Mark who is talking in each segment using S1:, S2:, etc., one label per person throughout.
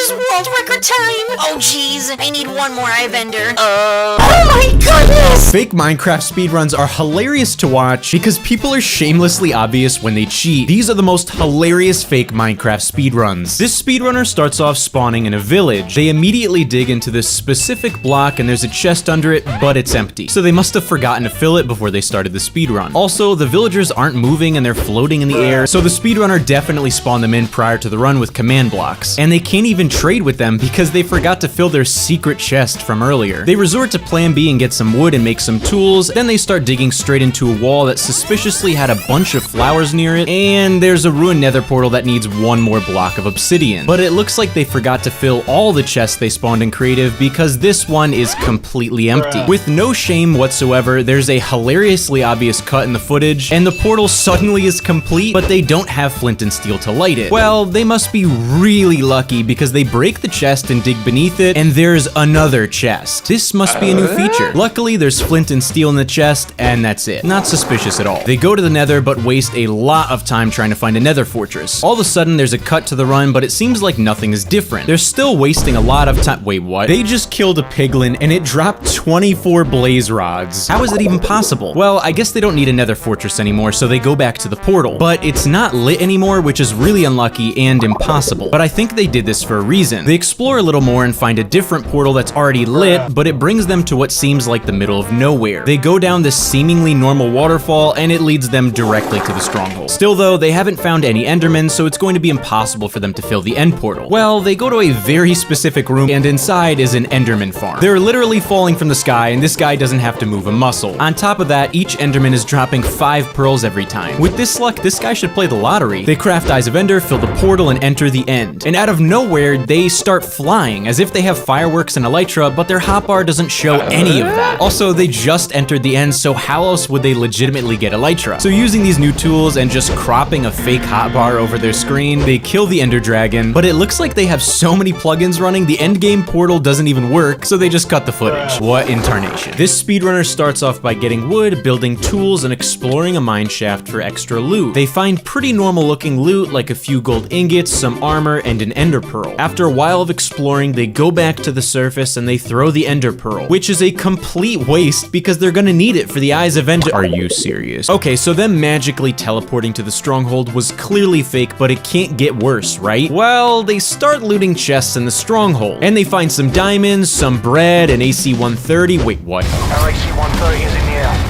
S1: is world record time. Oh jeez, I need one more eye vendor. Oh my goodness!
S2: Fake Minecraft speedruns are hilarious to watch because people are shamelessly obvious when they cheat. These are the most hilarious fake Minecraft speedruns. This speedrunner starts off spawning in a village. They immediately dig into this specific block and there's a chest under it, but it's empty. So they must have forgotten to fill it before they started the speedrun. Also, the villagers aren't moving and they're floating in the air, so the speedrunner definitely spawned them in prior to the run with command blocks. And they can't even trade with them because they forgot to fill their secret chest from earlier. They resort to plan B and get some wood and make some tools, then they start digging straight into a wall that suspiciously had a bunch of flowers near it, and there's a ruined nether portal that needs one more block of obsidian. But it looks like they forgot to fill all the chests they spawned in creative because this one is completely empty. With no shame whatsoever, there's a hilariously obvious cut in the footage, and the portal suddenly is complete, but they don't have flint and steel to light it. Well, they must be really lucky because they break the chest and dig beneath it, and there's another chest. This must be a new feature. Luckily, there's flint and steel in the chest, and that's it. Not suspicious at all. They go to the nether, but waste a lot of time trying to find a nether fortress. All of a sudden, there's a cut to the run, but it seems like nothing is different. They're still wasting a lot of time. Wait, what? They just killed a piglin, and it dropped 24 blaze rods. How is that even possible? Well, I guess they don't need a nether fortress anymore, so they go back to the portal. But it's not lit anymore, which is really unlucky and impossible. But I think they did this for a reason. They explore a little more and find a different portal that's already lit, but it brings them to what seems like the middle of nowhere. They go down this seemingly normal waterfall, and it leads them directly to the stronghold. Still though, they haven't found any endermen, so it's going to be impossible for them to fill the end portal. Well, they go to a very specific room, and inside is an enderman farm. They're literally falling from the sky, and this guy doesn't have to move a muscle. On top of that, each enderman is dropping 5 pearls every time. With this luck, this guy should play the lottery. They craft Eyes of Ender, fill the portal, and enter the end. And out of nowhere, they start flying, as if they have fireworks and elytra, but their hotbar doesn't show any of that. Also, they just entered the end, so how else would they legitimately get elytra? So using these new tools and just cropping a fake hotbar over their screen, they kill the ender dragon, but it looks like they have so many plugins running, the endgame portal doesn't even work, so they just cut the footage. What in tarnation. This speedrunner starts off by getting wood, building tools, and exploring a mine shaft for extra loot. They find pretty normal looking loot like a few gold ingots, some armor, and an ender pearl. After a while of exploring, they go back to the surface and they throw the ender pearl, which is a complete waste because they're gonna need it for the Eyes of Ender. Are you serious? Okay, so them magically teleporting to the stronghold was clearly fake, but it can't get worse, right? Well, they start looting chests in the stronghold, and they find some diamonds, some bread, an AC-130. Wait, what?
S3: Our AC-130 is in the air.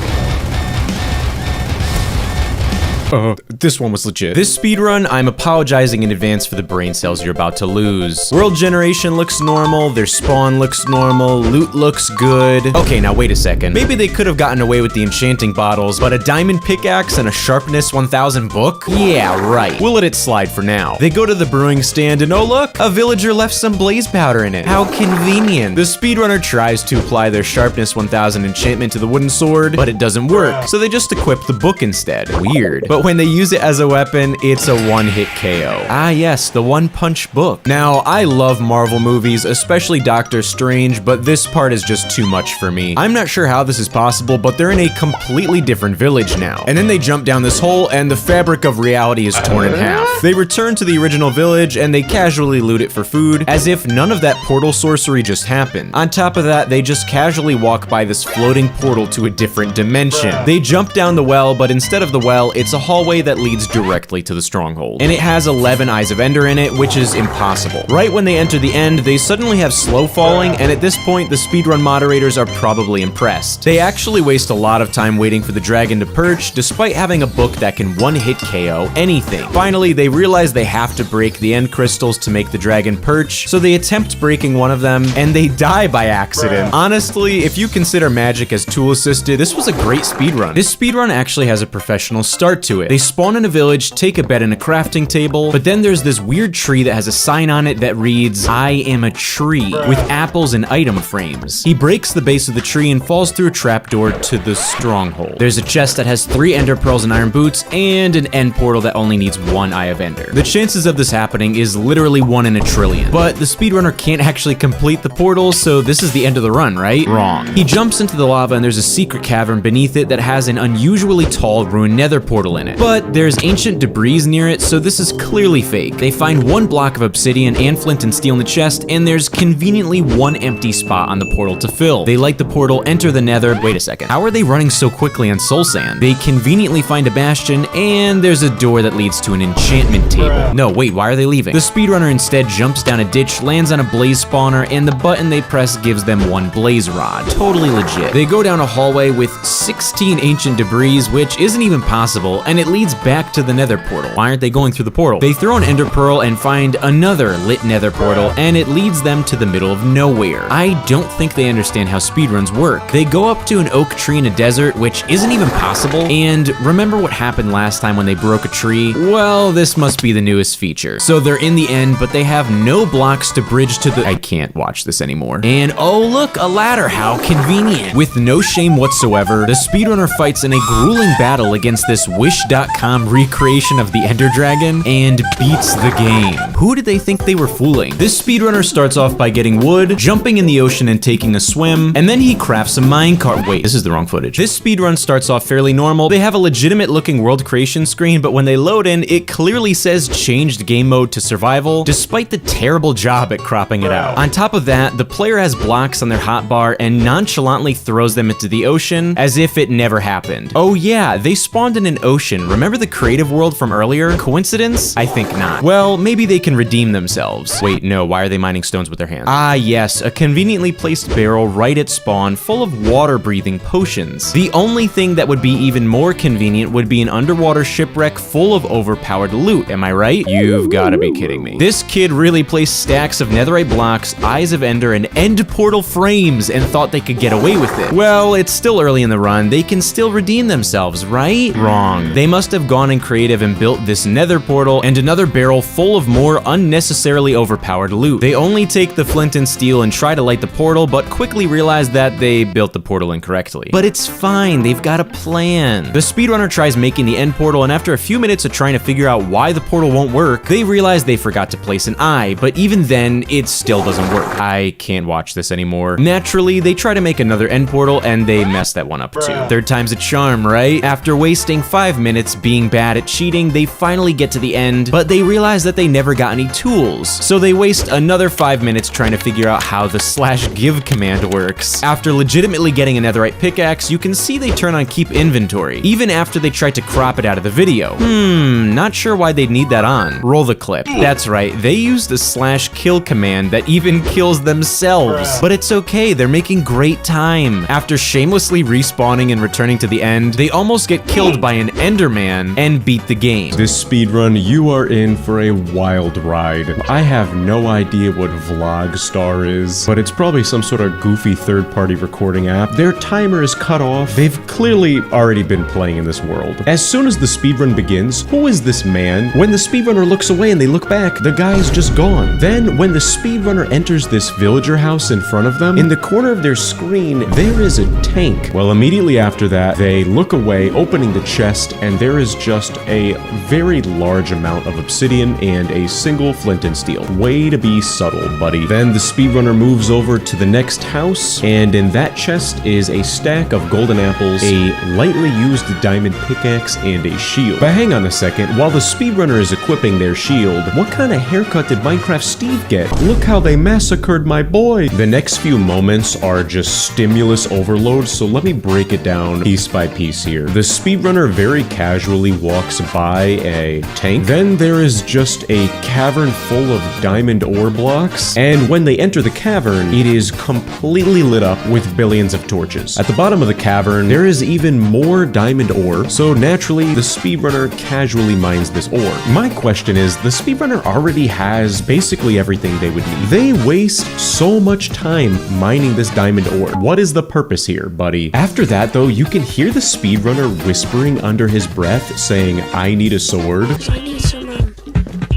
S2: This one was legit. This speedrun, I'm apologizing in advance for the brain cells you're about to lose. World generation looks normal, their spawn looks normal, loot looks good. Okay, now wait a second. Maybe they could have gotten away with the enchanting bottles, but a diamond pickaxe and a sharpness 1000 book? Yeah, right. We'll let it slide for now. They go to the brewing stand and oh look, a villager left some blaze powder in it. How convenient. The speedrunner tries to apply their sharpness 1000 enchantment to the wooden sword, but it doesn't work, so they just equip the book instead. Weird. But when they use it as a weapon, it's a one-hit KO. Ah yes, the one-punch book. Now, I love Marvel movies, especially Doctor Strange, but this part is just too much for me. I'm not sure how this is possible, but they're in a completely different village now. And then they jump down this hole, and the fabric of reality is torn in half. They return to the original village, and they casually loot it for food, as if none of that portal sorcery just happened. On top of that, they just casually walk by this floating portal to a different dimension. They jump down the well, but instead of the well, it's a hallway that leads directly to the stronghold. And it has 11 Eyes of Ender in it, which is impossible. Right when they enter the end, they suddenly have slow falling, and at this point, the speedrun moderators are probably impressed. They actually waste a lot of time waiting for the dragon to perch, despite having a book that can one-hit KO anything. Finally, they realize they have to break the end crystals to make the dragon perch, so they attempt breaking one of them, and they die by accident. Honestly, if you consider magic as tool-assisted, this was a great speedrun. This speedrun actually has a professional start to it. They spawn in a village, take a bed in a crafting table, but then there's this weird tree that has a sign on it that reads, "I am a tree," with apples and item frames. He breaks the base of the tree and falls through a trapdoor to the stronghold. There's a chest that has 3 ender pearls and iron boots, and an end portal that only needs 1 Eye of Ender. The chances of this happening is literally 1 in a trillion, but the speedrunner can't actually complete the portal, so this is the end of the run, right? Wrong. He jumps into the lava and there's a secret cavern beneath it that has an unusually tall ruined nether portal in it. planet. But there's ancient debris near it, so this is clearly fake. They find one block of obsidian and flint and steel in the chest, and there's conveniently one empty spot on the portal to fill. They light the portal, enter the nether. Wait a second. How are they running so quickly on soul sand? They conveniently find a bastion, and there's a door that leads to an enchantment table. No, wait, why are they leaving? The speedrunner instead jumps down a ditch, lands on a blaze spawner, and the button they press gives them one blaze rod. Totally legit. They go down a hallway with 16 ancient debris, which isn't even possible, and it leads back to the nether portal. Why aren't they going through the portal? They throw an ender pearl and find another lit nether portal, and it leads them to the middle of nowhere. I don't think they understand how speedruns work. They go up to an oak tree in a desert, which isn't even possible, and remember what happened last time when they broke a tree? Well, this must be the newest feature. So they're in the end, but they have no blocks to bridge to the— I can't watch this anymore. And oh look, a ladder, how convenient. With no shame whatsoever, the speedrunner fights in a grueling battle against this Wish.com recreation of the Ender Dragon and beats the game. Who did they think they were fooling? This speedrunner starts off by getting wood, jumping in the ocean and taking a swim, and then he crafts a minecart. Wait, this is the wrong footage. This speedrun starts off fairly normal. They have a legitimate looking world creation screen, but when they load in, it clearly says changed game mode to survival, despite the terrible job at cropping it out. On top of that, the player has blocks on their hotbar and nonchalantly throws them into the ocean as if it never happened. Oh yeah, they spawned in an ocean. Remember the creative world from earlier? Coincidence? I think not. Well, maybe they can redeem themselves. Wait, no, why are they mining stones with their hands? Ah yes, a conveniently placed barrel right at spawn full of water-breathing potions. The only thing that would be even more convenient would be an underwater shipwreck full of overpowered loot, am I right? You've gotta be kidding me. This kid really placed stacks of netherite blocks, eyes of ender, and end portal frames and thought they could get away with it. Well, it's still early in the run. They can still redeem themselves, right? Wrong. They must have gone in creative and built this nether portal and another barrel full of more unnecessarily overpowered loot. They only take the flint and steel and try to light the portal, but quickly realize that they built the portal incorrectly. But it's fine, they've got a plan. The speedrunner tries making the end portal, and after a few minutes of trying to figure out why the portal won't work, they realize they forgot to place an eye, but even then, it still doesn't work. I can't watch this anymore. Naturally, they try to make another end portal, and they mess that one up too. Third time's a charm, right? After wasting 5 minutes being bad at cheating, they finally get to the end, but they realize that they never got any tools. So they waste another 5 minutes trying to figure out how the /give command works. After legitimately getting a netherite pickaxe, you can see they turn on keep inventory, even after they tried to crop it out of the video. Not sure why they'd need that on. Roll the clip. That's right, they use the /kill command that even kills themselves. But it's okay, they're making great time. After shamelessly respawning and returning to the end, they almost get killed by an enderman and beat the game.
S4: This speedrun, you are in for a wild ride. I have no idea what Vlogstar is, but it's probably some sort of goofy third-party recording app. Their timer is cut off. They've clearly already been playing in this world. As soon as the speedrun begins, who is this man? When the speedrunner looks away and they look back, the guy's just gone. Then, when the speedrunner enters this villager house in front of them, in the corner of their screen, there is a tank. Well, immediately after that, they look away, opening the chest, and there is just a very large amount of obsidian and a single flint and steel. Way to be subtle, buddy. Then the speedrunner moves over to the next house, and in that chest is a stack of golden apples, a lightly used diamond pickaxe, and a shield. But hang on a second, while the speedrunner is equipping their shield, what kind of haircut did Minecraft Steve get? Look how they massacred my boy! The next few moments are just stimulus overload, so let me break it down piece by piece here. The speedrunner very casually walks by a tank. Then there is just a cavern full of diamond ore blocks, and when they enter the cavern, it is completely lit up with billions of torches. At the bottom of the cavern, there is even more diamond ore, so naturally, the speedrunner casually mines this ore. My question is, the speedrunner already has basically everything they would need. They waste so much time mining this diamond ore. What is the purpose here, buddy? After that, though, you can hear the speedrunner whispering under his breath, saying, "I need a sword."
S5: I need some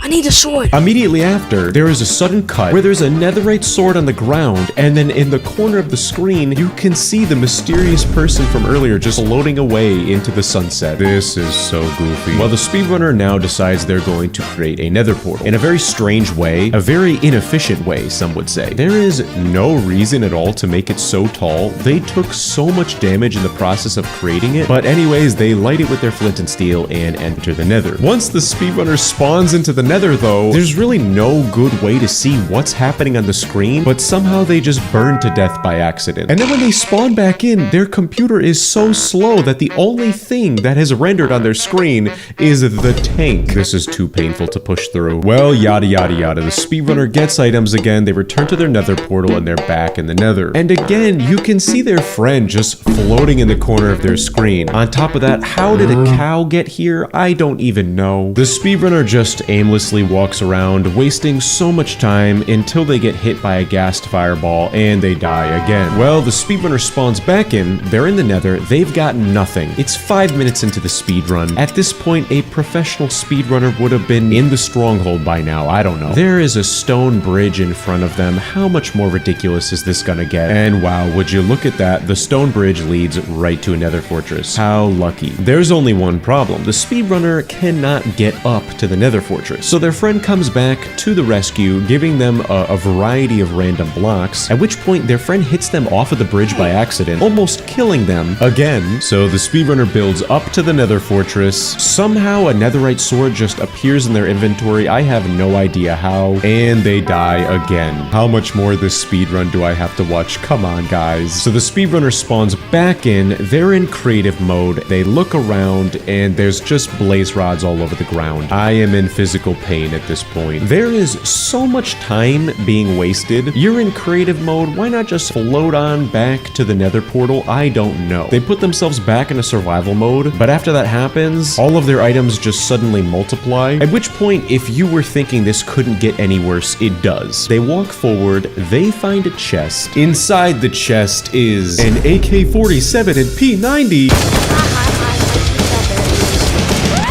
S5: I need a sword.
S4: Immediately after, there is a sudden cut where there's a netherite sword on the ground, and then in the corner of the screen, you can see the mysterious person from earlier just floating away into the sunset. This is so goofy. Well, the speedrunner now decides they're going to create a nether portal in a very strange way, a very inefficient way, some would say. There is no reason at all to make it so tall. They took so much damage in the process of creating it, but anyways, they light it with their flint and steel and enter the nether. Once the speedrunner spawns into the nether though, there's really no good way to see what's happening on the screen, but somehow they just burn to death by accident. And then when they spawn back in, their computer is so slow that the only thing that has rendered on their screen is the tank. This is too painful to push through. Well, yada yada yada. The speedrunner gets items again, they return to their nether portal, and they're back in the nether. And again, you can see their friend just floating in the corner of their screen. On top of that, how did a cow get here? I don't even know. The speedrunner just aimlessly walks around, wasting so much time until they get hit by a gassed fireball and they die again. Well, the speedrunner spawns back in, they're in the nether, they've got nothing. It's 5 minutes into the speedrun. At this point, a professional speedrunner would have been in the stronghold by now, I don't know. There is a stone bridge in front of them. How much more ridiculous is this gonna get? And wow, would you look at that, the stone bridge leads right to a nether fortress. How lucky. There's only one problem. The speedrunner cannot get up to the nether fortress. So their friend comes back to the rescue, giving them a variety of random blocks, at which point their friend hits them off of the bridge by accident, almost killing them again. So the speedrunner builds up to the nether fortress. Somehow a netherite sword just appears in their inventory. I have no idea how, and they die again. How much more of this speedrun do I have to watch? Come on, guys. So the speedrunner spawns back in, they're in creative mode, they look around, and there's just blaze rods all over the ground. I am in physical pain at this point. There is so much time being wasted. You're in creative mode, why not just float on back to the nether portal? I don't know. They put themselves back in a survival mode, but after that happens, all of their items just suddenly multiply, at which point, if you were thinking this couldn't get any worse, it does. They walk forward, they find a chest. Inside the chest is an AK-47 and P90.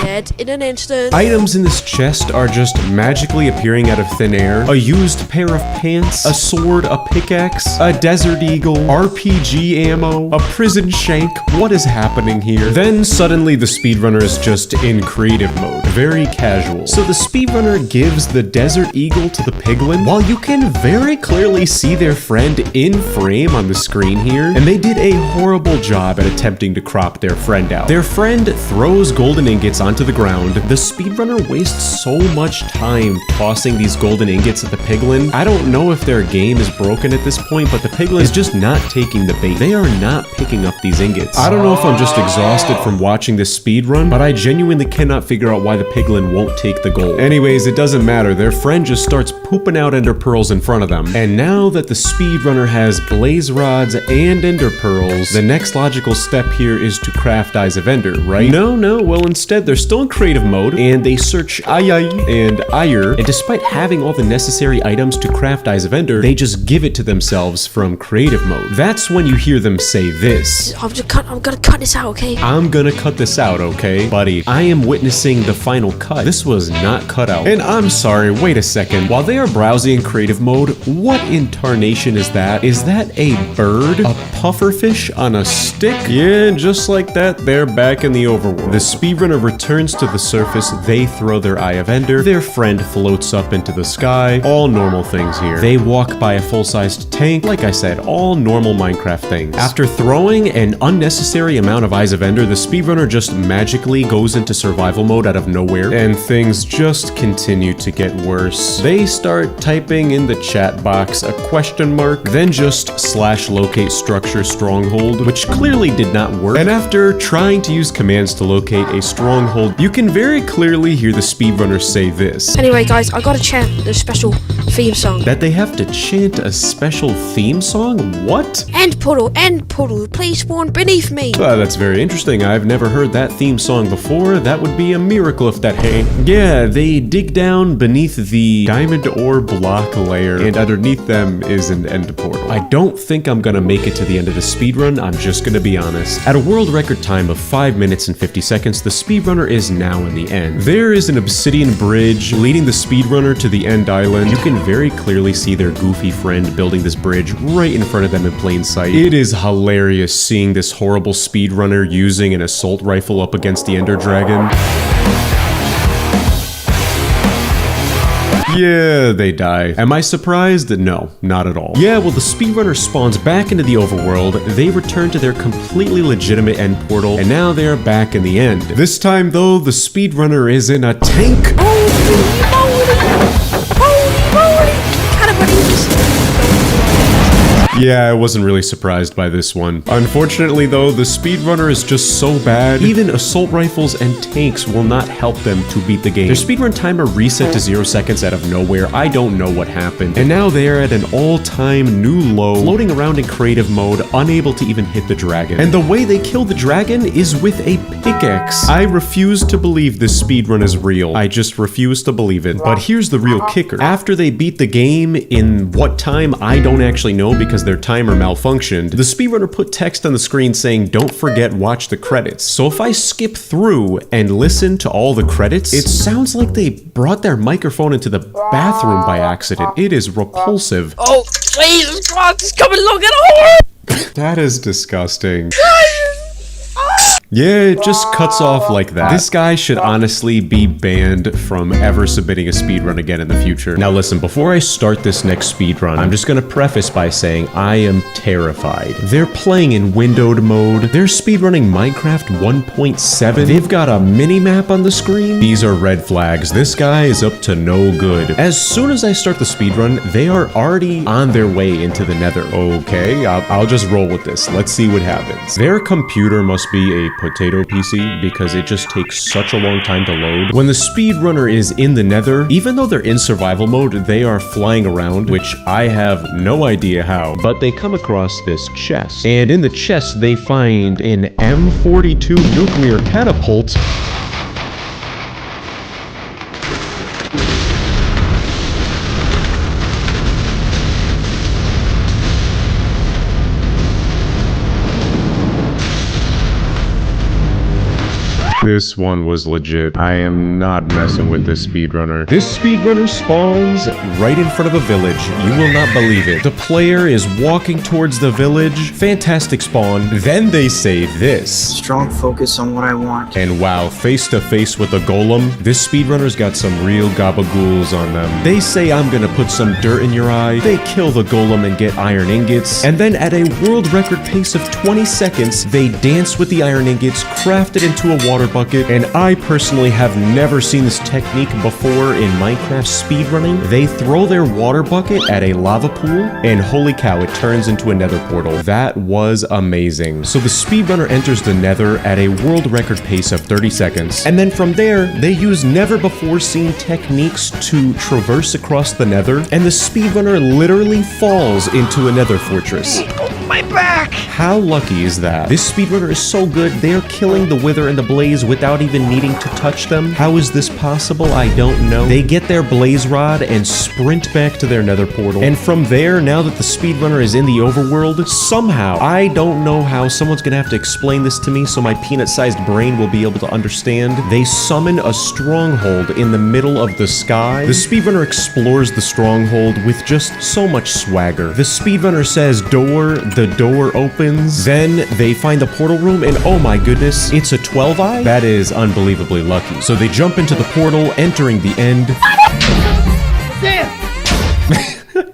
S5: Dead in an instant.
S4: Items in this chest are just magically appearing out of thin air. A used pair of pants, a sword, a pickaxe, a desert eagle, RPG ammo, a prison shank. What is happening here? Then suddenly the speedrunner is just in creative mode. Very casual. So the speedrunner gives the desert eagle to the piglin, while you can very clearly see their friend in frame on the screen here, and they did a horrible job at attempting to crop their friend out. Their friend throws golden ingots onto the ground. The speedrunner wastes so much time tossing these golden ingots at the piglin. I don't know if their game is broken at this point, but the piglin is just not taking the bait. They are not picking up these ingots. I don't know if I'm just exhausted from watching this speedrun, but I genuinely cannot figure out why the piglin won't take the gold. Anyways, it doesn't matter. Their friend just starts pooping out ender pearls in front of them. And now that the speedrunner has blaze rods and ender pearls, the next logical step here is to craft Eyes of Ender, right? No, well instead they're still in creative mode, and they search and Ire, and despite having all the necessary items to craft Eyes of Ender, they just give it to themselves from creative mode. That's when you hear them say this.
S5: I'm gonna cut this out, okay?
S4: I'm gonna cut this out, okay? Buddy, I am witnessing the final cut. This was not cut out. And I'm sorry, wait a second. While they are browsing in creative mode, what in tarnation is that? Is that a bird? A pufferfish on a stick? Yeah, just like that, they're back in the overworld. The speedrunner returns to the surface, they throw their Eye of Ender, their friend floats up into the sky, all normal things here. They walk by a full-sized tank, like I said, all normal Minecraft things. After throwing an unnecessary amount of Eyes of Ender, the speedrunner just magically goes into survival mode out of nowhere, and things just continue to get worse. They start typing in the chat box a question mark, then just /locate structure stronghold, which clearly did not work. And after trying to use commands to locate a stronghold, you can very clearly hear the speedrunner say this.
S5: Anyway, guys, I gotta chant the special theme song.
S4: That they have to chant a special theme song? What?
S5: End portal, please spawn beneath me.
S4: That's very interesting. I've never heard that theme song before. That would be a miracle if that Yeah, they dig down beneath the diamond ore block layer, and underneath them is an end portal. I don't think I'm gonna make it to the end of the speedrun, I'm just gonna be honest. At a world record time of 5 minutes and 50 seconds, the speedrunner is now in the end. There is an obsidian bridge leading the speedrunner to the end island. You can very clearly see their goofy friend building this bridge right in front of them in plain sight. It is hilarious seeing this horrible speedrunner using an assault rifle up against the Ender Dragon. Yeah, they die. Am I surprised? No, not at all. Yeah, well, the speedrunner spawns back into the overworld, they return to their completely legitimate end portal, and now they're back in the end. This time, though, the speedrunner is in a tank. Yeah, I wasn't really surprised by this one. Unfortunately though, the speedrunner is just so bad, even assault rifles and tanks will not help them to beat the game. Their speedrun timer reset to 0 seconds out of nowhere, I don't know what happened. And now they're at an all-time new low, floating around in creative mode, unable to even hit the dragon. And the way they kill the dragon is with a pickaxe. I refuse to believe this speedrun is real. I just refuse to believe it. But here's the real kicker. After they beat the game, in what time, I don't actually know because their timer malfunctioned, the speedrunner put text on the screen saying, "Don't forget, watch the credits." So if I skip through and listen to all the credits, it sounds like they brought their microphone into the bathroom by accident. It is repulsive.
S5: Oh, Jesus Christ, he's coming along at a horror!
S4: That is disgusting. Yeah, it just cuts off like that. This guy should honestly be banned from ever submitting a speedrun again in the future. Now listen, before I start this next speedrun, I'm just gonna preface by saying I am terrified. They're playing in windowed mode. They're speedrunning Minecraft 1.7. They've got a mini-map on the screen. These are red flags. This guy is up to no good. As soon as I start the speedrun, they are already on their way into the nether. Okay, I'll just roll with this. Let's see what happens. Their computer must be a potato PC because it just takes such a long time to load. When the speedrunner is in the nether, even though they're in survival mode, they are flying around, which I have no idea how, but they come across this chest. And in the chest, they find an M42 nuclear catapult. This one was legit. I am not messing with this speedrunner. This speedrunner spawns right in front of a village. You will not believe it. The player is walking towards the village. Fantastic spawn. Then they say this.
S6: Strong focus on what I want.
S4: And wow, face to face with a golem. This speedrunner's got some real gabagools on them. They say I'm gonna put some dirt in your eye. They kill the golem and get iron ingots. And then at a world record pace of 20 seconds, they dance with the iron ingots, craft it into a water bucket, and I personally have never seen this technique before in Minecraft speedrunning. They throw their water bucket at a lava pool, and holy cow, it turns into a nether portal. That was amazing. So the speedrunner enters the nether at a world record pace of 30 seconds, and then from there, they use never before seen techniques to traverse across the nether, and the speedrunner literally falls into a nether fortress.
S6: My back!
S4: How lucky is that? This speedrunner is so good, they are killing the Wither and the Blaze without even needing to touch them. How is this possible? I don't know. They get their blaze rod and sprint back to their nether portal. And from there, now that the speedrunner is in the overworld, somehow, I don't know how, someone's gonna have to explain this to me so my peanut-sized brain will be able to understand. They summon a stronghold in the middle of the sky. The speedrunner explores the stronghold with just so much swagger. The speedrunner says door, the door opens, then they find the portal room, and oh my goodness, it's a 12-eye? That is unbelievably lucky. So they jump into the portal, entering the end.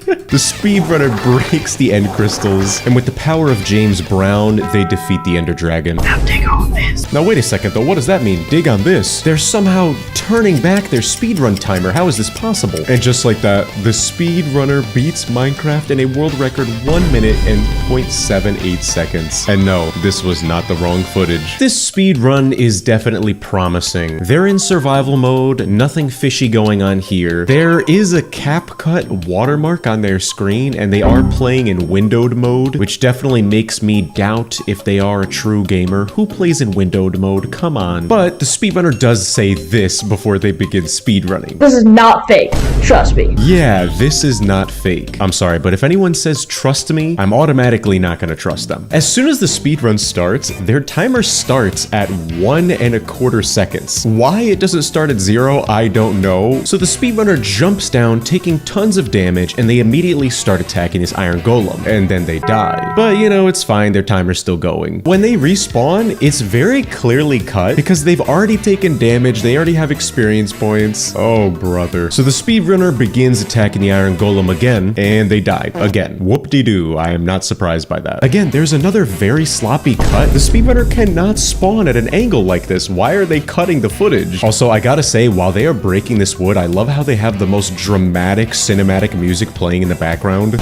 S4: The speedrunner breaks the end crystals, and with the power of James Brown, they defeat the Ender Dragon.
S6: Now dig on this.
S4: Now wait a second though, what does that mean? Dig on this? They're somehow turning back their speedrun timer. How is this possible? And just like that, the speedrunner beats Minecraft in a world record 1 minute and 0.78 seconds. And no, this was not the wrong footage. This speedrun is definitely promising. They're in survival mode, nothing fishy going on here. There is a CapCut watermark on on their screen, and they are playing in windowed mode, which definitely makes me doubt if they are a true gamer. Who plays in windowed mode? Come on. But the speedrunner does say this before they begin speedrunning.
S5: This is not fake. Trust me.
S4: Yeah, this is not fake. I'm sorry, but if anyone says trust me, I'm automatically not gonna trust them. As soon as the speedrun starts, their timer starts at 1.25 seconds. Why it doesn't start at 0, I don't know. So the speedrunner jumps down, taking tons of damage, and they immediately start attacking this iron golem, and then they die. But you know, it's fine, their timer's still going. When they respawn, it's very clearly cut because they've already taken damage, they already have experience points. Oh, brother. So the speedrunner begins attacking the iron golem again, and they die again. Whoop-de-doo, I am not surprised by that. Again, there's another very sloppy cut. The speedrunner cannot spawn at an angle like this. Why are they cutting the footage? Also, I gotta say, while they are breaking this wood, I love how they have the most dramatic cinematic music playing in the background.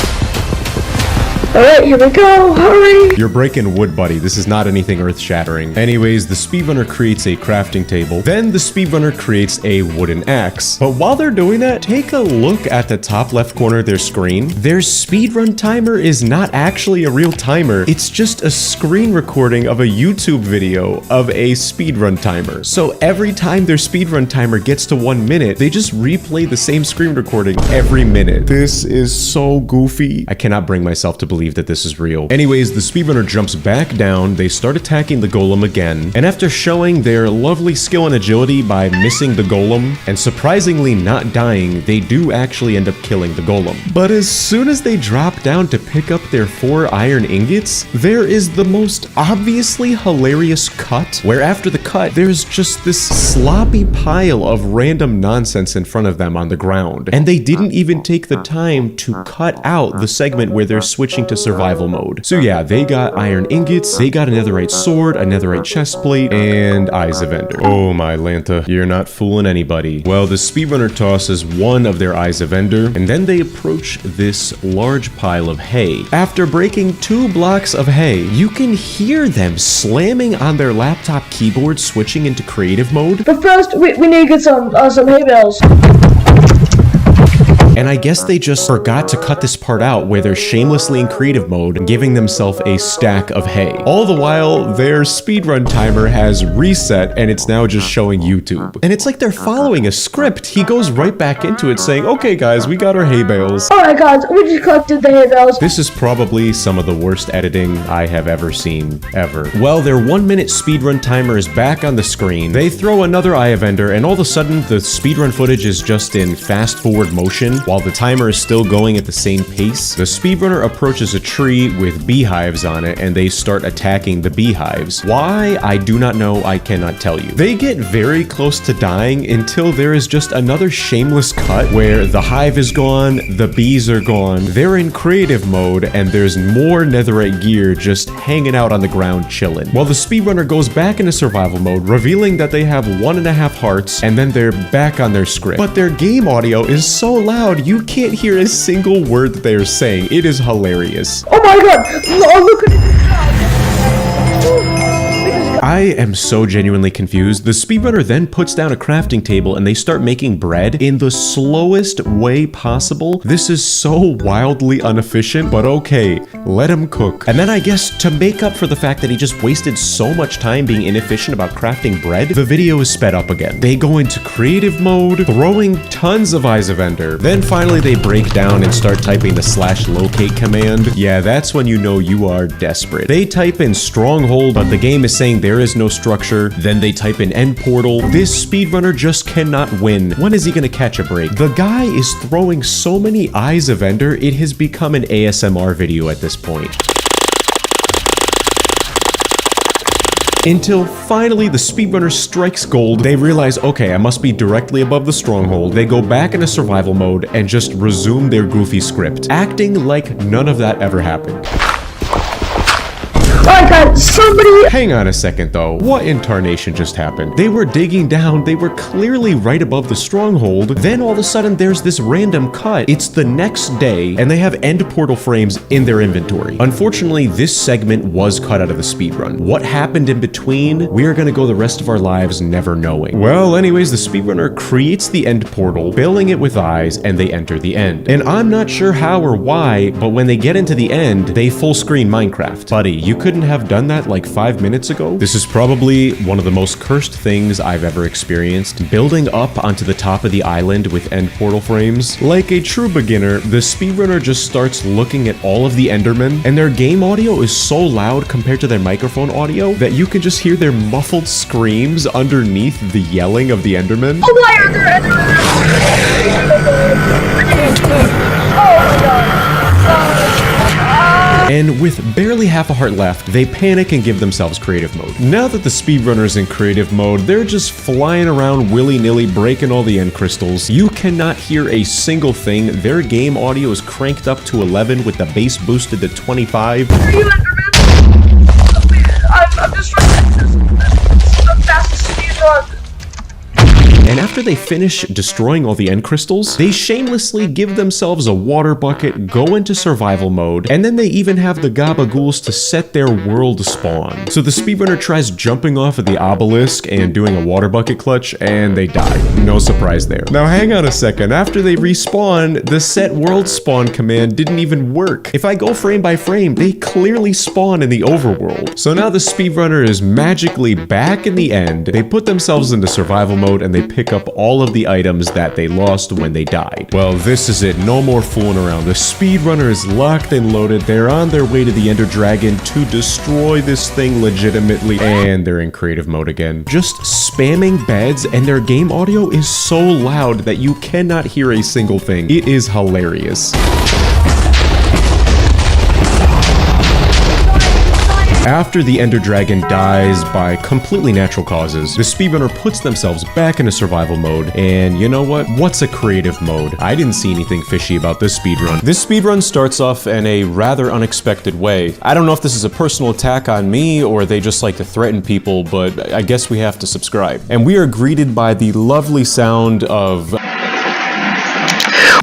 S5: Alright, here we go. Hurry.
S4: You're breaking wood, buddy. This is not anything earth-shattering. Anyways, the speedrunner creates a crafting table. Then the speedrunner creates a wooden axe. But while they're doing that, take a look at the top left corner of their screen. Their speedrun timer is not actually a real timer. It's just a screen recording of a YouTube video of a speedrun timer. So every time their speedrun timer gets to 1 minute, they just replay the same screen recording every minute. This is so goofy. I cannot bring myself to believe that this is real. Anyways, the speedrunner jumps back down, they start attacking the golem again, and after showing their lovely skill and agility by missing the golem, and surprisingly not dying, they do actually end up killing the golem. But as soon as they drop down to pick up their 4 iron ingots, there is the most obviously hilarious cut, where after the cut, there's just this sloppy pile of random nonsense in front of them on the ground, and they didn't even take the time to cut out the segment where they're switching to survival mode. So yeah, they got iron ingots, they got a netherite sword, a netherite chestplate, and eyes of ender. Oh my Lanta, you're not fooling anybody. Well, the speedrunner tosses one of their eyes of ender, and then they approach this large pile of hay. After breaking 2 blocks of hay, you can hear them slamming on their laptop keyboard, switching into creative mode.
S5: But first, we need to get some hay bales.
S4: And I guess they just forgot to cut this part out where they're shamelessly in creative mode, giving themselves a stack of hay. All the while, their speedrun timer has reset and it's now just showing YouTube. And it's like they're following a script. He goes right back into it saying, okay guys, we got our hay bales.
S5: Alright guys, we just collected the hay bales.
S4: This is probably some of the worst editing I have ever seen, ever. Well, their 1 minute speedrun timer is back on the screen. They throw another eye of ender and all of a sudden the speedrun footage is just in fast forward motion while the timer is still going at the same pace. The speedrunner approaches a tree with beehives on it and they start attacking the beehives. Why? I do not know, I cannot tell you. They get very close to dying until there is just another shameless cut where the hive is gone, the bees are gone, they're in creative mode, and there's more netherite gear just hanging out on the ground chilling. While the speedrunner goes back into survival mode, revealing that they have 1.5 hearts, and then they're back on their script. But their game audio is so loud, you can't hear a single word that they are saying. It is hilarious.
S5: Oh my god! Oh, look at it!
S4: I am so genuinely confused. The speedrunner then puts down a crafting table and they start making bread in the slowest way possible. This is so wildly inefficient, but okay, let him cook. And then I guess to make up for the fact that he just wasted so much time being inefficient about crafting bread, the video is sped up again. They go into creative mode, throwing tons of eyes of ender. Then finally they break down and start typing the /locate command. Yeah, that's when you know you are desperate. They type in stronghold, but the game is saying there is no structure. Then they type in end portal. This speedrunner just cannot win. When is he gonna catch a break? The guy is throwing so many eyes of ender, it has become an ASMR video at this point. Until finally the speedrunner strikes gold. They realize, okay, I must be directly above the stronghold. They go back into survival mode and just resume their goofy script, acting like none of that ever happened.
S7: my god, somebody!
S4: Hang on a second though, what in tarnation just happened? They were digging down, they were clearly right above the stronghold, then all of a sudden there's this random cut. It's the next day, and they have end portal frames in their inventory. Unfortunately, this segment was cut out of the speedrun. What happened in between, we are gonna go the rest of our lives never knowing. Well, anyways, the speedrunner creates the end portal, filling it with eyes, and they enter the end. And I'm not sure how or why, but when they get into the end, they full screen Minecraft. Buddy, you couldn't have done that like 5 minutes ago? This is probably one of the most cursed things I've ever experienced. Building up onto the top of the island with end portal frames. Like a true beginner, the speedrunner just starts looking at all of the Endermen, and their game audio is so loud compared to their microphone audio that you can just hear their muffled screams underneath the yelling of the Endermen.
S7: Oh, why are there Endermen? Oh my god.
S4: And with barely half a heart left, they panic and give themselves creative mode. Now that the speedrunner's in creative mode, they're just flying around willy-nilly breaking all the end crystals. You cannot hear a single thing. Their game audio is cranked up to 11 with the bass boosted to 25.
S7: Are you Enderman? I'm just trying to the fastest speedrun.
S4: And after they finish destroying all the end crystals, they shamelessly give themselves a water bucket, go into survival mode, and then they even have the gabagools to set their world spawn. So the speedrunner tries jumping off of the obelisk and doing a water bucket clutch, and they die. No surprise there. Now hang on a second, after they respawn, the set world spawn command didn't even work. If I go frame by frame, they clearly spawn in the overworld. So now the speedrunner is magically back in the end, they put themselves into survival mode, and they pick up all of the items that they lost when they died. Well, this is it. No more fooling around. The speedrunner is locked and loaded. They're on their way to the Ender Dragon to destroy this thing legitimately, and they're in creative mode again. Just spamming beds, and their game audio is so loud that you cannot hear a single thing. It is hilarious. After the Ender Dragon dies by completely natural causes, the speedrunner puts themselves back into survival mode, and you know what? What's a creative mode? I didn't see anything fishy about this speedrun.
S2: This speedrun starts off in a rather unexpected way. I don't know if this is a personal attack on me or they just like to threaten people, but I guess we have to subscribe. And we are greeted by the lovely sound of...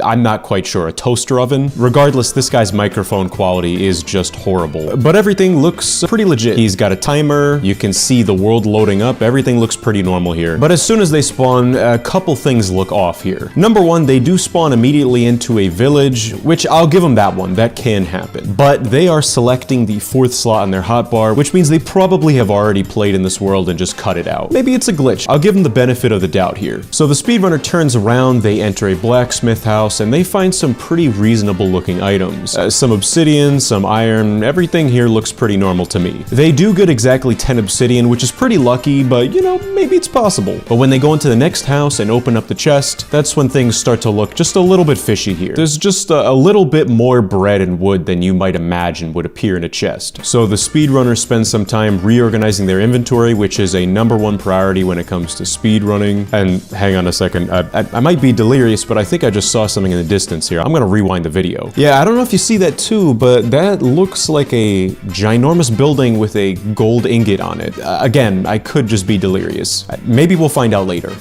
S2: I'm not quite sure, a toaster oven? Regardless, this guy's microphone quality is just horrible. But everything looks pretty legit. He's got a timer, you can see the world loading up, everything looks pretty normal here. But as soon as they spawn, a couple things look off here. Number one, they do spawn immediately into a village, which I'll give them that one, that can happen. But they are selecting the 4th slot on their hotbar, which means they probably have already played in this world and just cut it out. Maybe it's a glitch. I'll give them the benefit of the doubt here. So the speedrunner turns around, they enter a blacksmith house, and they find some pretty reasonable looking items. Some obsidian, some iron, everything here looks pretty normal to me. They do get exactly 10 obsidian, which is pretty lucky, but you know, maybe it's possible. But when they go into the next house and open up the chest, that's when things start to look just a little bit fishy here. There's just a little bit more bread and wood than you might imagine would appear in a chest. So the speedrunner spends some time reorganizing their inventory, which is a #1 priority when it comes to speedrunning. And hang on a second, I might be delirious, but I think I just saw something in the distance here. I'm gonna rewind the video. Yeah, I don't know if you see that too, but that looks like a ginormous building with a gold ingot on it. Again, I could just be delirious. Maybe we'll find out later.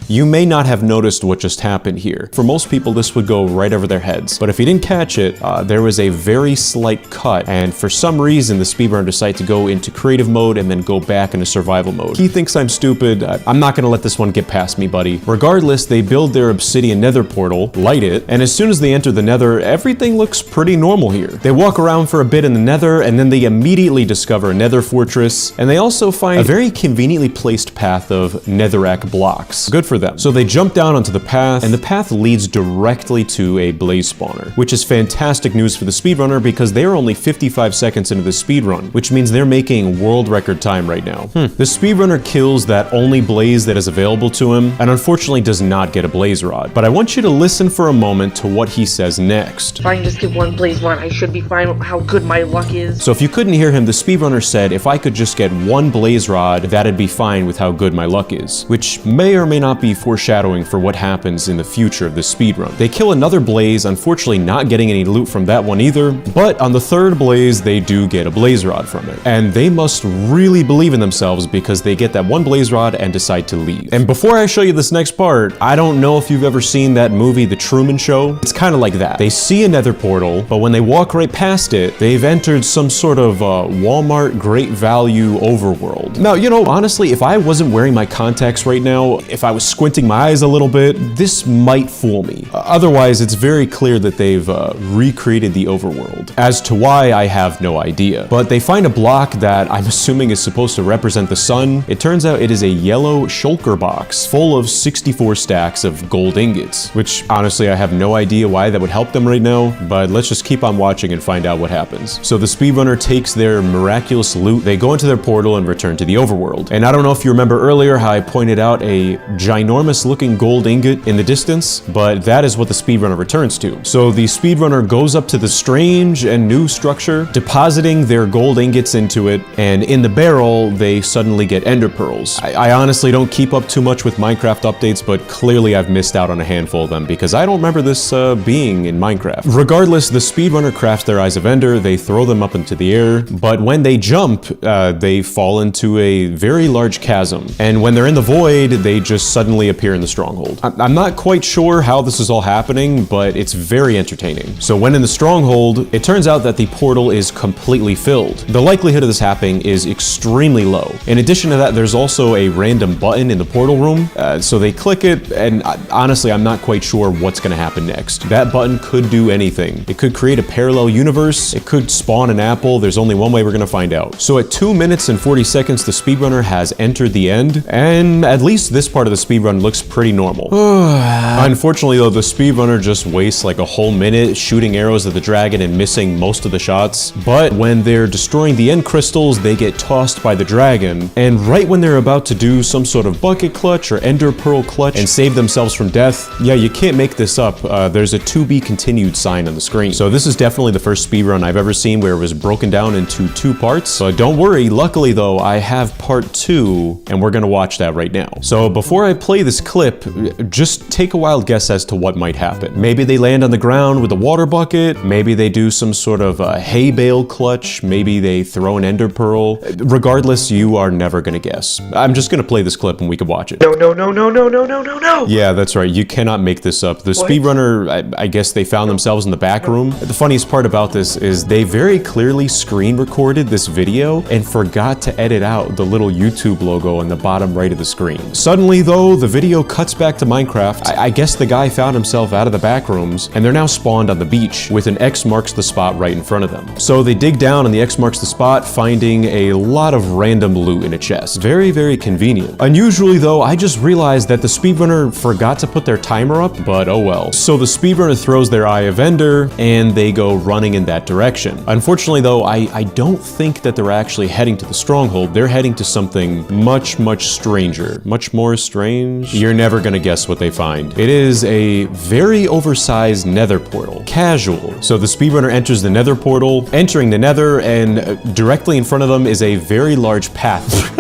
S2: You may not have noticed what just happened here. For most people, this would go right over their heads. But if you didn't catch it, there was a very slight cut, and for some reason, the speedrunner decided to go into creative mode and then go back into survival mode. He thinks I'm stupid. I'm not gonna let this one get past me, buddy. Regardless, they build their obsidian nether portal, light it, and as soon as they enter the nether, everything looks pretty normal here. They walk around for a bit in the nether, and then they immediately discover a nether fortress, and they also find a very conveniently placed path of netherrack blocks. Good for them. So they jump down onto the path, and the path leads directly to a blaze spawner, which is fantastic news for the speedrunner because they are only 55 seconds into the speedrun, which means they're making world record time right now. The speedrunner kills that only blaze that is available to him, and unfortunately does not get a blaze rod. But I want you to listen for a moment to what he says next.
S5: If I can just get one blaze rod, I should be fine with how good my luck is.
S2: So if you couldn't hear him, the speedrunner said if I could just get one blaze rod, that'd be fine with how good my luck is, which may or may not be
S4: be foreshadowing for what happens in the future of this speedrun. They kill another blaze, unfortunately not getting any loot from that one either, but on the third blaze, they do get a blaze rod from it. And they must really believe in themselves because they get that one blaze rod and decide to leave. And before I show you this next part, I don't know if you've ever seen that movie, The Truman Show. It's kind of like that. They see a nether portal, but when they walk right past it, they've entered some sort of Walmart great value overworld. Now, you know, honestly, if I wasn't wearing my contacts right now, if I was squinting my eyes a little bit, this might fool me. Otherwise, it's very clear that they've recreated the overworld. As to why, I have no idea. But they find a block that I'm assuming is supposed to represent the sun. It turns out it is a yellow shulker box full of 64 stacks of gold ingots, which honestly, I have no idea why that would help them right now, but let's just keep on watching and find out what happens. So the speedrunner takes their miraculous loot, they go into their portal and return to the overworld. And I don't know if you remember earlier how I pointed out a ginormous looking gold ingot in the distance, but that is what the speedrunner returns to. So the speedrunner goes up to the strange and new structure, depositing their gold ingots into it, and in the barrel, they suddenly get ender pearls. I honestly don't keep up too much with Minecraft updates, but clearly I've missed out on a handful of them because I don't remember this being in Minecraft. Regardless, the speedrunner crafts their eyes of ender, they throw them up into the air, but when they jump, they fall into a very large chasm. And when they're in the void, they just suddenly appear in the stronghold. I'm not quite sure how this is all happening, but it's very entertaining. So when in the stronghold, it turns out that the portal is completely filled. The likelihood of this happening is extremely low. In addition to that, there's also a random button in the portal room. So they click it, and honestly, I'm not quite sure what's gonna happen next. That button could do anything. It could create a parallel universe. It could spawn an apple. There's only one way we're gonna find out. So at 2 minutes and 40 seconds, the speedrunner has entered the end, and at least this part of the speedrun looks pretty normal. Unfortunately though, the speedrunner just wastes like a whole minute shooting arrows at the dragon and missing most of the shots. But when they're destroying the end crystals, they get tossed by the dragon, and right when they're about to do some sort of bucket clutch or ender pearl clutch and save themselves from death, yeah, you can't make this up, there's a to be continued sign on the screen. So this is definitely the first speedrun I've ever seen where it was broken down into 2 parts. But don't worry, luckily though, I have part 2, and we're gonna watch that right now. So before I play this clip, just take a wild guess as to what might happen. Maybe they land on the ground with a water bucket, maybe they do some sort of hay bale clutch, maybe they throw an ender pearl. Regardless, you are never gonna guess. I'm just gonna play this clip and we can watch it.
S6: No, no, no, no, no, no, no, no, no.
S4: Yeah, that's right. You cannot make this up. The speedrunner, I guess they found themselves in the back room. The funniest part about this is they very clearly screen recorded this video and forgot to edit out the little YouTube logo on the bottom right of the screen. Suddenly though, the video cuts back to Minecraft. I guess the guy found himself out of the back rooms and they're now spawned on the beach with an X marks the spot right in front of them. So they dig down and the X marks the spot, finding a lot of random loot in a chest. Very, very convenient. Unusually though, I just realized that the speedrunner forgot to put their timer up, but oh well. So the speedrunner throws their eye of ender and they go running in that direction. Unfortunately though, I don't think that they're actually heading to the stronghold. They're heading to something much, much stranger. Much more strange? You're never gonna guess what they find. It is a very oversized nether portal. Casual. So the speedrunner enters the nether portal, entering the nether, and directly in front of them is a very large path.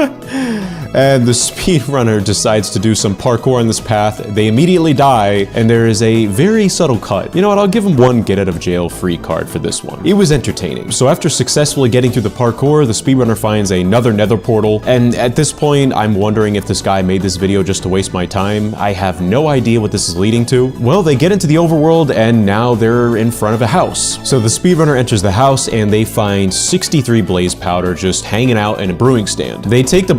S4: And the speedrunner decides to do some parkour on this path. They immediately die, and there is a very subtle cut. You know what, I'll give him one get out of jail free card for this one. It was entertaining. So after successfully getting through the parkour, the speedrunner finds another nether portal, and at this point, I'm wondering if this guy made this video just to waste my time. I have no idea what this is leading to. Well, they get into the overworld, and now they're in front of a house. So the speedrunner enters the house, and they find 63 blaze powder just hanging out in a brewing stand. They take the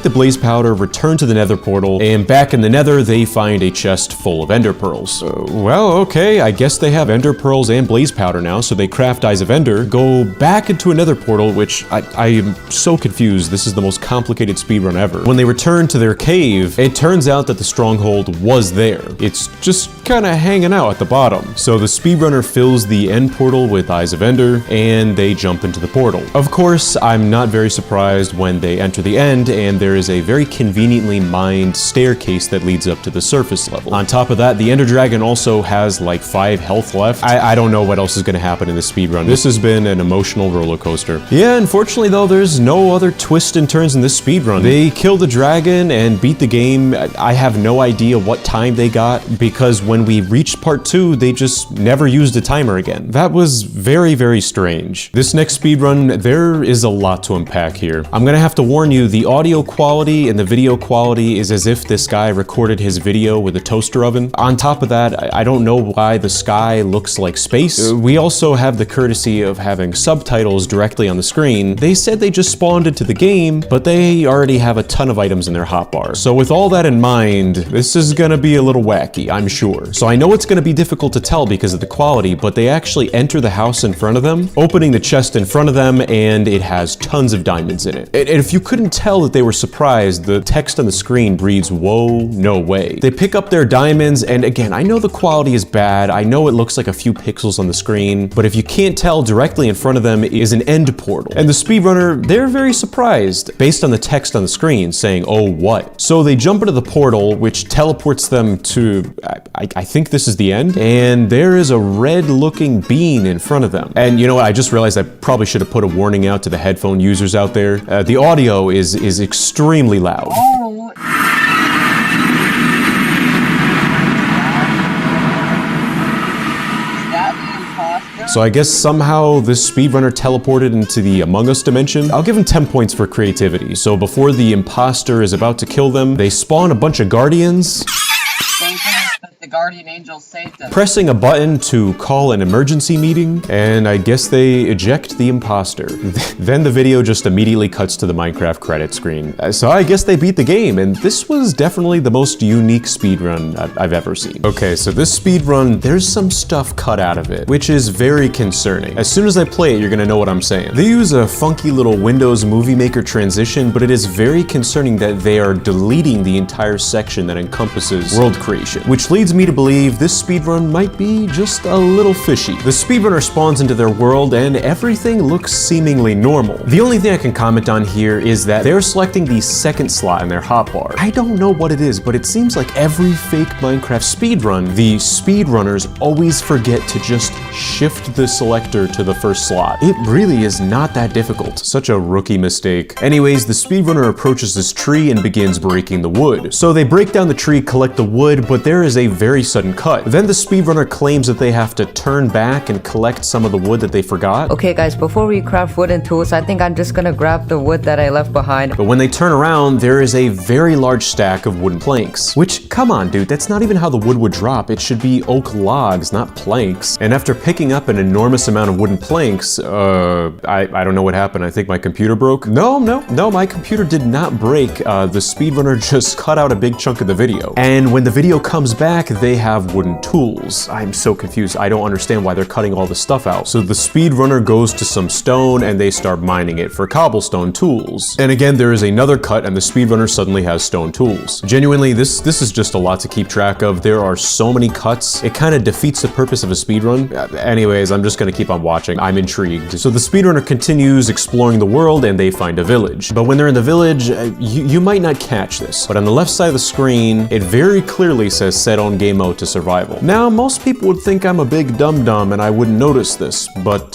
S4: blaze powder, return to the nether portal, and back in the nether, they find a chest full of ender pearls. Well, okay, I guess they have ender pearls and blaze powder now, so they craft eyes of ender, go back into a nether portal, which I am so confused. This is the most complicated speedrun ever. When they return to their cave, it turns out that the stronghold was there. It's just kind of hanging out at the bottom. So the speedrunner fills the end portal with eyes of ender, and they jump into the portal. Of course, I'm not very surprised when they enter the end and there is a very conveniently mined staircase that leads up to the surface level. On top of that, the Ender Dragon also has like 5 health left. I don't know what else is gonna happen in the speedrun. This has been an emotional roller coaster. Yeah, unfortunately though, there's no other twists and turns in this speedrun. They killed the dragon and beat the game. I have no idea what time they got, because when we reached part 2, they just never used a timer again. That was very, very strange. This next speedrun, there is a lot to unpack here. I'm gonna have to warn you, the audio quality and the video quality is as if this guy recorded his video with a toaster oven. On top of that, I don't know why the sky looks like space. We also have the courtesy of having subtitles directly on the screen. They said they just spawned into the game, but they already have a ton of items in their hotbar. So with all that in mind, this is gonna be a little wacky, I'm sure. So I know it's gonna be difficult to tell because of the quality, but they actually enter the house in front of them, opening the chest in front of them, and it has tons of diamonds in it. And if you couldn't tell that they were surprised, the text on the screen reads, "Whoa, no way." They pick up their diamonds, and again, I know the quality is bad, I know it looks like a few pixels on the screen, but if you can't tell, directly in front of them is an end portal. And the speedrunner, they're very surprised, based on the text on the screen saying, "Oh, what?" So they jump into the portal, which teleports them to, I think this is the end, and there is a red-looking bean in front of them. And you know what, I just realized I probably should have put a warning out to the headphone users out there. The audio is extremely loud. So I guess somehow this speedrunner teleported into the Among Us dimension. I'll give him 10 points for creativity. So before the imposter is about to kill them, they spawn a bunch of guardians.
S5: The guardian angel saved them.
S4: Pressing a button to call an emergency meeting, and I guess they eject the imposter. Then the video just immediately cuts to the Minecraft credit screen. So I guess they beat the game, and this was definitely the most unique speedrun I've ever seen. Okay, so this speedrun, there's some stuff cut out of it, which is very concerning. As soon as I play it, you're gonna know what I'm saying. They use a funky little Windows Movie Maker transition, but it is very concerning that they are deleting the entire section that encompasses world creation, which leads me to believe this speedrun might be just a little fishy. The speedrunner spawns into their world and everything looks seemingly normal. The only thing I can comment on here is that they're selecting the second slot in their hotbar. I don't know what it is, but it seems like every fake Minecraft speedrun, the speedrunners always forget to just shift the selector to the first slot. It really is not that difficult. Such a rookie mistake. Anyways, the speedrunner approaches this tree and begins breaking the wood. So they break down the tree, collect the wood, but there is a very sudden cut. Then the speedrunner claims that they have to turn back and collect some of the wood that they forgot.
S8: Okay guys, before we craft wooden tools, I think I'm just gonna grab the wood that I left behind.
S4: But when they turn around, there is a very large stack of wooden planks. Which, come on dude, that's not even how the wood would drop. It should be oak logs, not planks. And after picking up an enormous amount of wooden planks, I don't know what happened. I think my computer broke. No, my computer did not break. The speedrunner just cut out a big chunk of the video. And when the video comes back, they have wooden tools. I'm so confused. I don't understand why they're cutting all this stuff out. So the speedrunner goes to some stone and they start mining it for cobblestone tools. And again, there is another cut and the speedrunner suddenly has stone tools. Genuinely, this is just a lot to keep track of. There are so many cuts. It kind of defeats the purpose of a speedrun. Anyways, I'm just gonna keep on watching. I'm intrigued. So the speedrunner continues exploring the world and they find a village. But when they're in the village, you might not catch this, but on the left side of the screen, it very clearly says set on game mode to survival. Now, most people would think I'm a big dum-dum and I wouldn't notice this, but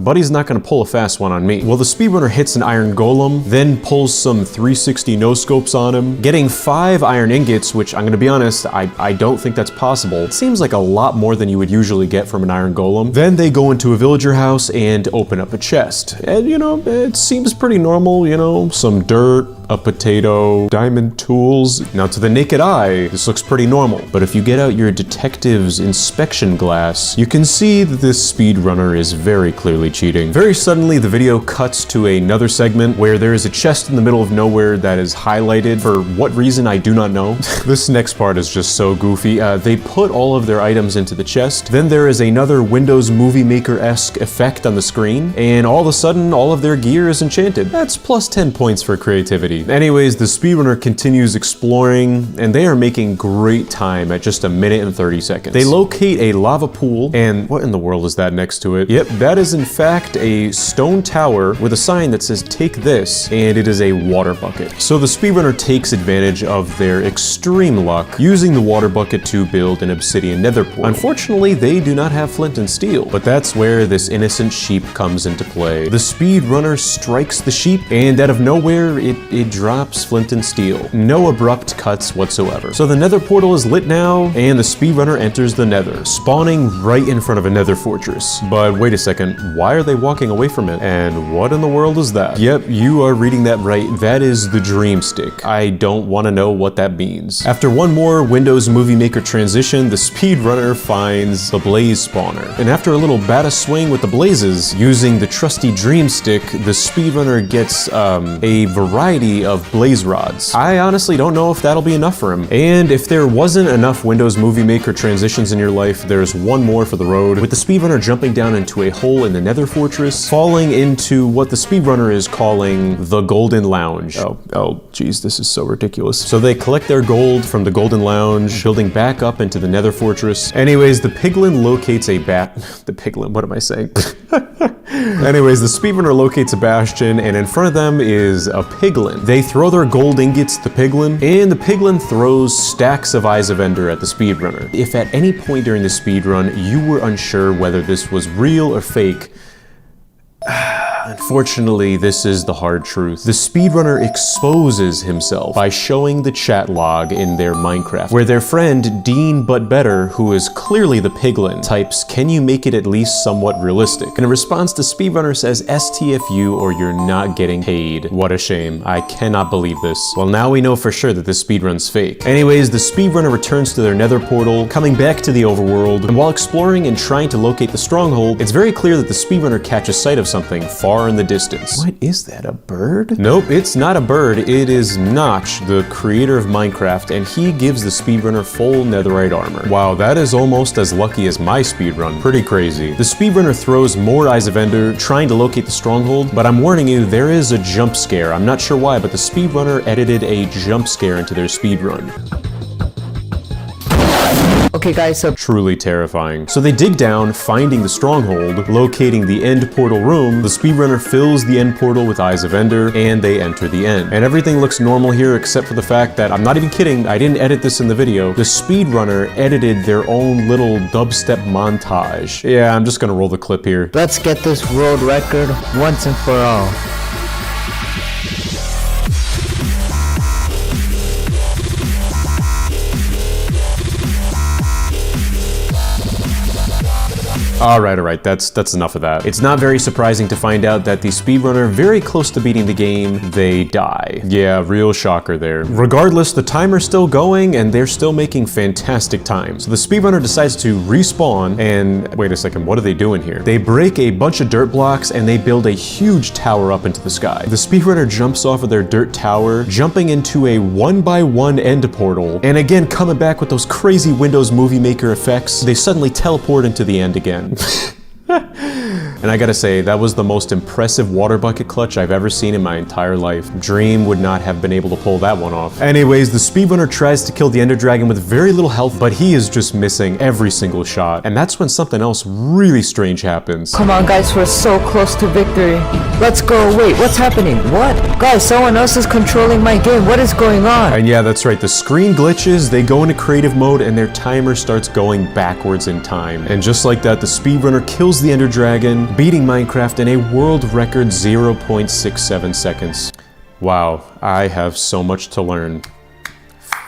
S4: Buddy's not gonna pull a fast one on me. Well, the speedrunner hits an iron golem, then pulls some 360 no-scopes on him, getting 5 iron ingots, which I'm gonna be honest, I don't think that's possible. It seems like a lot more than you would usually get from an iron golem. Then they go into a villager house and open up a chest. And you know, it seems pretty normal, you know, some dirt, a potato, diamond tools. Now to the naked eye, this looks pretty normal, but if you get out your detective's inspection glass, you can see that this speedrunner is very clearly cheating. Very suddenly, the video cuts to another segment where there is a chest in the middle of nowhere that is highlighted. For what reason, I do not know. This next part is just so goofy. They put all of their items into the chest, then there is another Windows Movie Maker-esque effect on the screen, and all of a sudden, all of their gear is enchanted. That's plus 10 points for creativity. Anyways, the speedrunner continues exploring, and they are making great time at at just a minute and 30 seconds. They locate a lava pool, and what in the world is that next to it? Yep, that is in fact a stone tower with a sign that says take this, and it is a water bucket. So the speedrunner takes advantage of their extreme luck, using the water bucket to build an obsidian nether portal. Unfortunately, they do not have flint and steel, but that's where this innocent sheep comes into play. The speedrunner strikes the sheep, and out of nowhere, it drops flint and steel. No abrupt cuts whatsoever. So the nether portal is lit now, and the speedrunner enters the nether, spawning right in front of a nether fortress. But wait a second, why are they walking away from it? And what in the world is that? Yep, you are reading that right. That is the dream stick. I don't want to know what that means. After one more Windows Movie Maker transition, the speedrunner finds the blaze spawner. And after a little bata swing with the blazes, using the trusty dream stick, the speedrunner gets a variety of blaze rods. I honestly don't know if that'll be enough for him. And if there wasn't enough Windows Movie Maker transitions in your life, there's one more for the road, with the speedrunner jumping down into a hole in the nether fortress, falling into what the speedrunner is calling the golden lounge. Oh, geez, this is so ridiculous. So they collect their gold from the golden lounge, building back up into the nether fortress. Anyways, the piglin locates a the piglin, what am I saying? Anyways, the speedrunner locates a bastion, and in front of them is a piglin. They throw their gold ingots at the piglin, and the piglin throws stacks of Eyes of Ender at the speedrunner. If at any point during the speedrun you were unsure whether this was real or fake, unfortunately, this is the hard truth. The speedrunner exposes himself by showing the chat log in their Minecraft, where their friend, Dean But Better, who is clearly the piglin, types, "Can you make it at least somewhat realistic?" And in response, the speedrunner says, "STFU or you're not getting paid." What a shame. I cannot believe this. Well, now we know for sure that this speedrun's fake. Anyways, the speedrunner returns to their nether portal, coming back to the overworld, and while exploring and trying to locate the stronghold, it's very clear that the speedrunner catches sight of something far in the distance. What is that, a bird? Nope, it's not a bird. It is Notch, the creator of Minecraft, and he gives the speedrunner full netherite armor. Wow, that is almost as lucky as my speedrun. Pretty crazy. The speedrunner throws more Eyes of Ender, trying to locate the stronghold, but I'm warning you, there is a jump scare. I'm not sure why, but the speedrunner edited a jump scare into their speedrun.
S8: Okay guys, so
S4: Truly terrifying. So they dig down, finding the stronghold, locating the end portal room. The speedrunner fills the end portal with Eyes of Ender, and they enter the end. And everything looks normal here except for the fact that, I'm not even kidding, I didn't edit this in the video. The speedrunner edited their own little dubstep montage. Yeah, I'm just gonna roll the clip here.
S8: let's get this world record once and for all.
S4: Alright, that's enough of that. It's not very surprising to find out that the speedrunner, very close to beating the game, they die. Yeah, real shocker there. Regardless, the timer's still going, and they're still making fantastic time. So the speedrunner decides to respawn, and wait a second, what are they doing here? They break a bunch of dirt blocks, and they build a huge tower up into the sky. The speedrunner jumps off of their dirt tower, jumping into a 1x1 end portal, and again, coming back with those crazy Windows Movie Maker effects, they suddenly teleport into the end again. And I gotta say, that was the most impressive water bucket clutch I've ever seen in my entire life. Dream would not have been able to pull that one off. Anyways, the speedrunner tries to kill the Ender Dragon with very little health, but he is just missing every single shot. And that's when something else really strange happens.
S8: Come on guys, we're so close to victory. Let's go. Wait, what's happening? What? Guys, someone else is controlling my game. What is going on?
S4: And yeah, that's right, the screen glitches, they go into creative mode, and their timer starts going backwards in time. And just like that, the speedrunner kills the Ender Dragon, beating Minecraft in a world record 0.67 seconds. Wow, I have so much to learn.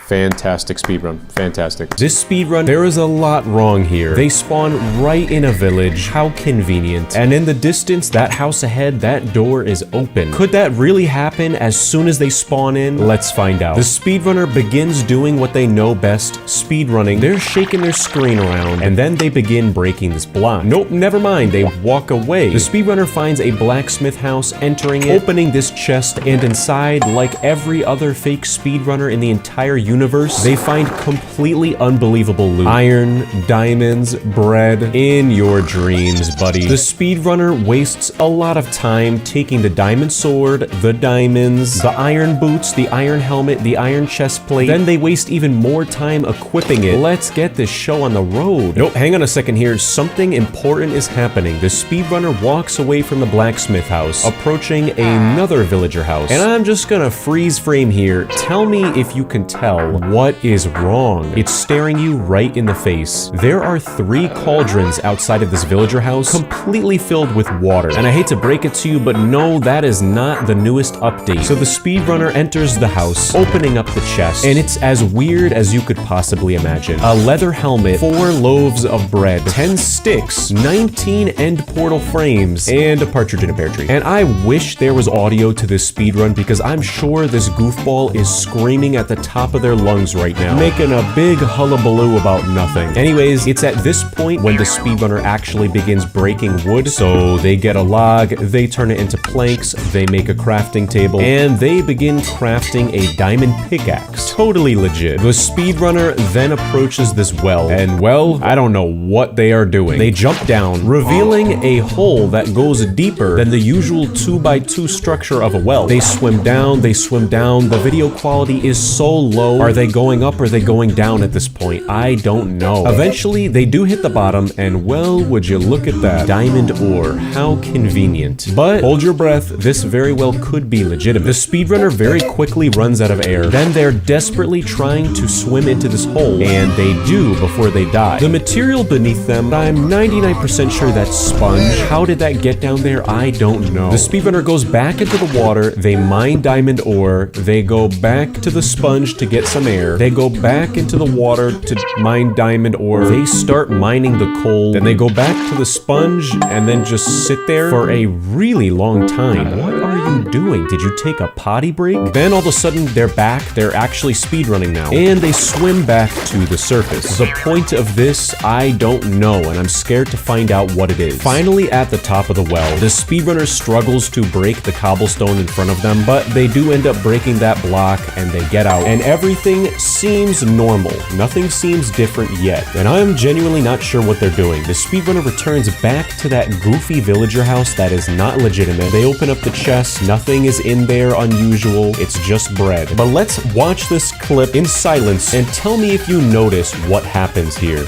S4: Fantastic speedrun, fantastic. This speedrun, there is a lot wrong here. They spawn right in a village, how convenient. And in the distance, that house ahead, that door is open. Could that really happen as soon as they spawn in? Let's find out. The speedrunner begins doing what they know best, speedrunning. They're shaking their screen around, and then they begin breaking this block. Nope, never mind, they walk away. The speedrunner finds a blacksmith house, entering it, opening this chest, and inside, like every other fake speedrunner in the entire universe, universe, they find completely unbelievable loot. Iron, diamonds, bread, in your dreams, buddy. The speedrunner wastes a lot of time taking the diamond sword, the diamonds, the iron boots, the iron helmet, the iron chest plate. Then they waste even more time equipping it. Let's get this show on the road. Nope, hang on a second here. Something important is happening. The speedrunner walks away from the blacksmith house, approaching another villager house. And I'm just gonna freeze frame here. Tell me if you can tell what is wrong. It's staring you right in the face. There are 3 cauldrons outside of this villager house, completely filled with water. And I hate to break it to you, but no, that is not the newest update. So the speedrunner enters the house, opening up the chest, and it's as weird as you could possibly imagine. A leather helmet, 4 loaves of bread, 10 sticks, 19 end portal frames, and a partridge in a pear tree. And I wish there was audio to this speedrun because I'm sure this goofball is screaming at the top of their lungs right now, making a big hullabaloo about nothing. Anyways, it's at this point when the speedrunner actually begins breaking wood. So they get a log, they turn it into planks, they make a crafting table, and they begin crafting a diamond pickaxe. Totally legit. The speedrunner then approaches this well, and well, I don't know what they are doing. They jump down, revealing a hole that goes deeper than the usual 2x2 structure of a well. They swim down, the video quality is so low. Are they going up or are they going down at this point? I don't know. Eventually, they do hit the bottom, and well, would you look at that. Diamond ore. How convenient. But hold your breath, this very well could be legitimate. The speedrunner very quickly runs out of air. Then they're desperately trying to swim into this hole, and they do before they die. The material beneath them, I'm 99% sure that's sponge. How did that get down there? I don't know. The speedrunner goes back into the water, they mine diamond ore, they go back to the sponge to get some air, they go back into the water to mine diamond ore, they start mining the coal, then they go back to the sponge, and then just sit there for a really long time. What are you doing? Did you take a potty break? Then all of a sudden, they're back, they're actually speedrunning now, and they swim back to the surface. The point of this, I don't know, and I'm scared to find out what it is. Finally, at the top of the well, the speedrunner struggles to break the cobblestone in front of them, but they do end up breaking that block, and they get out, and everything seems normal. Nothing seems different yet, and I'm genuinely not sure what they're doing. The speedrunner returns back to that goofy villager house that is not legitimate. They open up the chest, nothing is in there unusual, it's just bread. But let's watch this clip in silence and tell me if you notice what happens here.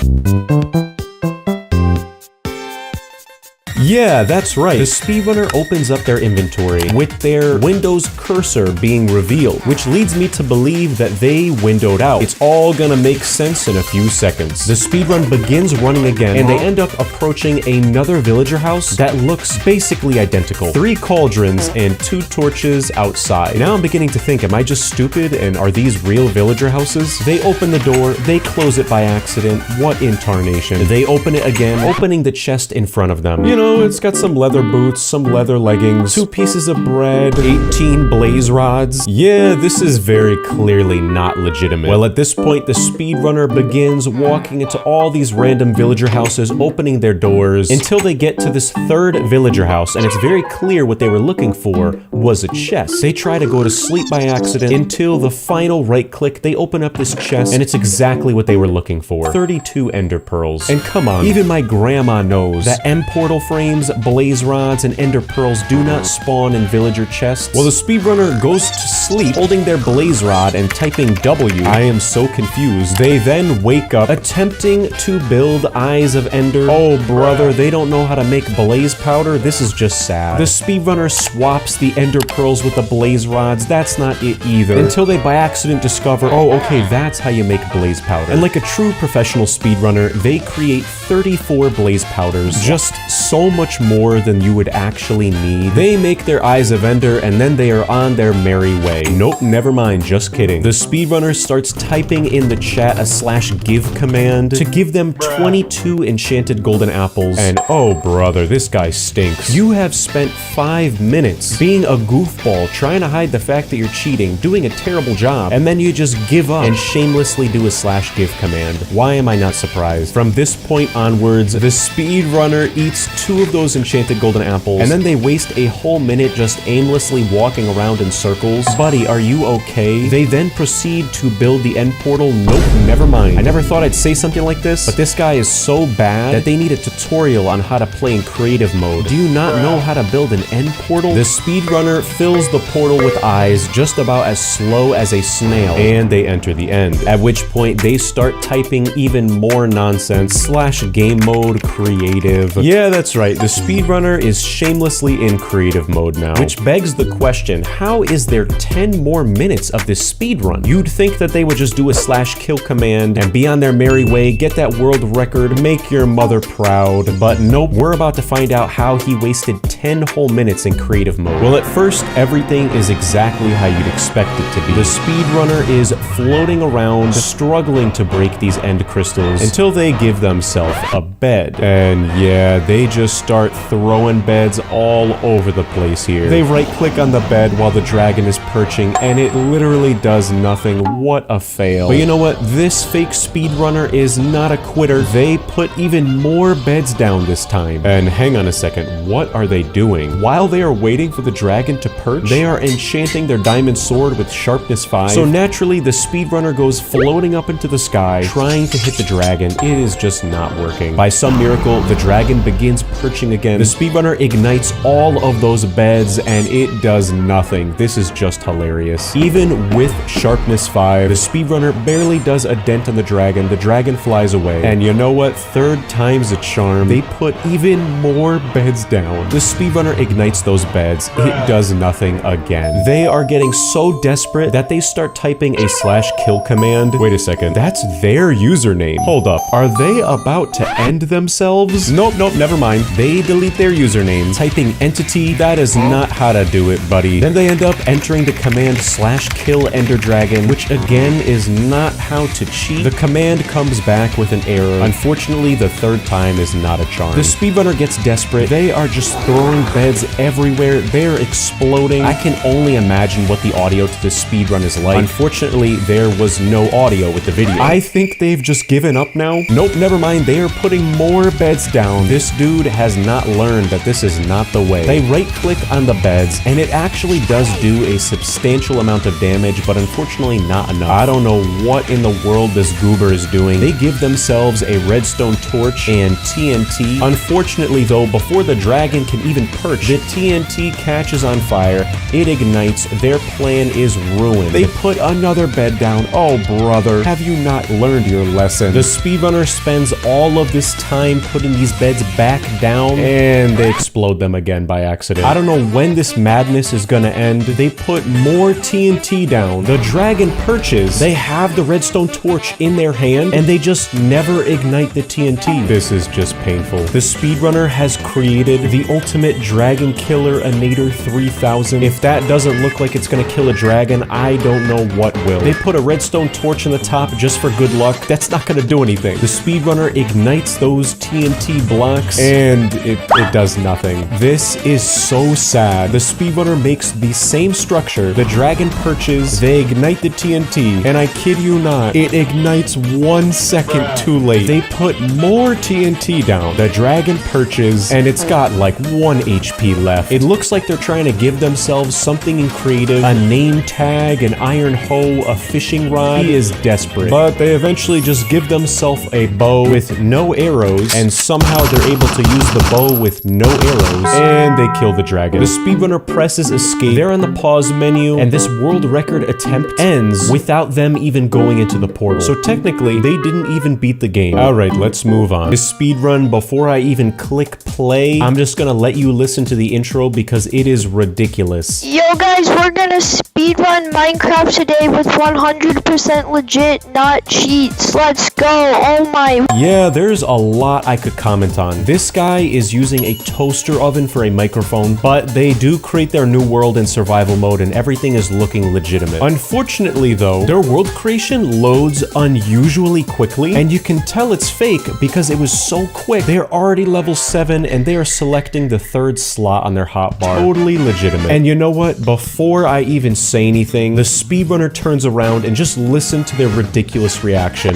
S4: Yeah, that's right. The speedrunner opens up their inventory with their Windows cursor being revealed, which leads me to believe that they windowed out. It's all gonna make sense in a few seconds. The speedrun begins running again, and they end up approaching another villager house that looks basically identical. 3 cauldrons and 2 torches outside. Now I'm beginning to think, am I just stupid, and are these real villager houses? They open the door, they close it by accident. What in tarnation? They open it again, opening the chest in front of them. You know, it's got some leather boots, some leather leggings, 2 pieces of bread, 18 blaze rods. Yeah, this is very clearly not legitimate. Well, at this point, the speedrunner begins walking into all these random villager houses, opening their doors, until they get to this 3rd villager house, and it's very clear what they were looking for was a chest. They try to go to sleep by accident until the final right click, they open up this chest, and it's exactly what they were looking for. 32 ender pearls. And come on, even my grandma knows that M portal frames, blaze rods, and ender pearls do not spawn in villager chests. Well, the speedrunner goes to sleep holding their blaze rod and typing W. I am so confused. They then wake up attempting to build eyes of ender. Oh brother, they don't know how to make blaze powder. This is just sad. The speedrunner swaps the ender pearls with the blaze rods. That's not it either. Until they by accident discover, oh okay, that's how you make blaze powder. And like a true professional speedrunner, they create 34 blaze powders. Just so much more than you would actually need. They make their eyes of ender, and then they are on their merry way. Nope, never mind, just kidding. The speedrunner starts typing in the chat a /give command to give them 22 enchanted golden apples, and oh brother, this guy stinks. You have spent 5 minutes being a goofball trying to hide the fact that you're cheating, doing a terrible job, and then you just give up and shamelessly do a /give command. Why am I not surprised? From this point onwards, the speedrunner eats 2 of those enchanted golden apples, and then they waste a whole minute just aimlessly walking around in circles. Buddy, are you okay? They then proceed to build the end portal. Nope, never mind. I never thought I'd say something like this, but this guy is so bad that they need a tutorial on how to play in creative mode. Do you not know how to build an end portal? The speedrunner fills the portal with eyes just about as slow as a snail, and they enter the end, at which point they start typing even more nonsense / game mode creative. Yeah, that's right, the speedrunner is shamelessly in creative mode now, which begs the question, how is there 10 more minutes of this speedrun? You'd think that they would just do a /kill command and be on their merry way, get that world record, make your mother proud, but nope, we're about to find out how he wasted 10 whole minutes in creative mode. Well, at first, everything is exactly how you'd expect it to be. The speedrunner is floating around, struggling to break these end crystals until they give themselves a bed. And yeah, they just start throwing beds all over the place here. They right-click on the bed while the dragon is perching, and it literally does nothing. What a fail. But you know what? This fake speedrunner is not a quitter. They put even more beds down this time. And hang on a second, what are they doing? While they are waiting for the dragon to perch, they are enchanting their diamond sword with sharpness 5. So naturally, the speedrunner goes floating up into the sky, trying to hit the dragon. It is just not working. By some miracle, the dragon begins perching again. The speedrunner ignites all of those beds, and it does nothing. This is just hilarious. Even with sharpness 5, the speedrunner barely does a dent on the dragon. The dragon flies away. And you know what? Third time's a charm. They put even more beds down. The speedrunner ignites those beds. It does nothing again. They are getting so desperate that they start typing a /kill command. Wait a second, that's their username. Hold up, are they about to end themselves? Nope, never mind. They delete their username, typing entity. That is not how to do it, buddy. Then they end up entering the command /kill ender dragon, which again is not how to cheat. The command comes back with an error. Unfortunately, the third time is not a charm. The speedrunner gets desperate. They are just throwing beds everywhere. They're exploding. I can only imagine what the audio to this speedrun is like. Unfortunately, there was no audio with the video. I think they've just given up now. Nope, never mind. They are putting more beds down. This dude has not learned that this is not the way. They right-click on the beds, and it actually does do a substantial amount of damage, but unfortunately not enough. I don't know what in the world this goober is doing. They give themselves a redstone torch and TNT. Unfortunately though, before the dragon can even perch, the TNT catches on fire. It ignites. Their plan is ruined. They put another bed down. Oh brother, have you not learned your lesson? The speedrunner spends all of this time putting these beds back down, and they explode them again by accident. I don't know when this madness is gonna end. They put more TNT down. The dragon perches. They have the redstone torch in their hand, and they just never ignite the TNT. This is just painful. The speedrunner has created the ultimate dragon killer Anator 3000. If that doesn't look like it's gonna kill a dragon, I don't know what will. They put a redstone torch on the top just for good luck. That's not gonna do anything. The speedrunner ignites those TNT blocks, and it does nothing. This is so sad. The speedrunner makes the same structure. The dragon perches, they ignite the TNT, and I kid you not, it ignites 1 second too late. They put more TNT down. The dragon perches, and it's got like 1 HP left. It looks like they're trying to give themselves something in creative, a name tag, an iron hoe, a fishing rod. He is desperate. But they eventually just give themselves a bow with no arrows, and somehow they're able to use the bow with no arrows, and they kill the dragon. The speedrunner presses escape. They're on the pause menu, and this world record attempt ends without them even going into the portal. So technically, they didn't even beat the game. Alright, let's move on. This speedrun, before I even click play, I'm just gonna let you listen to the intro because it is ridiculous.
S9: Yo guys, we're gonna speedrun Minecraft today with 100% legit, not cheats. Let's go. Oh my.
S4: Yeah, there's a lot I could comment on. This guy is using a toaster oven for a microphone, but they do create their new world in survival mode and everything is looking legitimate. Unfortunately though, their world creation loads unusually quickly, and you can tell it's fake because it was so quick. They're already level 7 and they are selecting the 3rd slot on their hotbar. Totally legitimate. And you know what? Before I even say anything, the speedrunner turns around and just listen to their ridiculous reaction.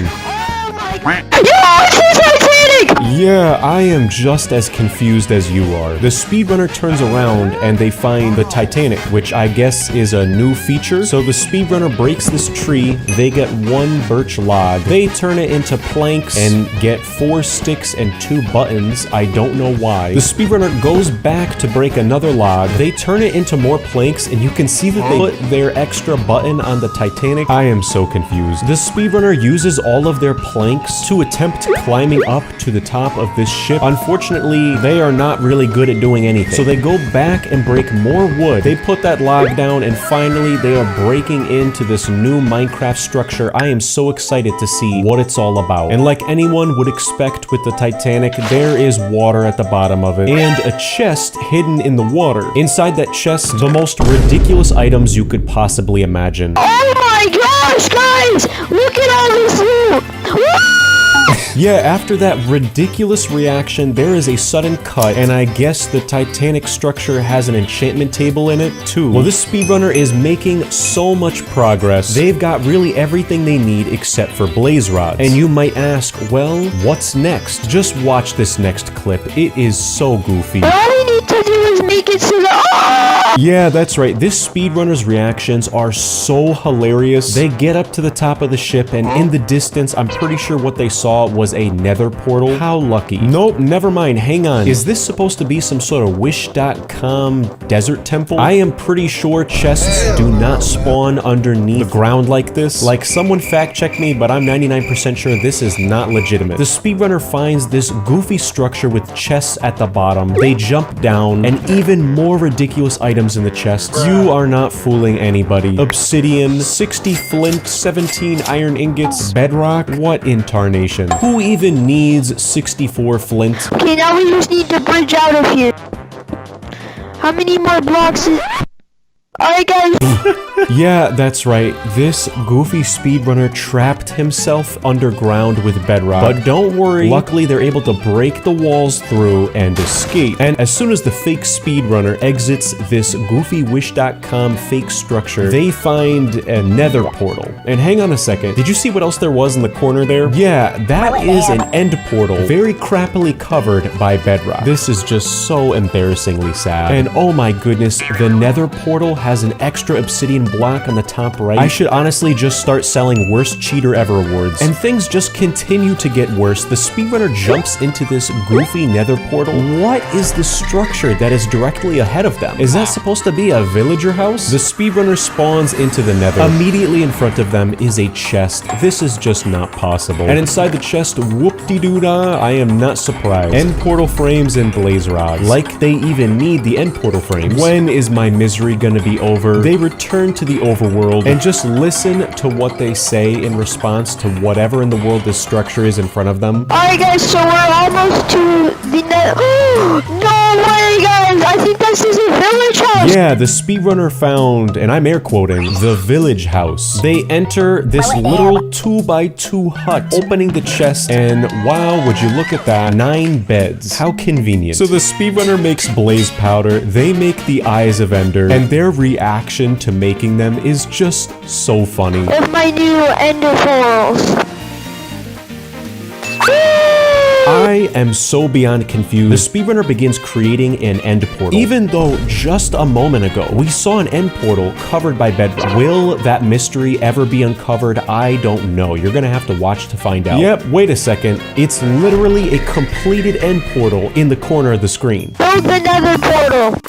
S4: Yeah, I am just as confused as you are. The speedrunner turns around and they find the Titanic, which I guess is a new feature. So the speedrunner breaks this tree, they get 1 birch log, they turn it into planks and get 4 sticks and 2 buttons. I don't know why. The speedrunner goes back to break another log, they turn it into more planks, and you can see that they put their extra button on the Titanic. I am so confused. The speedrunner uses all of their planks to attempt climbing up to the top of this ship. Unfortunately, they are not really good at doing anything. So they go back and break more wood. They put that log down, and finally they are breaking into this new Minecraft structure. I am so excited to see what it's all about. And like anyone would expect with the Titanic, there is water at the bottom of it and a chest hidden in the water. Inside that chest, the most ridiculous items you could possibly imagine.
S9: Oh my gosh, guys! Look at all this loot! Woo!
S4: Yeah, after that ridiculous reaction, there is a sudden cut, and I guess the Titanic structure has an enchantment table in it, too. Well, this speedrunner is making so much progress. They've got really everything they need except for blaze rods. And you might ask, well, what's next? Just watch this next clip. It is so goofy.
S9: All we need to do is make it to the...
S4: Yeah, that's right. This speedrunner's reactions are so hilarious. They get up to the top of the ship, and in the distance, I'm pretty sure what they saw was a nether portal. How lucky. Nope, never mind. Hang on. Is this supposed to be some sort of wish.com desert temple? I am pretty sure chests do not spawn underneath the ground like this. Like, someone fact check me, but I'm 99% sure this is not legitimate. The speedrunner finds this goofy structure with chests at the bottom. They jump down, and even more ridiculous items in the chests. You are not fooling anybody. Obsidian, 60 flint, 17 iron ingots, bedrock. What in tarnation? Who even needs 64 flint?
S9: Okay, now we just need to bridge out of here. How many more blocks is... Alright, guys.
S4: Yeah, that's right. This goofy speedrunner trapped himself underground with bedrock. But don't worry, luckily they're able to break the walls through and escape. And as soon as the fake speedrunner exits this goofy wish.com fake structure, they find a nether portal. And hang on a second, did you see what else there was in the corner there? Yeah, that is an end portal, very crappily covered by bedrock. This is just so embarrassingly sad. And oh my goodness, the nether portal has an extra obsidian block on the top right. I should honestly just start selling worst cheater ever awards. And things just continue to get worse. The speedrunner jumps into this goofy nether portal. What is the structure that is directly ahead of them? Is that supposed to be a villager house? The speedrunner spawns into the nether. Immediately in front of them is a chest. This is just not possible. And inside the chest, whoop-de-doo-dah, I am not surprised. End portal frames and blaze rods. Like they even need the end portal frames. When is my misery gonna be over? They return to the overworld and just listen to what they say in response to whatever in the world this structure is in front of them.
S9: Alright, guys, so we're almost to the net. No way, guys! I think this is a village house!
S4: Yeah, the speedrunner found, and I'm air quoting, the village house. They enter this literal 2x2 hut, opening the chest, and wow, would you look at that, 9 beds. How convenient. So the speedrunner makes blaze powder, they make the eyes of Ender, and their reaction to making them is just so funny.
S9: With my new ender pearls.
S4: I am so beyond confused. The speedrunner begins creating an end portal. Even though just a moment ago, we saw an end portal covered by bedrock. Will that mystery ever be uncovered? I don't know. You're gonna have to watch to find out. Yep, wait a second. It's literally a completed end portal in the corner of the screen.
S9: Build the nether portal.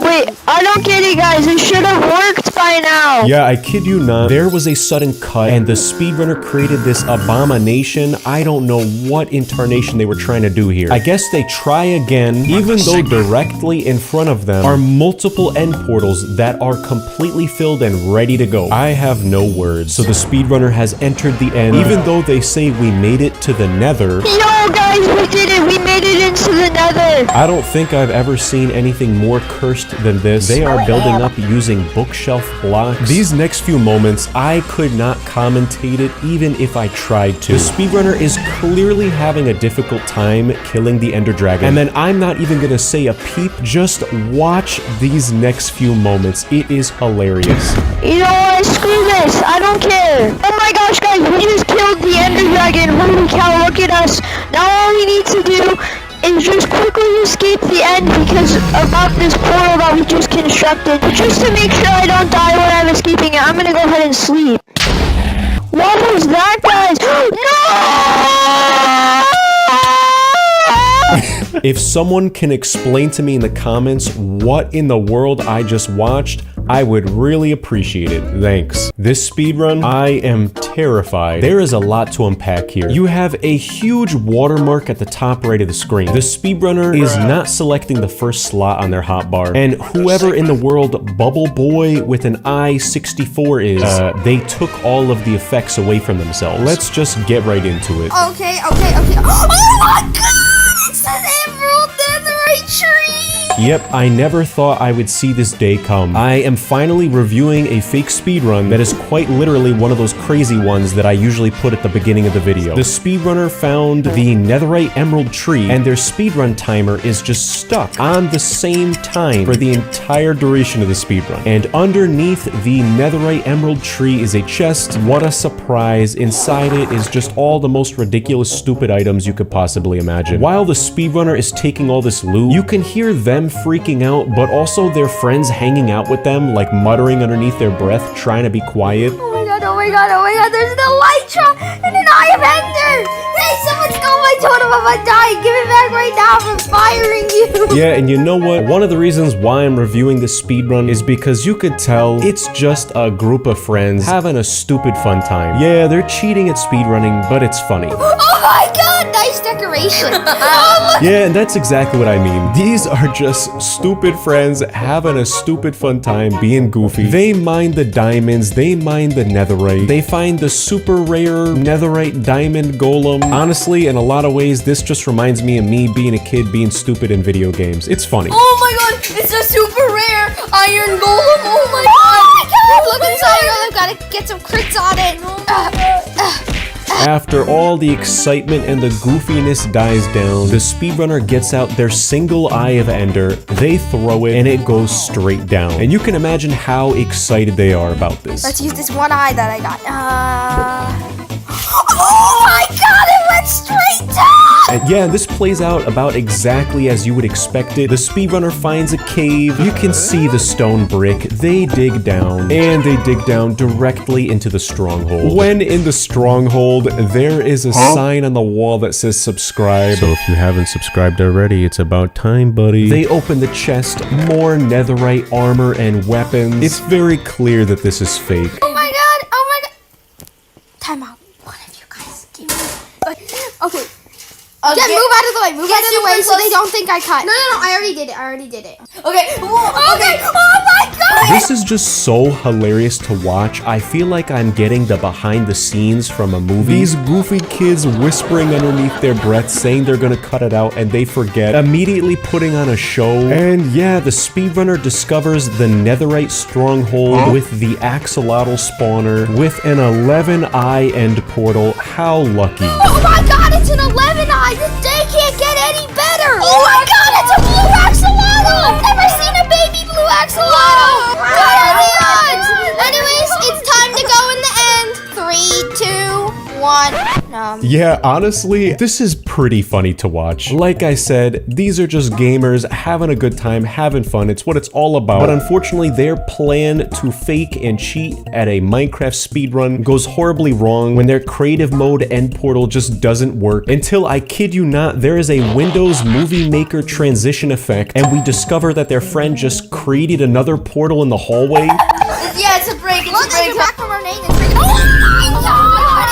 S9: Wait, I don't get it, guys. It should have worked by now.
S4: Yeah, I kid you not. There was a sudden cut, and the speedrunner created this abomination. I don't know what in tarnation they were trying to do here. I guess they try again, even though directly in front of them are multiple end portals that are completely filled and ready to go. I have no words. So the speedrunner has entered the end, even though they say we made it to the nether.
S9: Yo, guys, we did it. We made it into the nether. nether.
S4: I don't think I've ever seen anything more cursed than this. They are building up using bookshelf blocks. These next few moments, I could not commentate it even if I tried to. The speedrunner is clearly having a difficult time killing the Ender Dragon. And then I'm not even gonna say a peep. Just watch these next few moments. It is hilarious.
S9: You know what? Screw this. I don't care. Oh my gosh, guys, we just killed the Ender Dragon. Holy cow, look at us. Now all we need to do is just quickly escape the end because about this portal that we just constructed. But just to make sure I don't die when I'm escaping it, I'm gonna go ahead and sleep. What was that, guys? No!
S4: If someone can explain to me in the comments what in the world I just watched, I would really appreciate it. Thanks. This speedrun, I am terrified. There is a lot to unpack here. You have a huge watermark at the top right of the screen. The speedrunner is not selecting the first slot on their hotbar, and whoever in the world Bubble Boy with an I-64 is, they took all of the effects away from themselves. Let's just get right into it.
S10: Okay. Oh my god! It's an emerald netherite tree!
S4: Yep, I never thought I would see this day come. I am finally reviewing a fake speedrun that is quite literally one of those crazy ones that I usually put at the beginning of the video. The speedrunner found the netherite emerald tree, and their speedrun timer is just stuck on the same time for the entire duration of the speedrun. And underneath the netherite emerald tree is a chest. What a surprise. Inside it is just all the most ridiculous, stupid items you could possibly imagine. While the speedrunner is taking all this loot, you can hear them freaking out, but also their friends hanging out with them, like muttering underneath their breath, trying to be quiet.
S10: Oh my god, there's an elytra and an eye of Ender! Hey, someone stole my totem, I'm gonna die! Give it back right now, I'm firing you!
S4: Yeah, and you know what? One of the reasons why I'm reviewing this speedrun is because you could tell it's just a group of friends having a stupid fun time. Yeah, they're cheating at speedrunning, but it's funny.
S10: Oh my god, nice decoration!
S4: Yeah, and that's exactly what I mean. These are just stupid friends having a stupid fun time being goofy. They mine the diamonds, they mine the netherite, they find the super rare netherite diamond golem. Honestly, in a lot of ways, this just reminds me of me being a kid being stupid in video games. It's funny.
S10: Oh my god, it's a super rare iron golem! Oh my god! Look inside, I've gotta get some crits on it!
S4: After all the excitement and the goofiness dies down, the speedrunner gets out their single eye of Ender, they throw it, and it goes straight down. And you can imagine how excited they are about this.
S10: Let's use this one eye that I got. Oh my god, it went straight down!
S4: And yeah, this plays out about exactly as you would expect it. The speedrunner finds a cave. You can see the stone brick. They dig down, and they dig down directly into the stronghold. When in the stronghold, there is a sign on the wall that says subscribe. So if you haven't subscribed already, it's about time, buddy. They open the chest, more netherite armor and weapons. It's very clear that this is fake.
S10: Oh my god! Time out. One of you guys give me... Okay. Move out of the way. Move out of the way so they don't think I cut. No, I already did it. Okay. Okay. Oh my god!
S4: This is just so hilarious to watch. I feel like I'm getting the behind the scenes from a movie. These goofy kids whispering underneath their breath, saying they're gonna cut it out, and they forget, immediately putting on a show. And yeah, the speedrunner discovers the netherite stronghold with the axolotl spawner with an 11-eye end portal. How lucky.
S10: Oh my god, it's an 11-eye! This day can't get any better! Oh my god, it's a blue axolotl! I've never seen a baby blue axolotl! What are the odds? Anyways, it's time to go in the end. 3, 2, 1.
S4: Yeah, honestly, this is pretty funny to watch. Like I said, these are just gamers having a good time, having fun. It's what it's all about. But unfortunately, their plan to fake and cheat at a Minecraft speedrun goes horribly wrong when their creative mode end portal just doesn't work. Until, I kid you not, there is a Windows Movie Maker transition effect, and we discover that their friend just created another portal in the hallway.
S10: Yeah, it's a break. It's a break. Back from our name. Oh my god!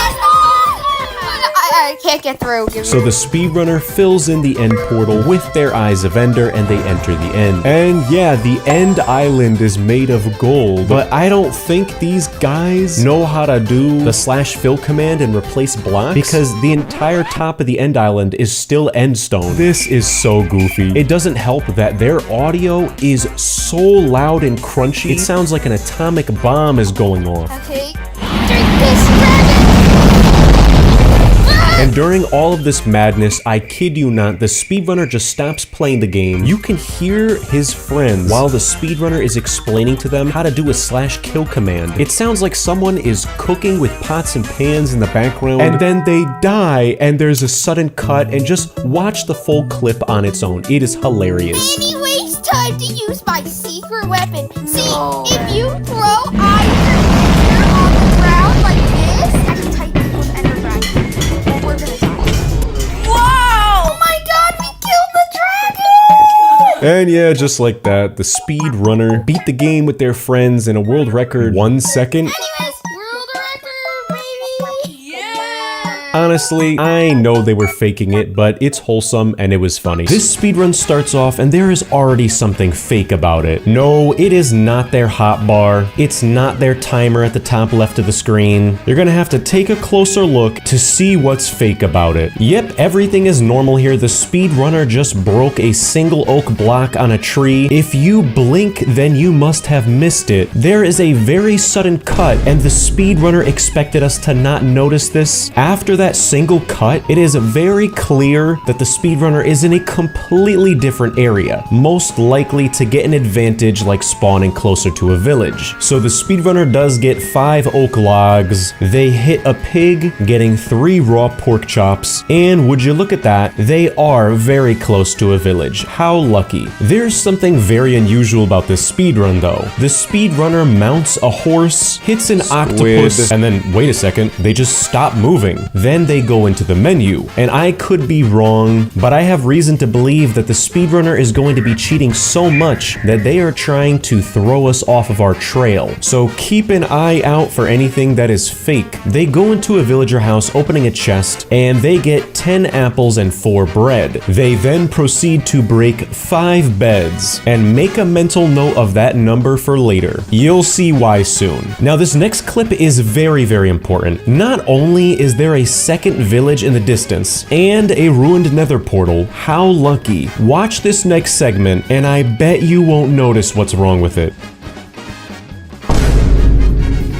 S10: I can't get through.
S4: So the speedrunner fills in the end portal with their eyes of ender and they enter the end. And yeah, the end island is made of gold, but I don't think these guys know how to do the /fill command and replace blocks because the entire top of the end island is still end stone. This is so goofy. It doesn't help that their audio is so loud and crunchy. It sounds like an atomic bomb is going off.
S10: Okay. Drink this dragon!
S4: And during all of this madness, I kid you not, the speedrunner just stops playing the game. You can hear his friends while the speedrunner is explaining to them how to do a /kill command. It sounds like someone is cooking with pots and pans in the background, and then they die, and there's a sudden cut, and just watch the full clip on its own. It is hilarious.
S10: Anyways, time to use my secret weapon. See, if you throw either here on the ground like this, I can type it with Ender Dragon. And we're gonna die. Whoa! Oh my god, we killed the dragon!
S4: And yeah, just like that, the speedrunner beat the game with their friends in a world record 1 second.
S10: Anyways, world record, baby! Yeah!
S4: Honestly, I know they were faking it, but it's wholesome and it was funny. This speedrun starts off and there is already something fake about it. No, it is not their hotbar. It's not their timer at the top left of the screen. You're gonna have to take a closer look to see what's fake about it. Yep, everything is normal here. The speedrunner just broke a single oak block on a tree. If you blink, then you must have missed it. There is a very sudden cut and the speedrunner expected us to not notice this. After that single cut, it is very clear that the speedrunner is in a completely different area, most likely to get an advantage like spawning closer to a village. So the speedrunner does get 5 oak logs, they hit a pig, getting 3 raw pork chops, and would you look at that, they are very close to a village. How lucky. There's something very unusual about this speedrun though. The speedrunner mounts a horse, hits an octopus, and then wait a second, they just stop moving. Then they go into the menu. And I could be wrong, but I have reason to believe that the speedrunner is going to be cheating so much that they are trying to throw us off of our trail. So keep an eye out for anything that is fake. They go into a villager house opening a chest and they get 10 apples and 4 bread. They then proceed to break 5 beds and make a mental note of that number for later. You'll see why soon. Now this next clip is very, very important. Not only is there a second village in the distance and a ruined nether portal, how lucky. Watch this next segment and I bet you won't notice what's wrong with it.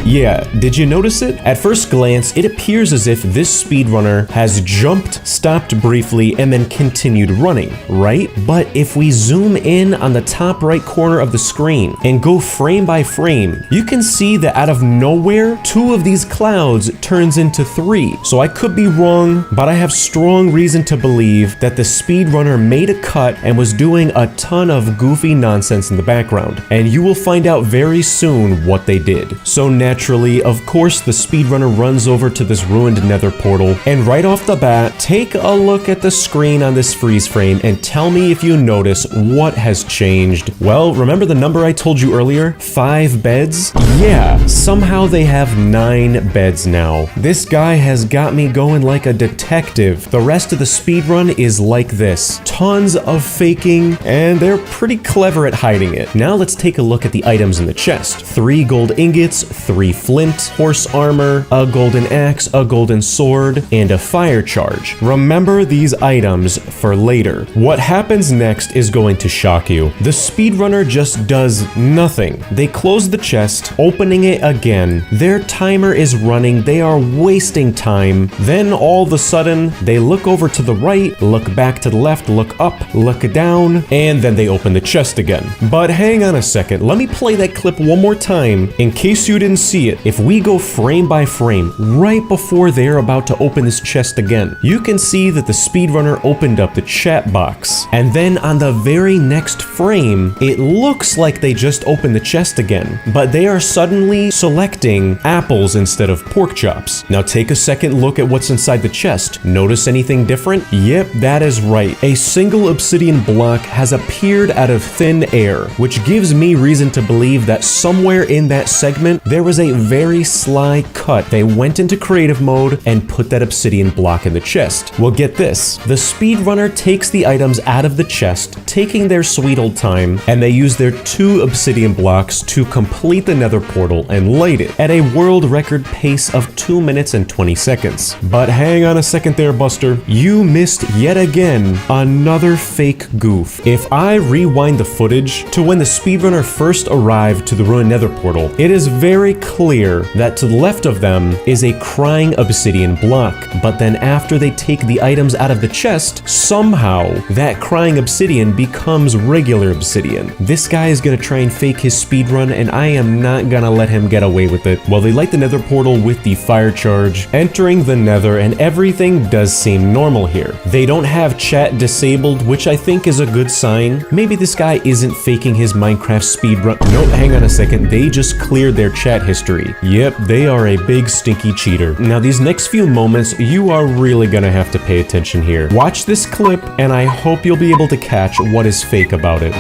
S4: Yeah, did you notice it? At first glance, it appears as if this speedrunner has jumped, stopped briefly, and then continued running, right? But if we zoom in on the top right corner of the screen and go frame by frame, you can see that out of nowhere, 2 of these clouds turns into 3. So I could be wrong, but I have strong reason to believe that the speedrunner made a cut and was doing a ton of goofy nonsense in the background. And you will find out very soon what they did. So naturally, of course, the speedrunner runs over to this ruined nether portal, and right off the bat, take a look at the screen on this freeze frame and tell me if you notice what has changed. Well, remember the number I told you earlier? 5 beds? Yeah, somehow they have 9 beds now. This guy has got me going like a detective. The rest of the speedrun is like this. Tons of faking, and they're pretty clever at hiding it. Now let's take a look at the items in the chest. 3 gold ingots, 3 flint, horse armor, a golden axe, a golden sword, and a fire charge. Remember these items for later. What happens next is going to shock you. The speedrunner just does nothing. They close the chest, opening it again. Their timer is running, they are wasting time. Then all of a sudden, they look over to the right, look back to the left, look up, look down, and then they open the chest again. But hang on a second, let me play that clip one more time in case you didn't see it. If we go frame by frame, right before they're about to open this chest again, you can see that the speedrunner opened up the chat box. And then on the very next frame, it looks like they just opened the chest again, but they are suddenly selecting apples instead of pork chops. Now take a second look at what's inside the chest. Notice anything different? Yep, that is right. A single obsidian block has appeared out of thin air, which gives me reason to believe that somewhere in that segment, there was was a very sly cut. They went into creative mode and put that obsidian block in the chest. Well, get this. The speedrunner takes the items out of the chest, taking their sweet old time, and they use their 2 obsidian blocks to complete the nether portal and light it at a world record pace of 2 minutes and 20 seconds. But hang on a second there, Buster. You missed yet again another fake goof. If I rewind the footage to when the speedrunner first arrived to the ruined nether portal, it is very clear that to the left of them is a crying obsidian block. But then after they take the items out of the chest, somehow that crying obsidian becomes regular obsidian. This guy is gonna try and fake his speedrun, and I am not gonna let him get away with it. Well, they light the nether portal with the fire charge, entering the nether, and everything does seem normal here. They don't have chat disabled, which I think is a good sign. Maybe this guy isn't faking his Minecraft speedrun. Nope, hang on a second. They just cleared their chat history. Yep, they are a big stinky cheater. Now, these next few moments, you are really gonna have to pay attention here. Watch this clip, and I hope you'll be able to catch what is fake about it.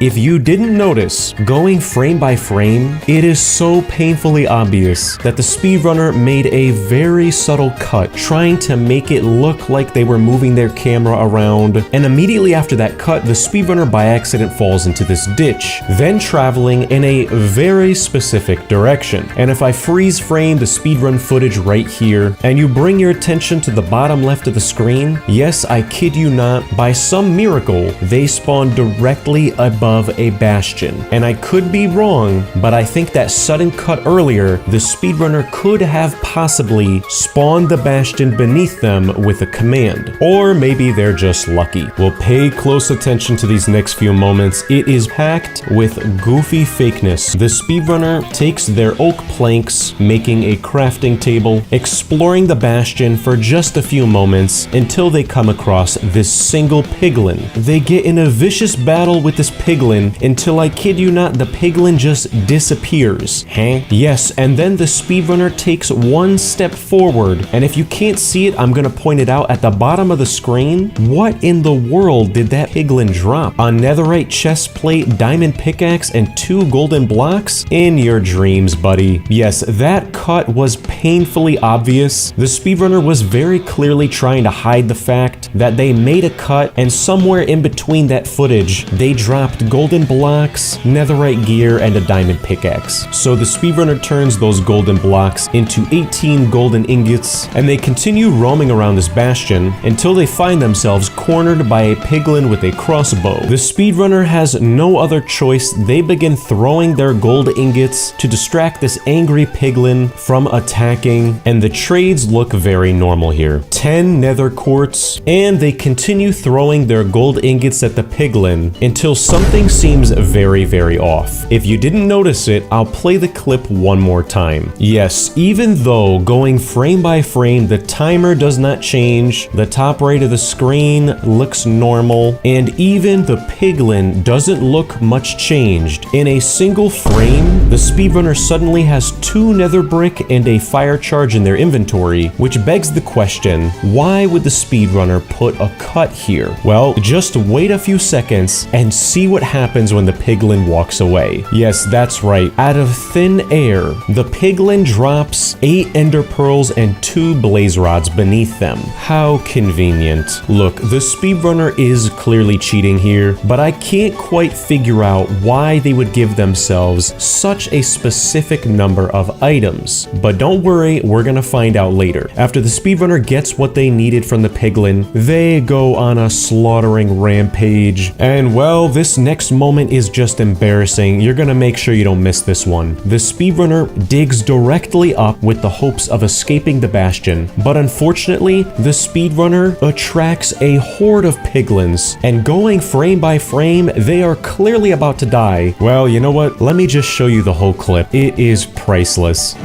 S4: If you didn't notice, going frame by frame, it is so painfully obvious that the speedrunner made a very subtle cut, trying to make it look like they were moving their camera around, and immediately after that cut, the speedrunner by accident falls into this ditch, then traveling in a very specific direction. And if I freeze frame the speedrun footage right here, and you bring your attention to the bottom left of the screen, yes, I kid you not, by some miracle, they spawn directly above a bastion. And I could be wrong, but I think that sudden cut earlier, the speedrunner could have possibly spawned the bastion beneath them with a command. Or maybe they're just lucky. Well, pay close attention to these next few moments. It is packed with goofy fakeness. The speedrunner takes their oak planks, making a crafting table, exploring the bastion for just a few moments until they come across this single piglin. They get in a vicious battle with this piglin until, I kid you not, the piglin just disappears. Huh? Yes, and then the speedrunner takes one step forward, and if you can't see it, I'm gonna point it out at the bottom of the screen. What in the world did that piglin drop? A netherite chest plate, diamond pickaxe, and 2 golden blocks? In your dreams, buddy. Yes, that cut was painfully obvious. The speedrunner was very clearly trying to hide the fact that they made a cut, and somewhere in between that footage, they dropped golden blocks, netherite gear, and a diamond pickaxe. So the speedrunner turns those golden blocks into 18 golden ingots, and they continue roaming around this bastion until they find themselves cornered by a piglin with a crossbow. The speedrunner has no other choice. They begin throwing their gold ingots to distract this angry piglin from attacking, and the trades look very normal here. 10 nether quartz, and they continue throwing their gold ingots at the piglin until something seems very, very off. If you didn't notice it, I'll play the clip one more time. Yes, even though going frame by frame, the timer does not change, the top right of the screen looks normal, and even the piglin doesn't look much changed. In a single frame, the speedrunner suddenly has 2 nether brick and a fire charge in their inventory, which begs the question, why would the speedrunner put a cut here? Well, just wait a few seconds and see what happens when the piglin walks away. Yes, that's right. Out of thin air, the piglin drops 8 ender pearls and 2 blaze rods beneath them. How convenient. Look, the speedrunner is clearly cheating here, but I can't quite figure out why they would give themselves such a specific number of items. But don't worry, we're gonna find out later. After the speedrunner gets what they needed from the piglin, they go on a slaughtering rampage. And well, this next moment is just embarrassing. You're gonna make sure you don't miss this one. The speedrunner digs directly up with the hopes of escaping the bastion, but unfortunately, the speedrunner attracts a horde of piglins, and going frame by frame, they are clearly about to die. Well, you know what? Let me just show you the whole clip. It is priceless.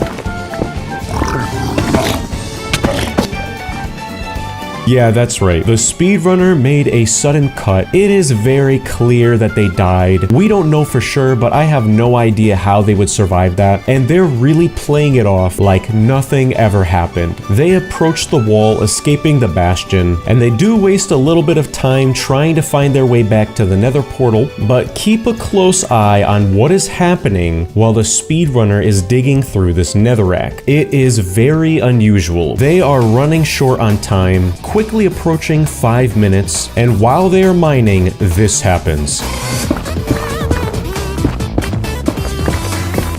S4: Yeah, that's right. The speedrunner made a sudden cut. It is very clear that they died. We don't know for sure, but I have no idea how they would survive that. And they're really playing it off like nothing ever happened. They approach the wall, escaping the bastion, and they do waste a little bit of time trying to find their way back to the nether portal, but keep a close eye on what is happening while the speedrunner is digging through this netherrack. It is very unusual. They are running short on time, quickly approaching 5 minutes, and while they are mining, this happens.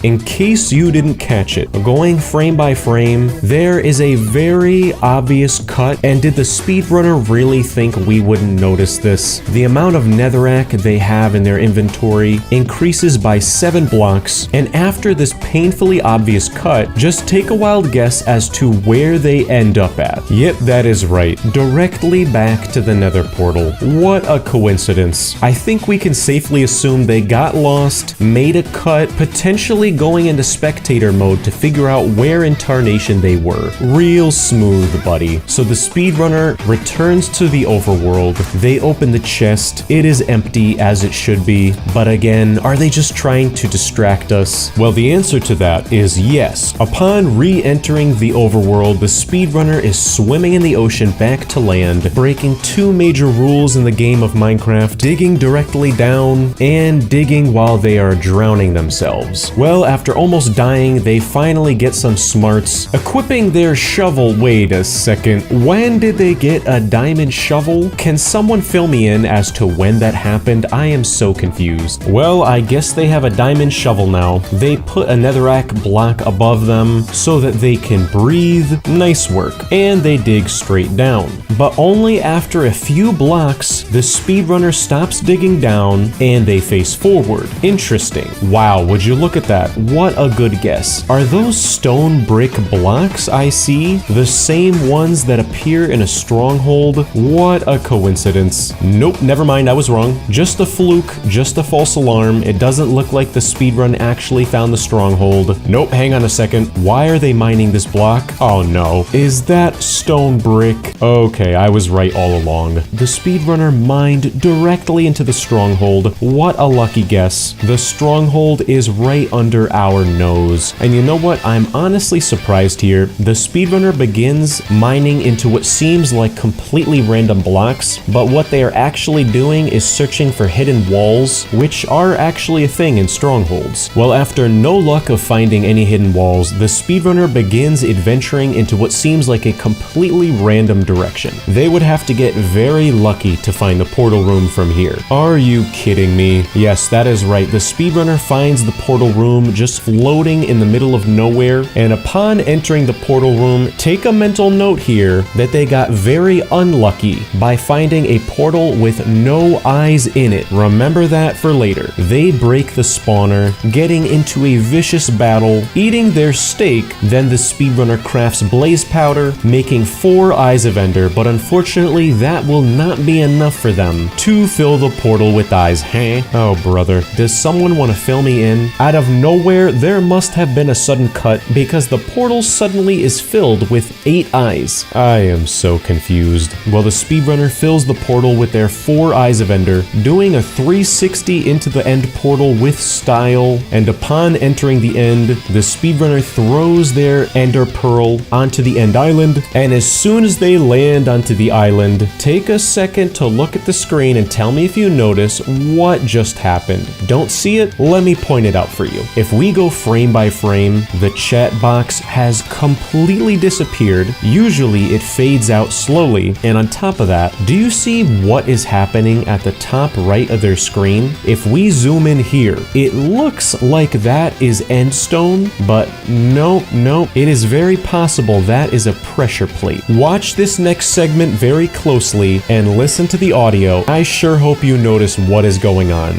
S4: In case you didn't catch it, going frame by frame, there is a very obvious cut, and did the speedrunner really think we wouldn't notice this? The amount of netherrack they have in their inventory increases by 7 blocks, and after this painfully obvious cut, just take a wild guess as to where they end up at. Yep, that is right. Directly back to the nether portal. What a coincidence. I think we can safely assume they got lost, made a cut, potentially going into spectator mode to figure out where in tarnation they were. Real smooth, buddy. So the speedrunner returns to the overworld. They open the chest. It is empty, as it should be. But again, are they just trying to distract us? Well, the answer to that is yes. Upon re-entering the overworld, the speedrunner is swimming in the ocean back to land, breaking 2 major rules in the game of Minecraft: digging directly down and digging while they are drowning themselves. Well, after almost dying, they finally get some smarts, equipping their shovel. Wait a second, when did they get a diamond shovel? Can someone fill me in as to when that happened? I am so confused. Well, I guess they have a diamond shovel now. They put a netherrack block above them so that they can breathe. Nice work. And they dig straight down. But only after a few blocks, the speedrunner stops digging down and they face forward. Interesting. Wow, would you look at that? What a good guess. Are those stone brick blocks I see the same ones that appear in a stronghold? What a coincidence. Nope, never mind, I was wrong. Just a fluke, just a false alarm. It doesn't look like the speedrun actually found the stronghold. Nope, hang on a second. Why are they mining this block? Oh no. Is that stone brick? Okay, I was right all along. The speedrunner mined directly into the stronghold. What a lucky guess. The stronghold is right under our nose. And you know what? I'm honestly surprised here. The speedrunner begins mining into what seems like completely random blocks, but what they are actually doing is searching for hidden walls, which are actually a thing in strongholds. Well, after no luck of finding any hidden walls, the speedrunner begins adventuring into what seems like a completely random direction. They would have to get very lucky to find the portal room from here. Are you kidding me? Yes, that is right. The speedrunner finds the portal room just floating in the middle of nowhere, and upon entering the portal room, take a mental note here that they got very unlucky by finding a portal with no eyes in it. Remember that for later. They break the spawner, getting into a vicious battle, eating their steak. Then the speedrunner crafts blaze powder, making 4 eyes of ender, but unfortunately that will not be enough for them to fill the portal with eyes. Huh? Oh brother, does someone want to fill me in? Out of nowhere, there must have been a sudden cut because the portal suddenly is filled with 8 eyes. I am so confused. Well, the speedrunner fills the portal with their 4 eyes of ender, doing a 360 into the end portal with style, and upon entering the end, the speedrunner throws their ender pearl onto the end island, and as soon as they land onto the island, take a second to look at the screen and tell me if you notice what just happened. Don't see it? Let me point it out for you. If we go frame by frame, the chat box has completely disappeared. Usually it fades out slowly, and on top of that, do you see what is happening at the top right of their screen? If we zoom in here, it looks like that is endstone, but no, it is very possible that is a pressure plate. Watch this next segment very closely and listen to the audio. I sure hope you notice what is going on.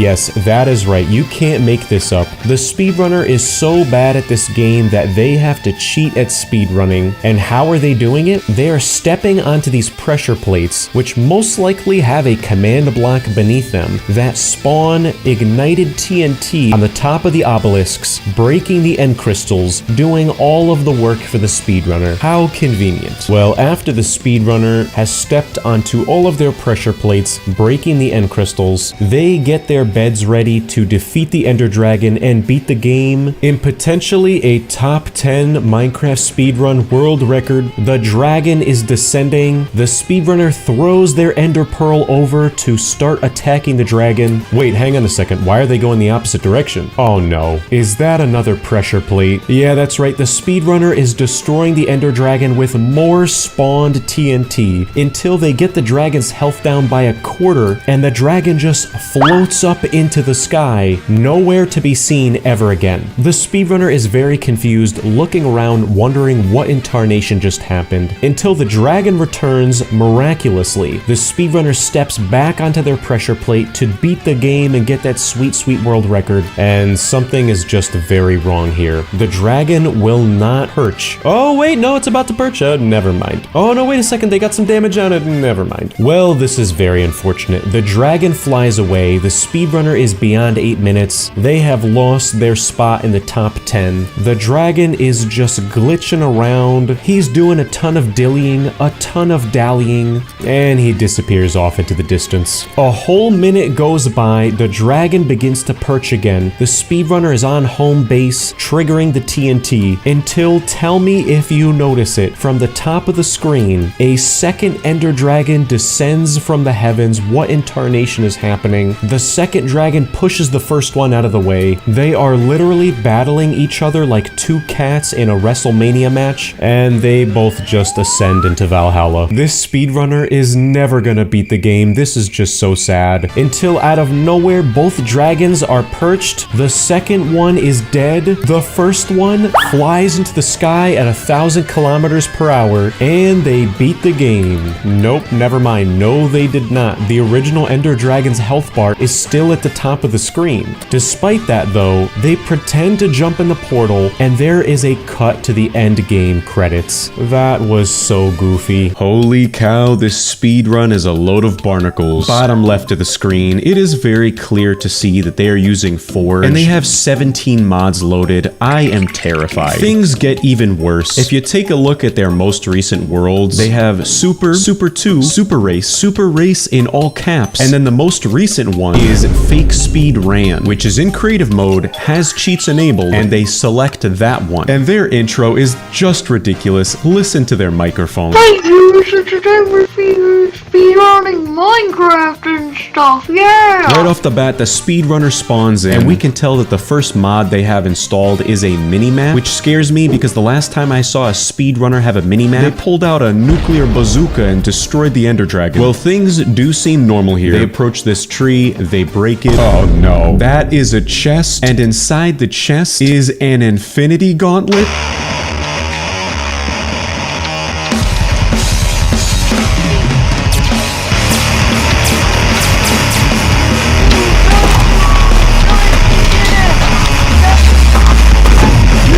S4: Yes, that is right. You can't make this up. The speedrunner is so bad at this game that they have to cheat at speedrunning. And how are they doing it? They are stepping onto these pressure plates, which most likely have a command block beneath them that spawn ignited TNT on the top of the obelisks, breaking the end crystals, doing all of the work for the speedrunner. How convenient. Well, after the speedrunner has stepped onto all of their pressure plates, breaking the end crystals, they get their beds ready to defeat the Ender Dragon and beat the game in potentially a top 10 Minecraft speedrun world record. The dragon is descending. The speedrunner throws their Ender Pearl over to start attacking the dragon. Wait, hang on a second. Why are they going the opposite direction? Oh no. Is that another pressure plate? Yeah, that's right. The speedrunner is destroying the Ender Dragon with more spawned TNT until they get the dragon's health down by a quarter, and the dragon just floats up into the sky, nowhere to be seen ever again. The speedrunner is very confused, looking around, wondering what in tarnation just happened, until the dragon returns miraculously. The speedrunner steps back onto their pressure plate to beat the game and get that sweet, sweet world record, and something is just very wrong here. The dragon will not perch. Oh wait, no, it's about to perch. Never mind. Oh no, wait a second, they got some damage on it. Never mind. Well, this is very unfortunate. The dragon flies away. The speedrunner is beyond 8 minutes. They have lost their spot in the top 10. The dragon is just glitching around. He's doing a ton of dillying, a ton of dallying, and he disappears off into the distance. A whole minute goes by. The dragon begins to perch again. The speedrunner is on home base, triggering the TNT, until, tell me if you notice it, from the top of the screen, a second Ender Dragon descends from the heavens. What in tarnation is happening? The second dragon pushes the first one out of the way. They are literally battling each other like two cats in a WrestleMania match, and they both just ascend into Valhalla. This speedrunner is never gonna beat the game. This is just so sad. Until out of nowhere, both dragons are perched. The second one is dead. The first one flies into the sky at 1,000 kilometers per hour, and they beat the game. Nope, never mind. No, they did not. The original Ender Dragon's health bar is still at the top of the screen. Despite that, though, they pretend to jump in the portal, and there is a cut to the end game credits. That was so goofy. Holy cow, this speedrun is a load of barnacles. Bottom left of the screen, it is very clear to see that they are using Forge, and they have 17 mods loaded. I am terrified. Things get even worse. If you take a look at their most recent worlds, they have Super, Super 2, Super Race in all caps, and then the most recent one is Fake Speed Ran, which is in creative mode, has cheats enabled, and they select that one. And their intro is just ridiculous. Listen to their microphone.
S9: Hey viewers, so today we're speedrunning Minecraft and stuff, yeah!
S4: Right off the bat, the speedrunner spawns in, and we can tell that the first mod they have installed is a mini-map, which scares me because the last time I saw a speedrunner have a mini-map, they pulled out a nuclear bazooka and destroyed the Ender Dragon. Well, things do seem normal here. They approach this tree, they break it. Oh no. That is a chest, and inside the chest is an infinity gauntlet.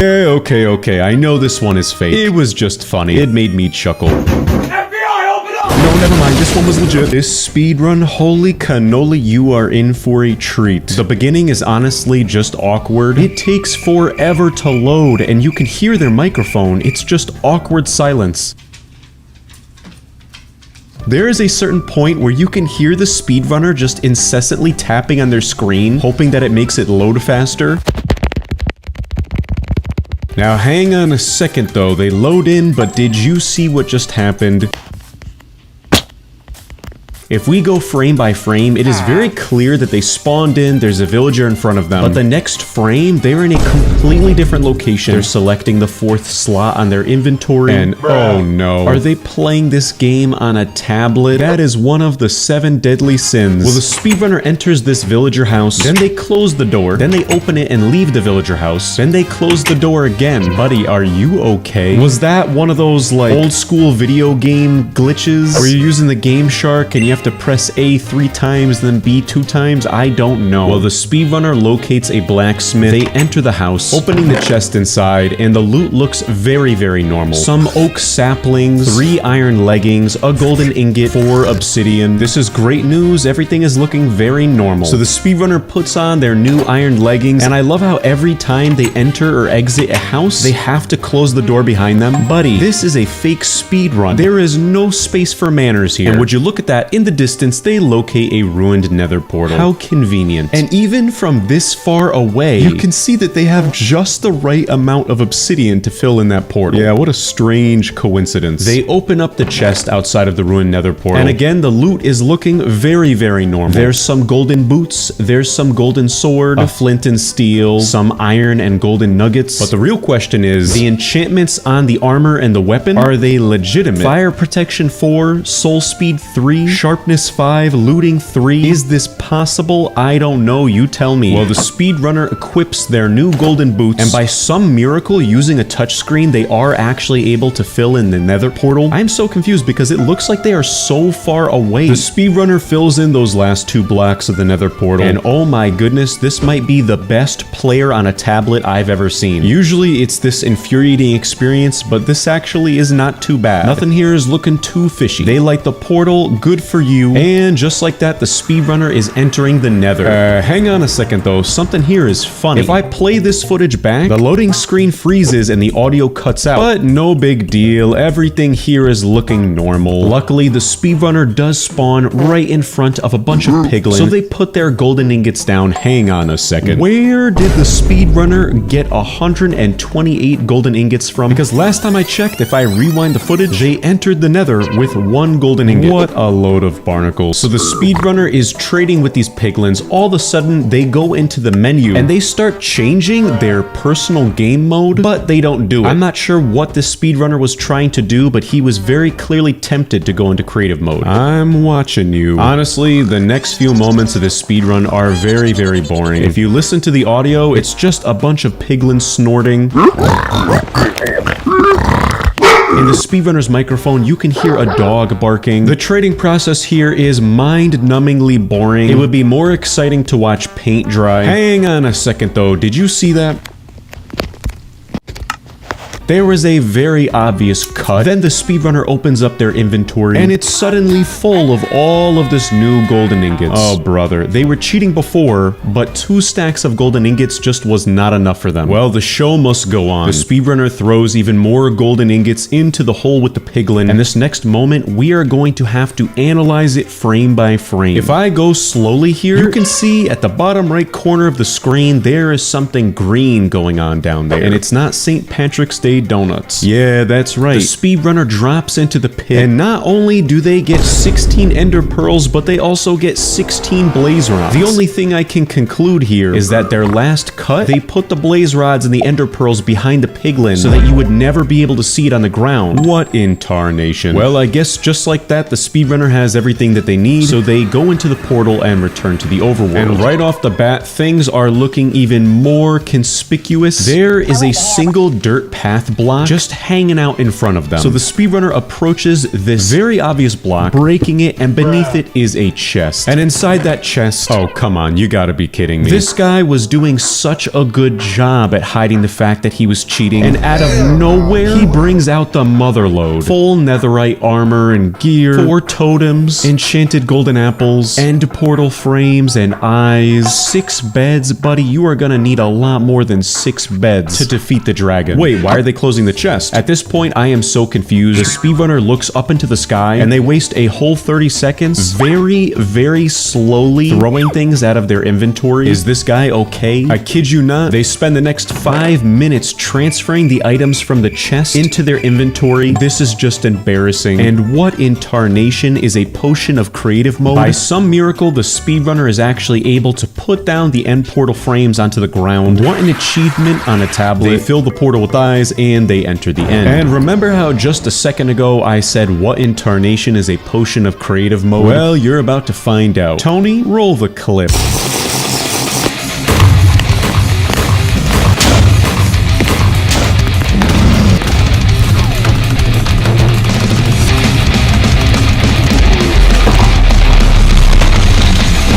S4: Yeah, okay, I know this one is fake. It was just funny. It made me chuckle. No, never mind, this one was legit. This speedrun, holy cannoli, you are in for a treat. The beginning is honestly just awkward. It takes forever to load, and you can hear their microphone. It's just awkward silence. There is a certain point where you can hear the speedrunner just incessantly tapping on their screen, hoping that it makes it load faster. Now hang on a second though, they load in, but did you see what just happened? If we go frame by frame, it is very clear that they spawned in, there's a villager in front of them, but the next frame, they're in a completely different location. They're selecting the 4th slot on their inventory. And oh no. Are they playing this game on a tablet? That is one of the 7 deadly sins. Well, the speedrunner enters this villager house. Then they close the door. Then they open it and leave the villager house. Then they close the door again. Buddy, are you okay? Was that one of those like old school video game glitches where you're using the Game Shark and you have to press A 3 times then B 2 times? I don't know. Well, the speedrunner locates a blacksmith. They enter the house, opening the chest inside, and the loot looks very, very normal. Some oak saplings, 3 iron leggings, a golden ingot, 4 obsidian. This is great news. Everything is looking very normal. So the speedrunner puts on their new iron leggings, and I love how every time they enter or exit a house, they have to close the door behind them. Buddy, this is a fake speedrun. There is no space for manners here. And would you look at that? In the distance, they locate a ruined nether portal. How convenient. And even from this far away, you can see that they have just the right amount of obsidian to fill in that portal. Yeah, what a strange coincidence. They open up the chest outside of the ruined nether portal. And again, the loot is looking very, very normal. There's some golden boots, there's some golden sword, a flint and steel, some iron and golden nuggets. But the real question is, the enchantments on the armor and the weapon, are they legitimate? Fire protection 4, soul speed 3, sharpness 5, looting 3. Is this possible? I don't know, you tell me. Well, the speedrunner equips their new golden boots, and by some miracle, using a touchscreen, they are actually able to fill in the nether portal. I'm so confused because it looks like they are so far away. The speedrunner fills in those last 2 blocks of the nether portal, and oh my goodness, this might be the best player on a tablet I've ever seen. Usually it's this infuriating experience, but this actually is not too bad. Nothing here is looking too fishy. They light the portal, good for you, and just like that, the speedrunner is entering the nether. Hang on a second though, something here is funny. If I play this footage back, the loading screen freezes and the audio cuts out, but no big deal, everything here is looking normal. Luckily, the speedrunner does spawn right in front of a bunch of piglins, so they put their golden ingots down. Hang on a second. Where did the speedrunner get 128 golden ingots from? Because last time I checked, if I rewind the footage, they entered the nether with 1 golden ingot. What a load of barnacles. So the speedrunner is trading with these piglins. All of a sudden, they go into the menu and they start changing their personal game mode, but they don't do it. I'm not sure what the speedrunner was trying to do, but he was very clearly tempted to go into creative mode. I'm watching you. Honestly, the next few moments of this speedrun are very, very boring. If you listen to the audio, it's just a bunch of piglins snorting. In the speedrunner's microphone, you can hear a dog barking. The trading process here is mind-numbingly boring. It would be more exciting to watch paint dry. Hang on a second though, did you see that? There was a very obvious cut. Then the speedrunner opens up their inventory, and it's suddenly full of all of this new golden ingots. Oh, brother. They were cheating before, but 2 stacks of golden ingots just was not enough for them. Well, the show must go on. The speedrunner throws even more golden ingots into the hole with the piglin, and this next moment, we are going to have to analyze it frame by frame. If I go slowly here, you can see at the bottom right corner of the screen, there is something green going on down there, and it's not St. Patrick's Day donuts. Yeah, that's right. The speedrunner drops into the pit, and not only do they get 16 ender pearls, but they also get 16 blaze rods. The only thing I can conclude here is that their last cut, they put the blaze rods and the ender pearls behind the piglin so that you would never be able to see it on the ground. What in tarnation? Well, I guess just like that, the speedrunner has everything that they need, so they go into the portal and return to the overworld. And right off the bat, things are looking even more conspicuous. There is a single dirt path block just hanging out in front of them. So the speedrunner approaches this very obvious block, breaking it, and beneath it is a chest. And inside that chest, oh come on, you gotta be kidding me. This guy was doing such a good job at hiding the fact that he was cheating, and out of nowhere, he brings out the motherlode. Full netherite armor and gear, 4 totems, enchanted golden apples, end portal frames and eyes, 6 beds. Buddy, you are gonna need a lot more than 6 beds to defeat the dragon. Wait, why are they they closing the chest? At this point, I am so confused. The speedrunner looks up into the sky, and they waste a whole 30 seconds very slowly throwing things out of their inventory. Is this guy okay? I kid you not. They spend the next 5 minutes transferring the items from the chest into their inventory. This is just embarrassing. And what in tarnation is a potion of creative mode? By some miracle, the speedrunner is actually able to put down the end portal frames onto the ground. What an achievement on a tablet. They fill the portal with eyes and they enter the end. And remember how just a second ago I said what in tarnation is a potion of creative mode? Well, you're about to find out. Tony, roll the clip.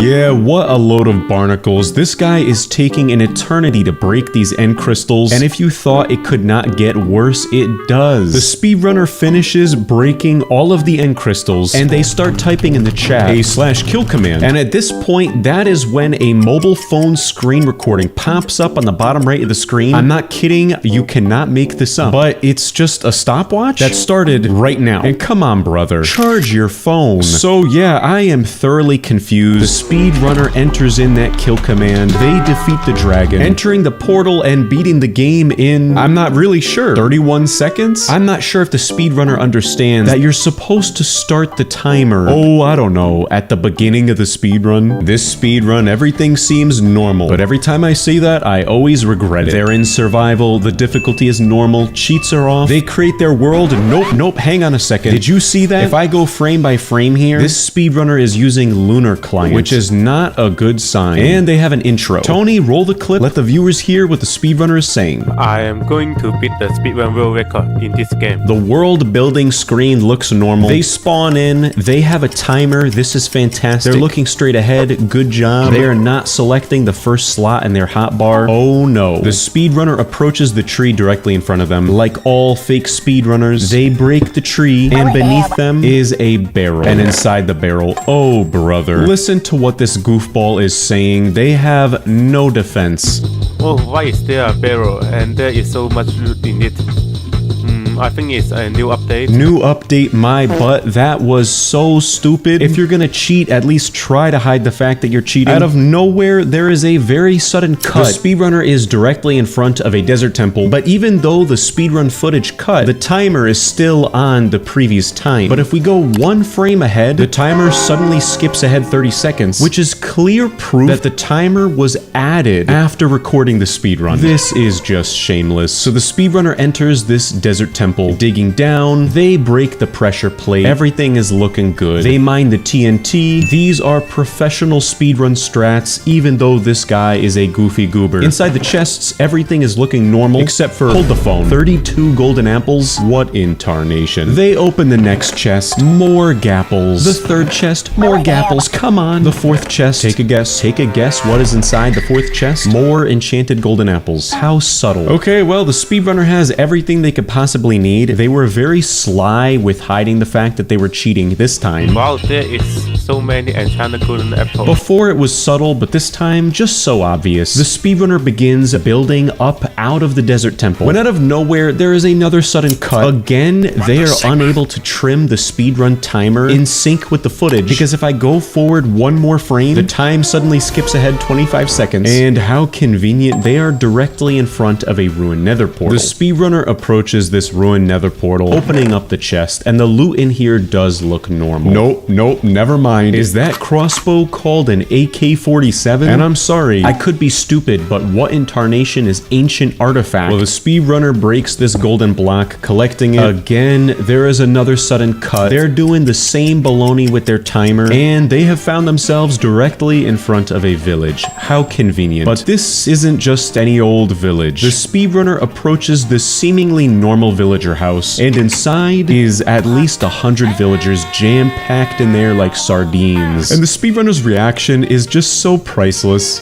S4: Yeah, what a load of barnacles. This guy is taking an eternity to break these end crystals, and if you thought it could not get worse, it does. The speedrunner finishes breaking all of the end crystals, and they start typing in the chat a /kill command. And at this point, that is when a mobile phone screen recording pops up on the bottom right of the screen. I'm not kidding, you cannot make this up. But it's just a stopwatch that started right now. And come on, brother, charge your phone. So yeah, I am thoroughly confused. The speedrunner enters in that kill command. They defeat the dragon, entering the portal and beating the game in, I'm not really sure, 31 seconds? I'm not sure if the speedrunner understands that you're supposed to start the timer, oh, I don't know, at the beginning of the speedrun. This speedrun, everything seems normal, but every time I say that, I always regret it. They're in survival, the difficulty is normal, cheats are off, they create their world, nope, hang on a second. Did you see that? If I go frame by frame here, this speedrunner is using Lunar Client, which is not a good sign. And they have an intro. Tony, roll the clip. Let the viewers hear what the speedrunner is saying.
S11: I am going to beat the speedrun world record in this game.
S4: The world building screen looks normal. They spawn in. They have a timer. This is fantastic. They're looking straight ahead. Good job. They are not selecting the first slot in their hotbar. Oh no. The speedrunner approaches the tree directly in front of them. Like all fake speedrunners, they break the tree, and beneath them is a barrel. And inside the barrel, oh brother, listen to what this goofball is saying. They have no defense.
S11: Oh, why is there a barrel and there is so much loot in it? I think it's a new update.
S4: New update, my butt. That was so stupid. If you're gonna cheat, at least try to hide the fact that you're cheating. Out of nowhere, there is a very sudden cut. The speedrunner is directly in front of a desert temple, but even though the speedrun footage cut, the timer is still on the previous time. But if we go one frame ahead, the timer suddenly skips ahead 30 seconds, which is clear proof that the timer was added after recording the speedrun. This is just shameless. So the speedrunner enters this desert temple, digging down, they break the pressure plate, everything is looking good. They mine the TNT, these are professional speedrun strats, even though this guy is a goofy goober. Inside the chests, everything is looking normal, except for, hold the phone, 32 golden apples, what in tarnation. They open the next chest, more gapples. The third chest, more gapples, come on. The fourth chest, take a guess what is inside the fourth chest? More enchanted golden apples. How subtle. Okay, well, the speedrunner has everything they could possibly need. They were very sly with hiding the fact that they were cheating this time.
S11: Wow, there is so many enchanted golden apples.
S4: Before it was subtle, but this time just so obvious. The speedrunner begins building up out of the desert temple. When out of nowhere, there is another sudden cut. Again, they are unable to trim the speedrun timer in sync with the footage, because if I go forward one more frame, the time suddenly skips ahead 25 seconds. And how convenient, they are directly in front of a ruined nether portal. The speedrunner approaches this ruined nether portal, opening up the chest, and the loot in here does look normal. Nope, never mind. Is that crossbow called an AK-47? And I'm sorry, I could be stupid, but what in tarnation is ancient artifact? Well, the speedrunner breaks this golden block, collecting it. Again, there is another sudden cut. They're doing the same baloney with their timer, and they have found themselves directly in front of a village. How convenient. But this isn't just any old village. The speedrunner approaches this seemingly normal villager house, and inside is at least 100 villagers jam-packed in there like sardines. And the speedrunner's reaction is just so priceless.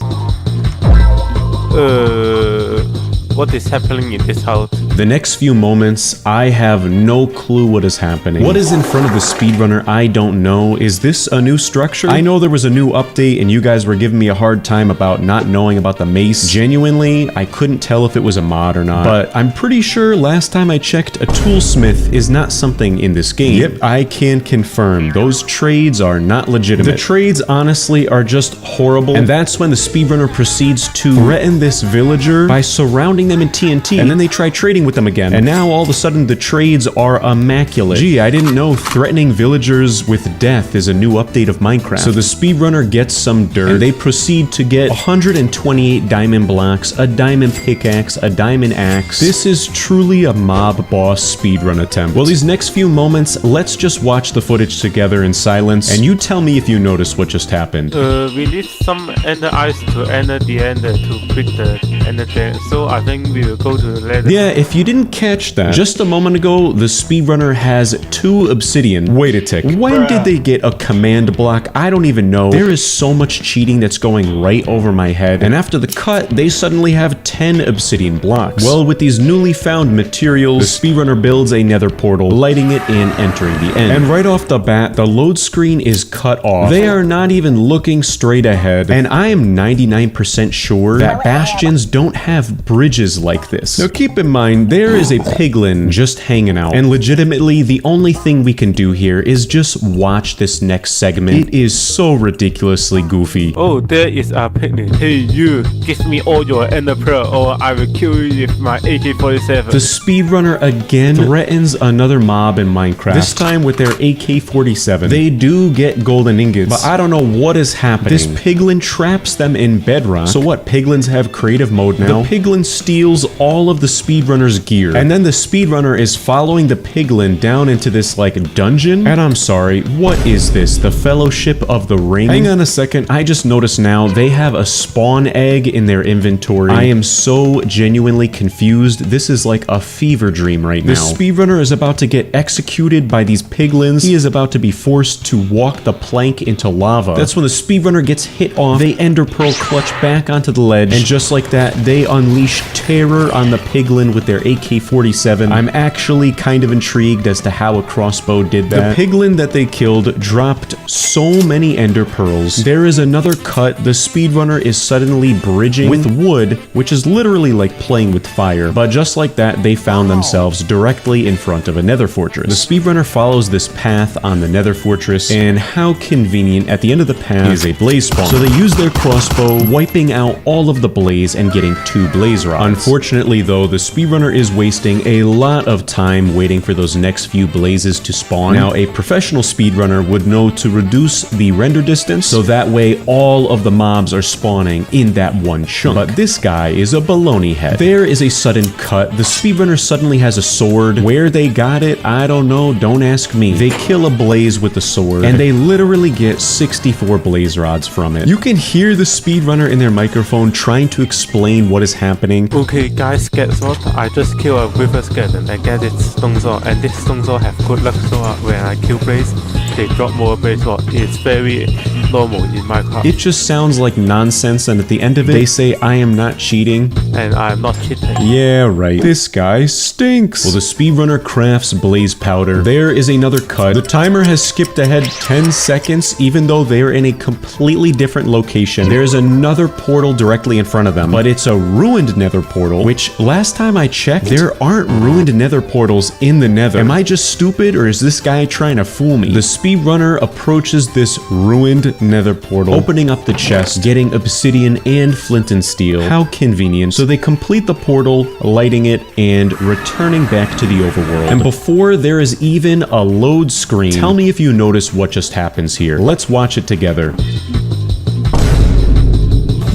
S11: What is happening in this house?
S4: The next few moments, I have no clue what is happening. What is in front of the speedrunner, I don't know. Is this a new structure? I know there was a new update and you guys were giving me a hard time about not knowing about the mace. Genuinely, I couldn't tell if it was a mod or not. But I'm pretty sure last time I checked, a toolsmith is not something in this game. Yep, I can confirm. Those trades are not legitimate. The trades, honestly, are just horrible. And that's when the speedrunner proceeds to threaten this villager by surrounding them in TNT. And then they try trading with them again. And now all of a sudden the trades are immaculate. Gee, I didn't know threatening villagers with death is a new update of Minecraft. So the speedrunner gets some dirt and they proceed to get 128 diamond blocks, a diamond pickaxe, a diamond axe. This is truly a mob boss speedrun attempt. Well, these next few moments, let's just watch the footage together in silence and you tell me if you notice what just happened.
S11: We need some ender eyes to enter the ender to quit the ender there. So I think we will go to the ladder.
S4: Yeah, if you didn't catch that, just a moment ago, the speedrunner has 2 obsidian. Wait a tick. When did they get a command block? I don't even know. There is so much cheating that's going right over my head. And after the cut, they suddenly have 10 obsidian blocks. Well, with these newly found materials, the speedrunner builds a nether portal, lighting it and entering the end. And right off the bat, the load screen is cut off. They are not even looking straight ahead. And I am 99% sure that bastions don't have bridges like this. Now keep in mind, there is a piglin just hanging out. And legitimately, the only thing we can do here is just watch this next segment. It is so ridiculously goofy.
S11: Oh, there is a picnic. Hey, you, give me all your ender pearl or I will kill you with my AK-47.
S4: The speedrunner again threatens another mob in Minecraft, this time with their AK-47. They do get golden ingots, but I don't know what is happening. This piglin traps them in bedrock. So what, piglins have creative mode now? The piglin steals all of the speedrunner's gear, and then the speedrunner is following the piglin down into this like dungeon. And I'm sorry, what is this? The Fellowship of the Ring? Hang on a second, I just noticed now they have a spawn egg in their inventory. I am so genuinely confused. This is like a fever dream right now. The speedrunner is about to get executed by these piglins. He is about to be forced to walk the plank into lava. That's when the speedrunner gets hit off. They ender pearl clutch back onto the ledge, and just like that, they unleash terror on the piglin with their AK-47. I'm actually kind of intrigued as to how a crossbow did that. The piglin that they killed dropped so many ender pearls. There is another cut. The speedrunner is suddenly bridging with wood, which is literally like playing with fire. But just like that, they found themselves directly in front of a nether fortress. The speedrunner follows this path on the nether fortress, and how convenient, at the end of the path is a blaze spawn. So they use their crossbow, wiping out all of the blaze and getting 2 blaze rods. Unfortunately though, the speedrunner is wasting a lot of time waiting for those next few blazes to spawn. Now, a professional speedrunner would know to reduce the render distance, so that way all of the mobs are spawning in that one chunk. But this guy is a baloney head. There is a sudden cut. The speedrunner suddenly has a sword. Where they got it, I don't know, don't ask me. They kill a blaze with the sword, and they literally get 64 blaze rods from it. You can hear the speedrunner in their microphone trying to explain what is happening.
S11: Okay guys, guess what? I just killed a wither skeleton and get its stone sword, and this stone sword have good luck, so when I kill blaze, they drop more blaze rod. It's very normal in Minecraft.
S4: It just sounds like nonsense, and at the end of it, they say I am not cheating.
S11: And I'm not cheating.
S4: Yeah, right. This guy stinks. Well, the speedrunner crafts blaze powder. There is another cut. The timer has skipped ahead 10 seconds, even though they're in a completely different location. There's another portal directly in front of them, but it's a ruined nether portal, which last time I checked, there aren't ruined nether portals in the nether. Am I just stupid, or is this guy trying to fool me? The speedrunner approaches this ruined nether portal, opening up the chest, getting obsidian and flint and steel. How convenient. So they complete the portal, lighting it, and returning back to the overworld. And before there is even a load screen, tell me if you notice what just happens here. Let's watch it together.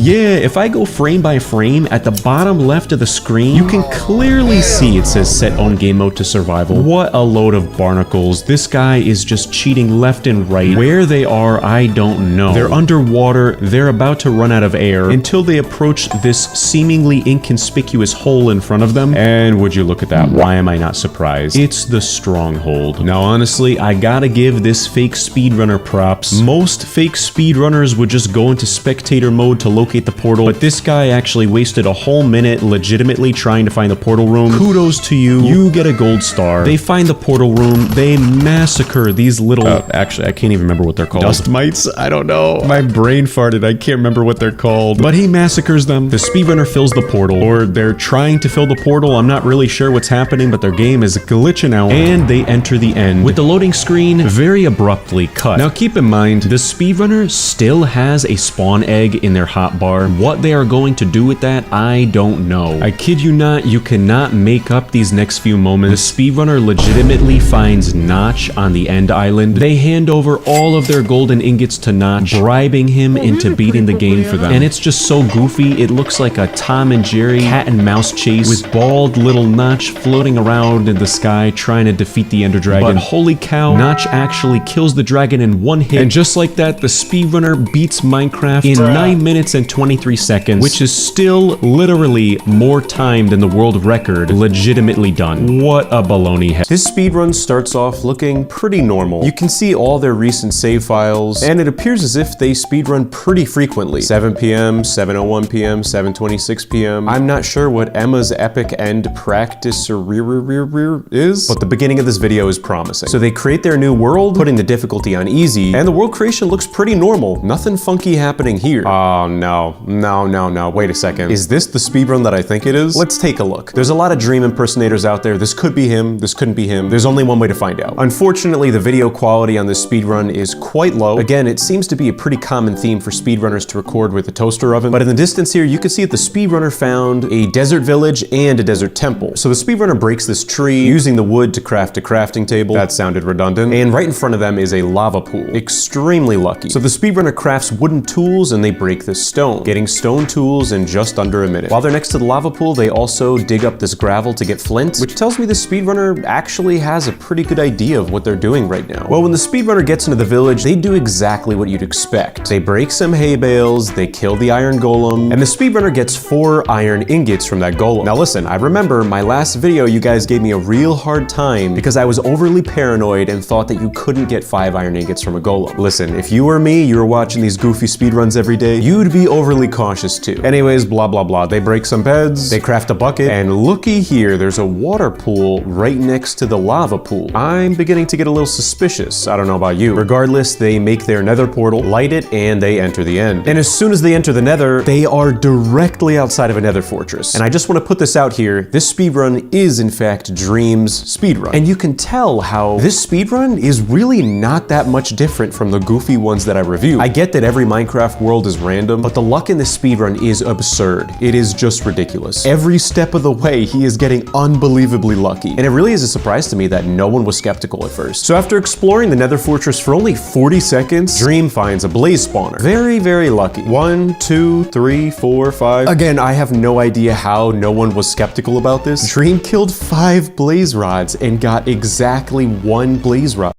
S4: Yeah, if I go frame by frame, at the bottom left of the screen, you can clearly see it says set on game mode to survival. What a load of barnacles. This guy is just cheating left and right. Where they are, I don't know. They're underwater, they're about to run out of air, until they approach this seemingly inconspicuous hole in front of them. And would you look at that? Why am I not surprised? It's the stronghold. Now honestly, I gotta give this fake speedrunner props. Most fake speedrunners would just go into spectator mode to locate locate the portal, but this guy actually wasted a whole minute legitimately trying to find the portal room. Kudos to you. You get a gold star. They find the portal room. They massacre these little... actually, I can't even remember what they're called. Dust mites? I don't know. My brain farted. I can't remember what they're called. But he massacres them. The speedrunner fills the portal, or they're trying to fill the portal. I'm not really sure what's happening, but their game is glitching out, and they enter the end with the loading screen very abruptly cut. Now keep in mind, the speedrunner still has a spawn egg in their hotbar. What they are going to do with that, I don't know. I kid you not, you cannot make up these next few moments. The speedrunner legitimately finds Notch on the end island. They hand over all of their golden ingots to Notch, bribing him into beating the game for them. And it's just so goofy, it looks like a Tom and Jerry cat and mouse chase with bald little Notch floating around in the sky trying to defeat the Ender Dragon. But holy cow, Notch actually kills the dragon in one hit. And just like that, the speedrunner beats Minecraft in 9 minutes and 23 seconds, which is still literally more time than the world record legitimately done. What a baloney head. This speedrun starts off looking pretty normal. You can see all their recent save files, and it appears as if they speedrun pretty frequently. 7 p.m., 7:01 p.m., 7:26 p.m. I'm not sure what Emma's epic end practice is, but the beginning of this video is promising. So they create their new world, putting the difficulty on easy, and the world creation looks pretty normal. Nothing funky happening here. Oh no, wait a second. Is this the speedrun that I think it is? Let's take a look. There's a lot of Dream impersonators out there. This could be him, this couldn't be him. There's only one way to find out. Unfortunately, the video quality on this speedrun is quite low. Again, it seems to be a pretty common theme for speedrunners to record with a toaster oven, but in the distance here, you can see that the speedrunner found a desert village and a desert temple. So the speedrunner breaks this tree, using the wood to craft a crafting table. That sounded redundant. And right in front of them is a lava pool. Extremely lucky. So the speedrunner crafts wooden tools and they break this stone, getting stone tools in just under a minute. While they're next to the lava pool, they also dig up this gravel to get flint, which tells me the speedrunner actually has a pretty good idea of what they're doing right now. Well, when the speedrunner gets into the village, they do exactly what you'd expect. They break some hay bales, they kill the iron golem, and the speedrunner gets 4 iron ingots from that golem. Now listen, I remember my last video, you guys gave me a real hard time because I was overly paranoid and thought that you couldn't get 5 iron ingots from a golem. Listen, if you were me, you were watching these goofy speedruns every day, you'd be overly cautious too. Anyways, blah blah blah. They break some beds, they craft a bucket, and looky here, there's a water pool right next to the lava pool. I'm beginning to get a little suspicious. I don't know about you. Regardless, they make their nether portal, light it, and they enter the end. And as soon as they enter the nether, they are directly outside of a nether fortress. And I just want to put this out here, this speedrun is in fact Dream's speedrun. And you can tell how this speedrun is really not that much different from the goofy ones that I review. I get that every Minecraft world is random, but the luck in this speedrun is absurd. It is just ridiculous. Every step of the way, he is getting unbelievably lucky. And it really is a surprise to me that no one was skeptical at first. So after exploring the nether fortress for only 40 seconds, Dream finds a blaze spawner. Very, very lucky. 1, 2, 3, 4, 5. Again, I have no idea how no one was skeptical about this. Dream killed 5 blaze rods and got exactly 1 blaze rod.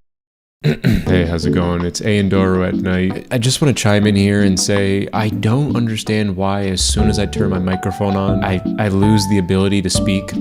S12: Hey, how's it going? It's Aandoro at night. I just want to chime in here and say I don't understand why as soon as I turn my microphone on, I lose the ability to speak.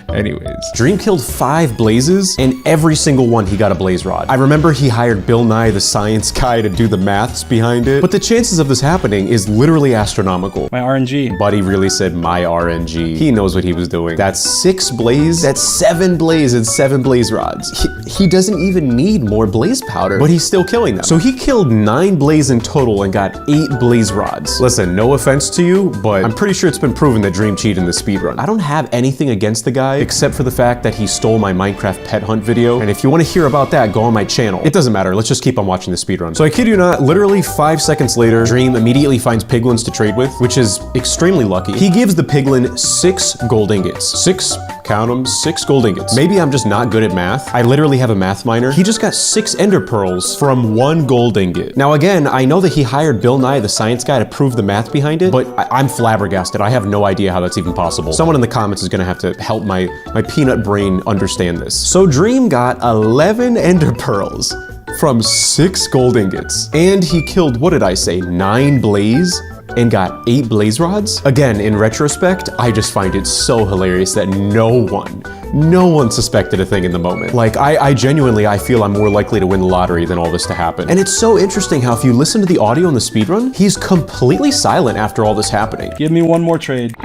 S4: Anyways, Dream killed 5 blazes, and every single one he got a blaze rod. I remember he hired Bill Nye the Science Guy to do the maths behind it, but the chances of this happening is literally astronomical.
S13: My RNG.
S4: Buddy really said my RNG. He knows what he was doing. That's 6 blaze, that's 7 blaze and 7 blaze rods. He doesn't even need more blaze powder, but he's still killing them. So he killed 9 blaze in total and got 8 blaze rods. Listen, no offense to you, but I'm pretty sure it's been proven that Dream cheated in the speedrun. I don't have anything against the guy except for the fact that he stole my Minecraft pet hunt video, and if you want to hear about that, go on my channel. It doesn't matter, let's just keep on watching the speedrun. So I kid you not, literally 5 seconds later, Dream immediately finds piglins to trade with, which is extremely lucky. He gives the piglin 6 gold ingots. 6, count them, 6 gold ingots. Maybe I'm just not good at math. I literally have a math minor. He just got 6 ender pearls from 1 gold ingot. Now again, I know that he hired Bill Nye the Science Guy to prove the math behind it, but I'm flabbergasted. I have no idea how that's even possible. Someone in the comments is gonna have to help my peanut brain understand this. So Dream got 11 ender pearls from 6 gold ingots, and he killed, what did I say, 9 blaze? And got 8 blaze rods? Again, in retrospect, I just find it so hilarious that no one No one suspected a thing in the moment. Like, I genuinely, I feel I'm more likely to win the lottery than all this to happen. And it's so interesting how if you listen to the audio in the speedrun, he's completely silent after all this happening.
S13: Give me one more trade.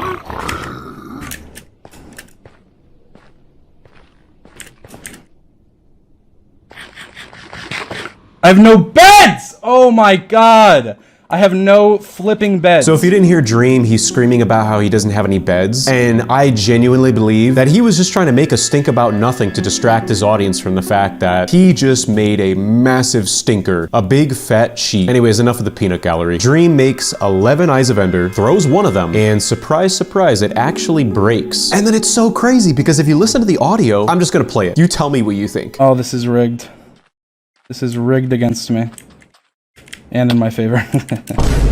S13: I have no beds! Oh my god! I have no flipping beds.
S4: So if you didn't hear Dream, he's screaming about how he doesn't have any beds. And I genuinely believe that he was just trying to make a stink about nothing to distract his audience from the fact that he just made a massive stinker, a big fat cheat. Anyways, enough of the peanut gallery. Dream makes 11 Eyes of Ender, throws one of them, and surprise, surprise, it actually breaks. And then it's so crazy because if you listen to the audio, I'm just gonna play it. You tell me what you think.
S13: Oh, this is rigged. This is rigged against me. And in my favor.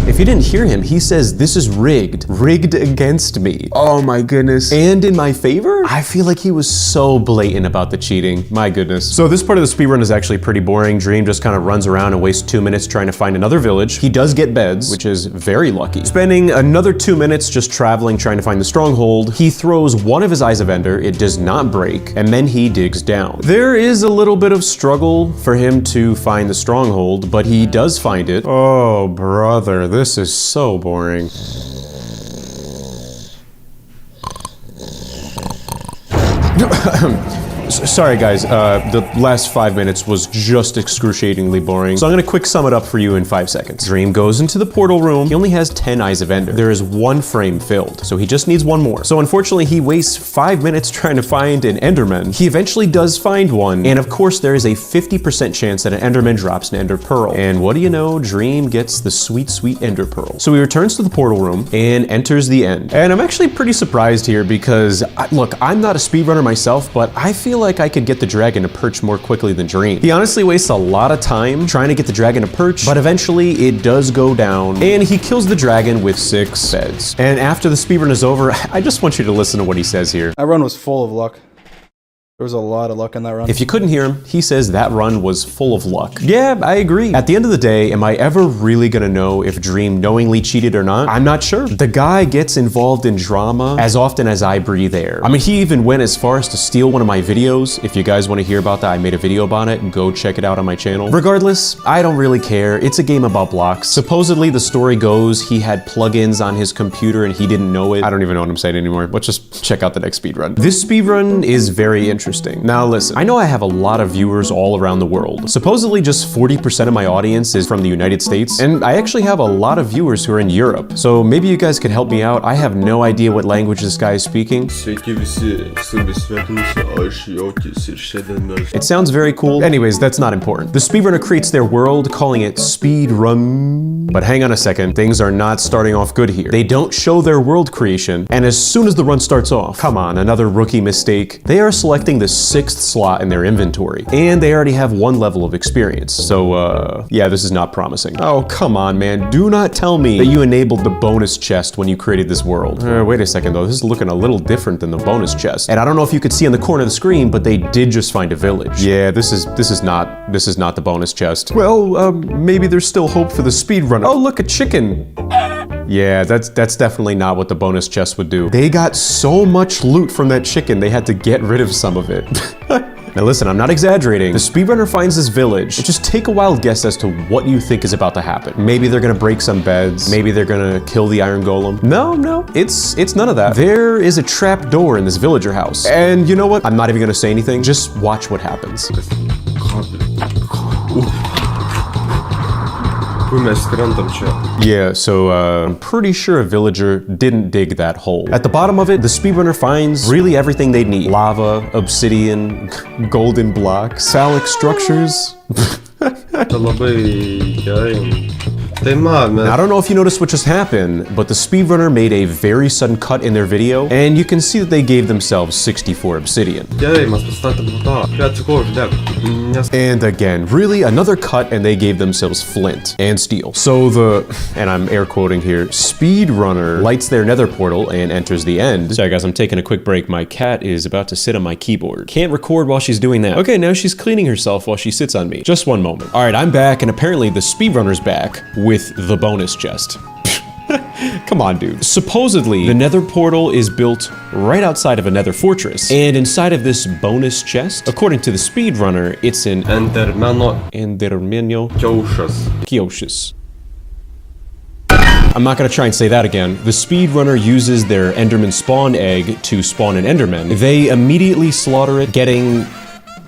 S4: If you didn't hear him, he says this is rigged. Rigged against me. Oh my goodness. And in my favor? I feel like he was so blatant about the cheating. My goodness. So this part of the speedrun is actually pretty boring. Dream just kind of runs around and wastes 2 minutes trying to find another village. He does get beds, which is very lucky. Spending another 2 minutes just traveling trying to find the stronghold, he throws one of his Eyes of Ender, it does not break, and then he digs down. There is a little bit of struggle for him to find the stronghold, but he does find it. Oh, brother, this is so boring. Sorry guys, the last 5 minutes was just excruciatingly boring, so I'm gonna quick sum it up for you in 5 seconds. Dream goes into the portal room. He only has 10 Eyes of Ender. There is 1 frame filled, so he just needs 1 more. So unfortunately, he wastes 5 minutes trying to find an Enderman. He eventually does find one, and of course there is a 50% chance that an Enderman drops an Ender Pearl. And what do you know? Dream gets the sweet, sweet Ender Pearl. So he returns to the portal room and enters the end. And I'm actually pretty surprised here because, look, I'm not a speedrunner myself, but I feel like I could get the dragon to perch more quickly than Dream. He honestly wastes a lot of time trying to get the dragon to perch, but eventually it does go down, and he kills the dragon with 6 beds. And after the speedrun is over, I just want you to listen to what he says here.
S13: That run was full of luck. There was a lot of luck in that run.
S4: If you couldn't hear him, he says that run was full of luck. Yeah, I agree. At the end of the day, am I ever really gonna know if Dream knowingly cheated or not? I'm not sure. The guy gets involved in drama as often as I breathe air. I mean, he even went as far as to steal one of my videos. If you guys want to hear about that, I made a video about it. Go check it out on my channel. Regardless, I don't really care. It's a game about blocks. Supposedly, the story goes he had plugins on his computer and he didn't know it. I don't even know what I'm saying anymore. Let's just check out the next speedrun. This speedrun is very interesting. Now listen, I know I have a lot of viewers all around the world. Supposedly just 40% of my audience is from the United States, and I actually have a lot of viewers who are in Europe. So maybe you guys could help me out. I have no idea what language this guy is speaking. It sounds very cool. Anyways, that's not important. The speedrunner creates their world, calling it speedrun. But hang on a second, things are not starting off good here. They don't show their world creation, and as soon as the run starts off, come on, another rookie mistake. They are selecting the 6th slot in their inventory, and they already have 1 level of experience. So, yeah, this is not promising. Oh, come on, man. Do not tell me that you enabled the bonus chest when you created this world. Wait a second, though. This is looking a little different than the bonus chest. And I don't know if you could see in the corner of the screen, but they did just find a village. Yeah, this is not the bonus chest. Well, maybe there's still hope for the speedrunner. Oh, look, a chicken. Yeah, that's definitely not what the bonus chest would do. They got so much loot from that chicken, they had to get rid of some of it. Now listen, I'm not exaggerating. The speedrunner finds this village. Just take a wild guess as to what you think is about to happen. Maybe they're gonna break some beds. Maybe they're gonna kill the iron golem. No, it's none of that. There is a trap door in this villager house. And you know what? I'm not even gonna say anything. Just watch what happens. Yeah, so I'm pretty sure a villager didn't dig that hole. At the bottom of it, the speedrunner finds really everything they need. Lava, obsidian, golden blocks, phallic structures. Now, I don't know if you noticed what just happened, but the speedrunner made a very sudden cut in their video, and you can see that they gave themselves 64 obsidian. And again, really another cut, and they gave themselves flint and steel. So and I'm air quoting here, speedrunner lights their nether portal and enters the end. Sorry guys, I'm taking a quick break. My cat is about to sit on my keyboard. Can't record while she's doing that. Okay, now she's cleaning herself while she sits on me. Just one moment. All right, I'm back, and apparently the speedrunner's back with the bonus chest. Come
S12: Come on, dude. Supposedly, the nether portal is built right outside of a nether fortress. And inside of this bonus chest, according to the speedrunner, it's an Endermano Kioshus. I'm not gonna try and say that again. The speedrunner uses their Enderman spawn egg to spawn an Enderman. They immediately slaughter it, getting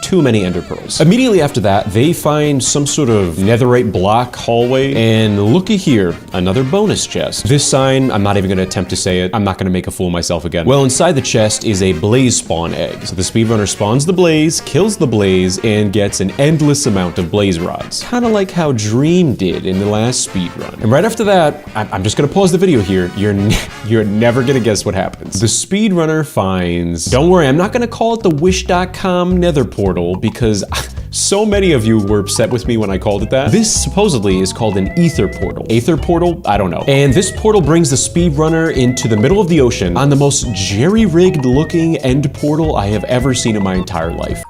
S12: too many ender pearls. Immediately after that, they find some sort of netherite block hallway, and looky here, another bonus chest. This sign, I'm not even gonna attempt to say it. I'm not gonna make a fool of myself again. Well, inside the chest is a blaze spawn egg. So the speedrunner spawns the blaze, kills the blaze, and gets an endless amount of blaze rods. Kinda like how Dream did in the last speedrun. And right after that, I'm just gonna pause the video here. You're never gonna guess what happens. The speedrunner finds, don't worry, I'm not gonna call it the wish.com nether portal because so many of you were upset with me when I called it that. This supposedly is called an ether portal. Aether portal? I don't know. And this portal brings the speedrunner into the middle of the ocean on the most jerry-rigged looking end portal I have ever seen in my entire life.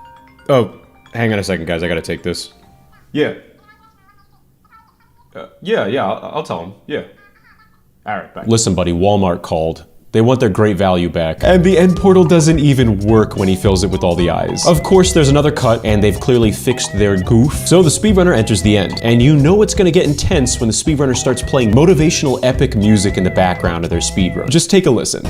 S12: Oh, hang on a second, guys. I gotta take this. Yeah. I'll tell him. Yeah. All right, bye. Listen, buddy, Walmart called. They want their great value back. And the end portal doesn't even work when he fills it with all the eyes. Of course, there's another cut, and they've clearly fixed their goof. So the speedrunner enters the end. And you know it's gonna get intense when the speedrunner starts playing motivational epic music in the background of their speedrun. Just take a listen.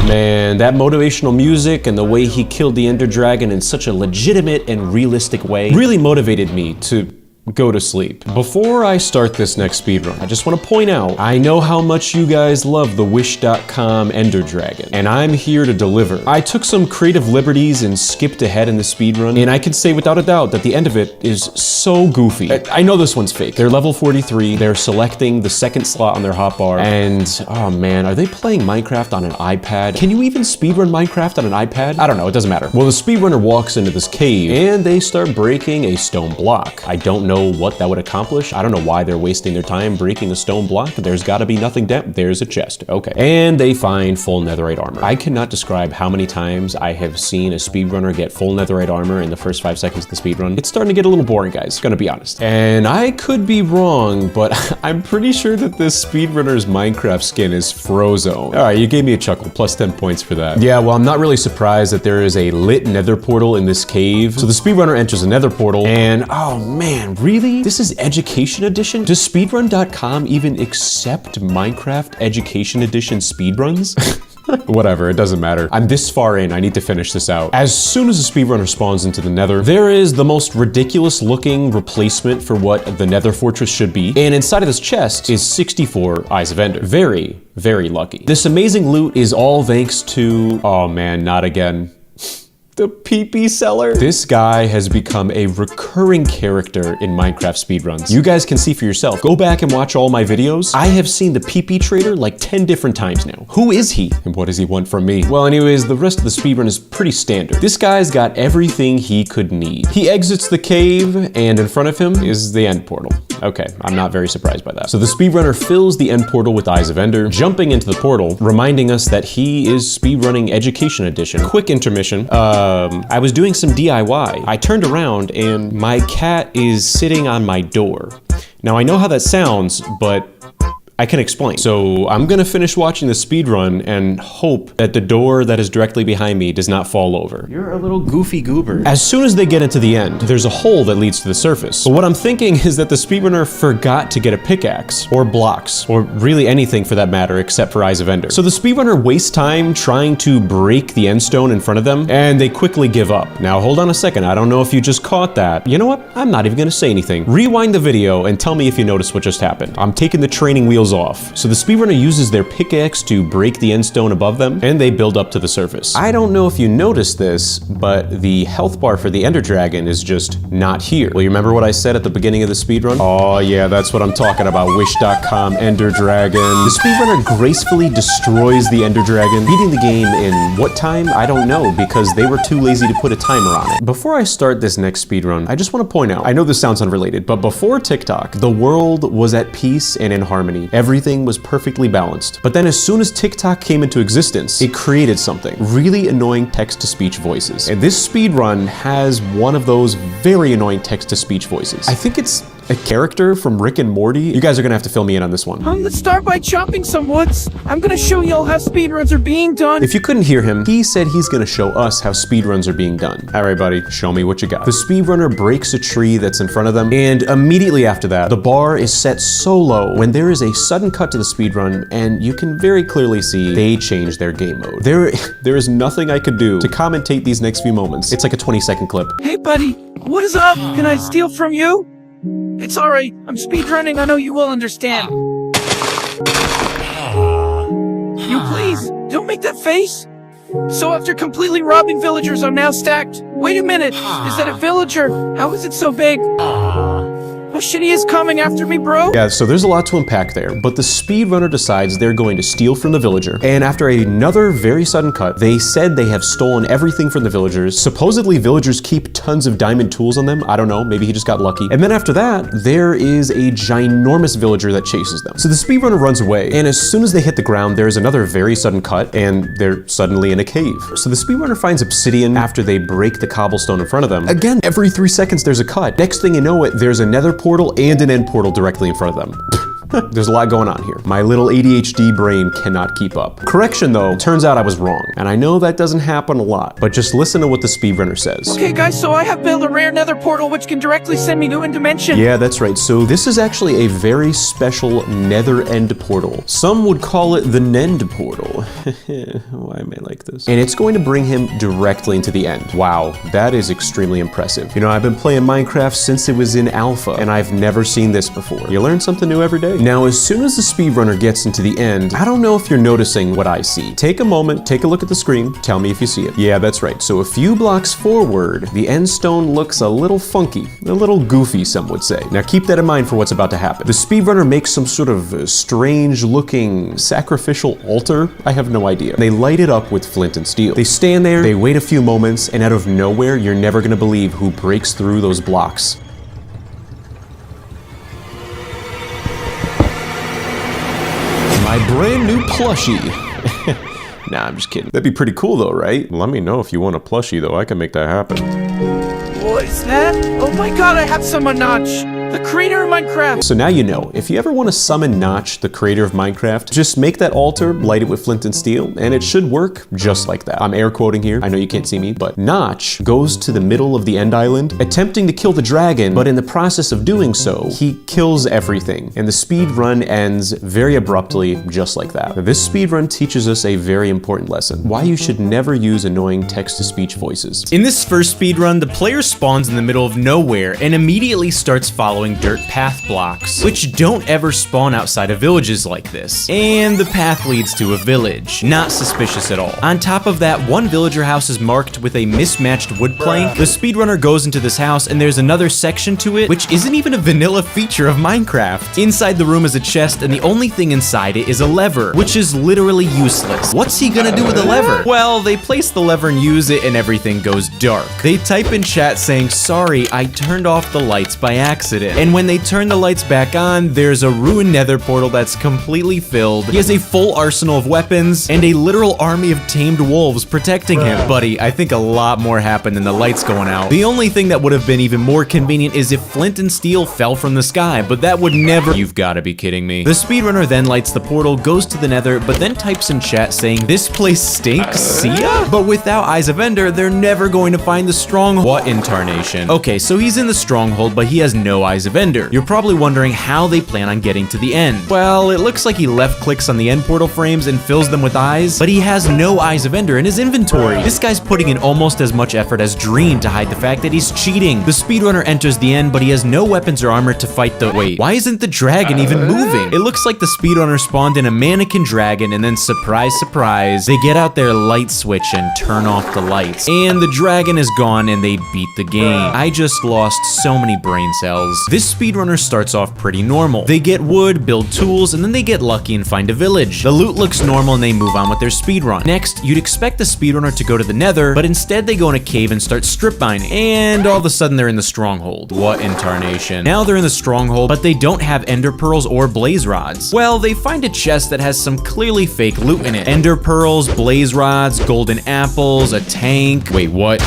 S12: Man, that motivational music and the way he killed the Ender Dragon in such a legitimate and realistic way really motivated me to go to sleep. Before I start this next speedrun, I just want to point out, I know how much you guys love the Wish.com Ender Dragon, and I'm here to deliver. I took some creative liberties and skipped ahead in the speedrun, and I can say without a doubt that the end of it is so goofy. I know this one's fake. They're level 43, they're selecting the second slot on their hotbar, and oh man, are they playing Minecraft on an iPad? Can you even speedrun Minecraft on an iPad? I don't know, it doesn't matter. Well, the speedrunner walks into this cave, and they start breaking a stone block. I don't know what that would accomplish. I don't know why they're wasting their time breaking a stone block. There's gotta be nothing down. There's a chest. Okay. And they find full netherite armor. I cannot describe how many times I have seen a speedrunner get full netherite armor in the first 5 seconds of the speedrun. It's starting to get a little boring, guys. Gonna be honest. And I could be wrong, but I'm pretty sure that this speedrunner's Minecraft skin is Frozone. All right, you gave me a chuckle. Plus 10 points for that. Yeah, well, I'm not really surprised that there is a lit nether portal in this cave. So the speedrunner enters a nether portal, and oh man, really? This is Education Edition? Does speedrun.com even accept Minecraft Education Edition speedruns? Whatever, it doesn't matter. I'm this far in, I need to finish this out. As soon as the speedrunner spawns into the nether, there is the most ridiculous looking replacement for what the nether fortress should be. And inside of this chest is 64 Eyes of Ender. Very, very lucky. This amazing loot is all thanks to, oh man, not again. The PP seller. This guy has become a recurring character in Minecraft speedruns. You guys can see for yourself. Go back and watch all my videos. I have seen the PP trader like 10 different times now. Who is he? And what does he want from me? Well, anyways, the rest of the speedrun is pretty standard. This guy's got everything he could need. He exits the cave, and in front of him is the end portal. Okay, I'm not very surprised by that. So the speedrunner fills the end portal with Eyes of Ender, jumping into the portal, reminding us that he is speedrunning Education Edition. Quick intermission. I was doing some DIY. I turned around and my cat is sitting on my door. Now I know how that sounds, but I can explain. So I'm gonna finish watching the speedrun and hope that the door that is directly behind me does not fall over. You're a little goofy goober. As soon as they get into the end, there's a hole that leads to the surface. But what I'm thinking is that the speedrunner forgot to get a pickaxe, or blocks, or really anything for that matter except for Eyes of Ender. So the speedrunner wastes time trying to break the end stone in front of them, and they quickly give up. Now hold on a second, I don't know if you just caught that. You know what? I'm not even gonna say anything. Rewind the video and tell me if you noticed what just happened. I'm taking the training wheels off. So the speedrunner uses their pickaxe to break the end stone above them, and they build up to the surface. I don't know if you noticed this, but the health bar for the Ender Dragon is just not here. Well, you remember what I said at the beginning of the speedrun? Oh yeah, that's what I'm talking about, Wish.com Ender Dragon. The speedrunner gracefully destroys the Ender Dragon, beating the game in what time? I don't know, because they were too lazy to put a timer on it. Before I start this next speedrun, I just want to point out, I know this sounds unrelated, but before TikTok, the world was at peace and in harmony. Everything was perfectly balanced. But then as soon as TikTok came into existence, it created something. Really annoying text-to-speech voices. And this speedrun has one of those very annoying text-to-speech voices. I think it's a character from Rick and Morty. You guys are gonna have to fill me in on this one.
S5: Let's start by chopping some woods. I'm gonna show y'all how speedruns are being done.
S12: If you couldn't hear him, he said he's gonna show us how speedruns are being done. All right, buddy, show me what you got. The speedrunner breaks a tree that's in front of them, and immediately after that, the bar is set so low when there is a sudden cut to the speedrun, and you can very clearly see they changed their game mode. There is nothing I could do to commentate these next few moments. It's like a 20-second clip.
S5: Hey, buddy, what is up? Can I steal from you? It's alright, I'm speedrunning, I know you will understand. You please, don't make that face. So after completely robbing villagers, I'm now stacked. Wait a minute, is that a villager? How is it so big? Oh shit, he is coming after me, bro.
S12: Yeah, so there's a lot to unpack there, but the speedrunner decides they're going to steal from the villager, and after another very sudden cut, they said they have stolen everything from the villagers. Supposedly, villagers keep tons of diamond tools on them. I don't know, maybe he just got lucky. And then after that, there is a ginormous villager that chases them. So the speedrunner runs away, and as soon as they hit the ground, there's another very sudden cut, and they're suddenly in a cave. So the speedrunner finds obsidian after they break the cobblestone in front of them. Again, every 3 seconds there's a cut. Next thing you know it, there's a nether portal and an end portal directly in front of them. There's a lot going on here. My little ADHD brain cannot keep up. Correction though, turns out I was wrong. And I know that doesn't happen a lot, but just listen to what the speedrunner says.
S5: Okay guys, so I have built a rare nether portal which can directly send me to a dimension.
S12: Yeah, that's right. So this is actually a very special nether end portal. Some would call it the Nend portal. Why am I like this? And it's going to bring him directly into the end. Wow, that is extremely impressive. You know, I've been playing Minecraft since it was in alpha, and I've never seen this before. You learn something new every day. Now, as soon as the speedrunner gets into the end, I don't know if you're noticing what I see. Take a moment, take a look at the screen, tell me if you see it. Yeah, that's right. So a few blocks forward, the end stone looks a little funky, a little goofy, some would say. Now keep that in mind for what's about to happen. The speedrunner makes some sort of strange looking sacrificial altar. I have no idea. They light it up with flint and steel. They stand there, they wait a few moments, and out of nowhere, you're never gonna believe who breaks through those blocks. My brand new plushie. Nah, I'm just kidding. That'd be pretty cool though, right? Let me know if you want a plushie though. I can make that happen.
S5: What is that? Oh my god, I have some Notch, the creator of Minecraft.
S12: So now you know, if you ever want to summon Notch, the creator of Minecraft, just make that altar, light it with flint and steel, and it should work just like that. I'm air quoting here. I know you can't see me, but Notch goes to the middle of the end island, attempting to kill the dragon, but in the process of doing so, he kills everything, and the speed run ends very abruptly, just like that. Now, this speed run teaches us a very important lesson: why you should never use annoying text-to-speech voices.
S2: In this first speedrun, the player spawns in the middle of nowhere and immediately starts following dirt path blocks, which don't ever spawn outside of villages like this. And the path leads to a village. Not suspicious at all. On top of that, one villager house is marked with a mismatched wood plank. The speedrunner goes into this house and there's another section to it, which isn't even a vanilla feature of Minecraft. Inside the room is a chest and the only thing inside it is a lever, which is literally useless. What's he gonna do with a lever? Well, they place the lever and use it and everything goes dark. They type in chat saying, "Sorry, I turned off the lights by accident." And when they turn the lights back on, there's a ruined nether portal that's completely filled. He has a full arsenal of weapons and a literal army of tamed wolves protecting him. Buddy, I think a lot more happened than the lights going out. The only thing that would have been even more convenient is if flint and steel fell from the sky, but that would never— You've gotta be kidding me. The speedrunner then lights the portal, goes to the nether, but then types in chat saying, "This place stinks, see ya?" But without Eyes of Ender, they're never going to find the stronghold. What in tarnation? Okay, so he's in the stronghold, but he has no Eyes of Ender. You're probably wondering how they plan on getting to the end. Well, it looks like he left clicks on the end portal frames and fills them with eyes, but he has no Eyes of Ender in his inventory. This guy's putting in almost as much effort as Dream to hide the fact that he's cheating. The speedrunner enters the end, but he has no weapons or armor to fight the— Wait, why isn't the dragon even moving? It looks like the speedrunner spawned in a mannequin dragon and then surprise, surprise, they get out their light switch and turn off the lights. And the dragon is gone and they beat the game. I just lost so many brain cells. This speedrunner starts off pretty normal. They get wood, build tools, and then they get lucky and find a village. The loot looks normal and they move on with their speedrun. Next, you'd expect the speedrunner to go to the nether, but instead they go in a cave and start strip mining. And all of a sudden they're in the stronghold. What in tarnation? Now they're in the stronghold, but they don't have ender pearls or blaze rods. Well, they find a chest that has some clearly fake loot in it. Ender pearls, blaze rods, golden apples, a tank. Wait, what?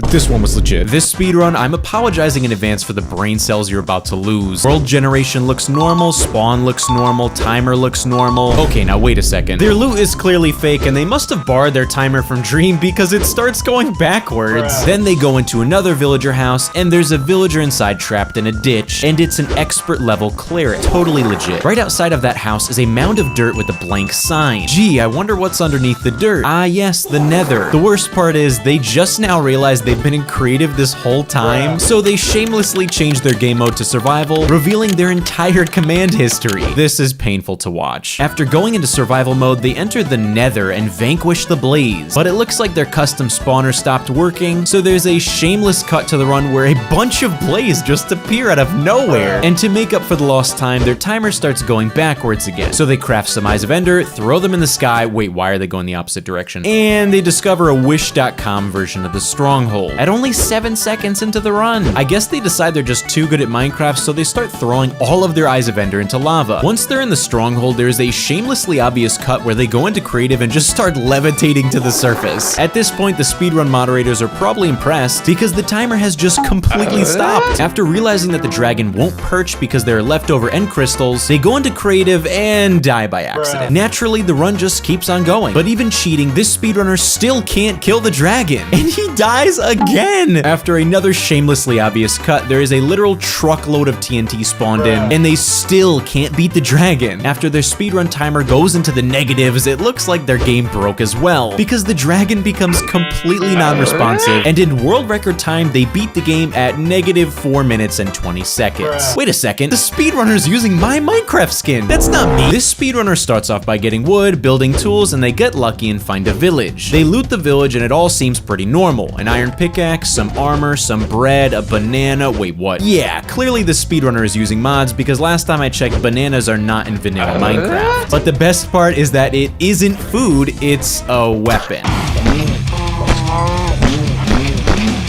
S2: This one was legit. This speedrun, I'm apologizing in advance for the brain cells you're about to lose. World generation looks normal, spawn looks normal, timer looks normal. Okay, now wait a second. Their loot is clearly fake and they must have borrowed their timer from Dream because it starts going backwards. Then they go into another villager house and there's a villager inside trapped in a ditch and it's an expert level cleric. Totally legit. Right outside of that house is a mound of dirt with a blank sign. Gee, I wonder what's underneath the dirt. Ah yes, the nether. The worst part is they just now realize they've been in creative this whole time, so they shamelessly changed their game mode to survival, revealing their entire command history. This is painful to watch. After going into survival mode, they entered the nether and vanquished the blaze, but it looks like their custom spawner stopped working, so there's a shameless cut to the run where a bunch of blaze just appear out of nowhere. And to make up for the lost time, their timer starts going backwards again. So they craft some Eyes of Ender, throw them in the sky. Wait, why are they going the opposite direction? And they discover a wish.com version of the stronghold at only 7 seconds into the run. I guess they decide they're just too good at Minecraft, so they start throwing all of their Eyes of Ender into lava. Once they're in the stronghold, there's a shamelessly obvious cut where they go into creative and just start levitating to the surface. At this point, the speedrun moderators are probably impressed because the timer has just completely stopped. After realizing that the dragon won't perch because there are leftover end crystals, they go into creative and die by accident. Naturally, the run just keeps on going, but even cheating, this speedrunner still can't kill the dragon, and he dies again. After another shamelessly obvious cut, there is a literal truckload of TNT spawned in, and they still can't beat the dragon. After their speedrun timer goes into the negatives, it looks like their game broke as well, because the dragon becomes completely non-responsive, and in world record time, they beat the game at -4 minutes and 20 seconds. Wait a second, the speedrunner's using my Minecraft skin. That's not me. This speedrunner starts off by getting wood, building tools, and they get lucky and find a village. They loot the village, and it all seems pretty normal. An iron pickaxe, some armor, some bread, a banana. Wait, what? Yeah, clearly the speedrunner is using mods because last time I checked, bananas are not in vanilla Minecraft. But the best part is that it isn't food, it's a weapon.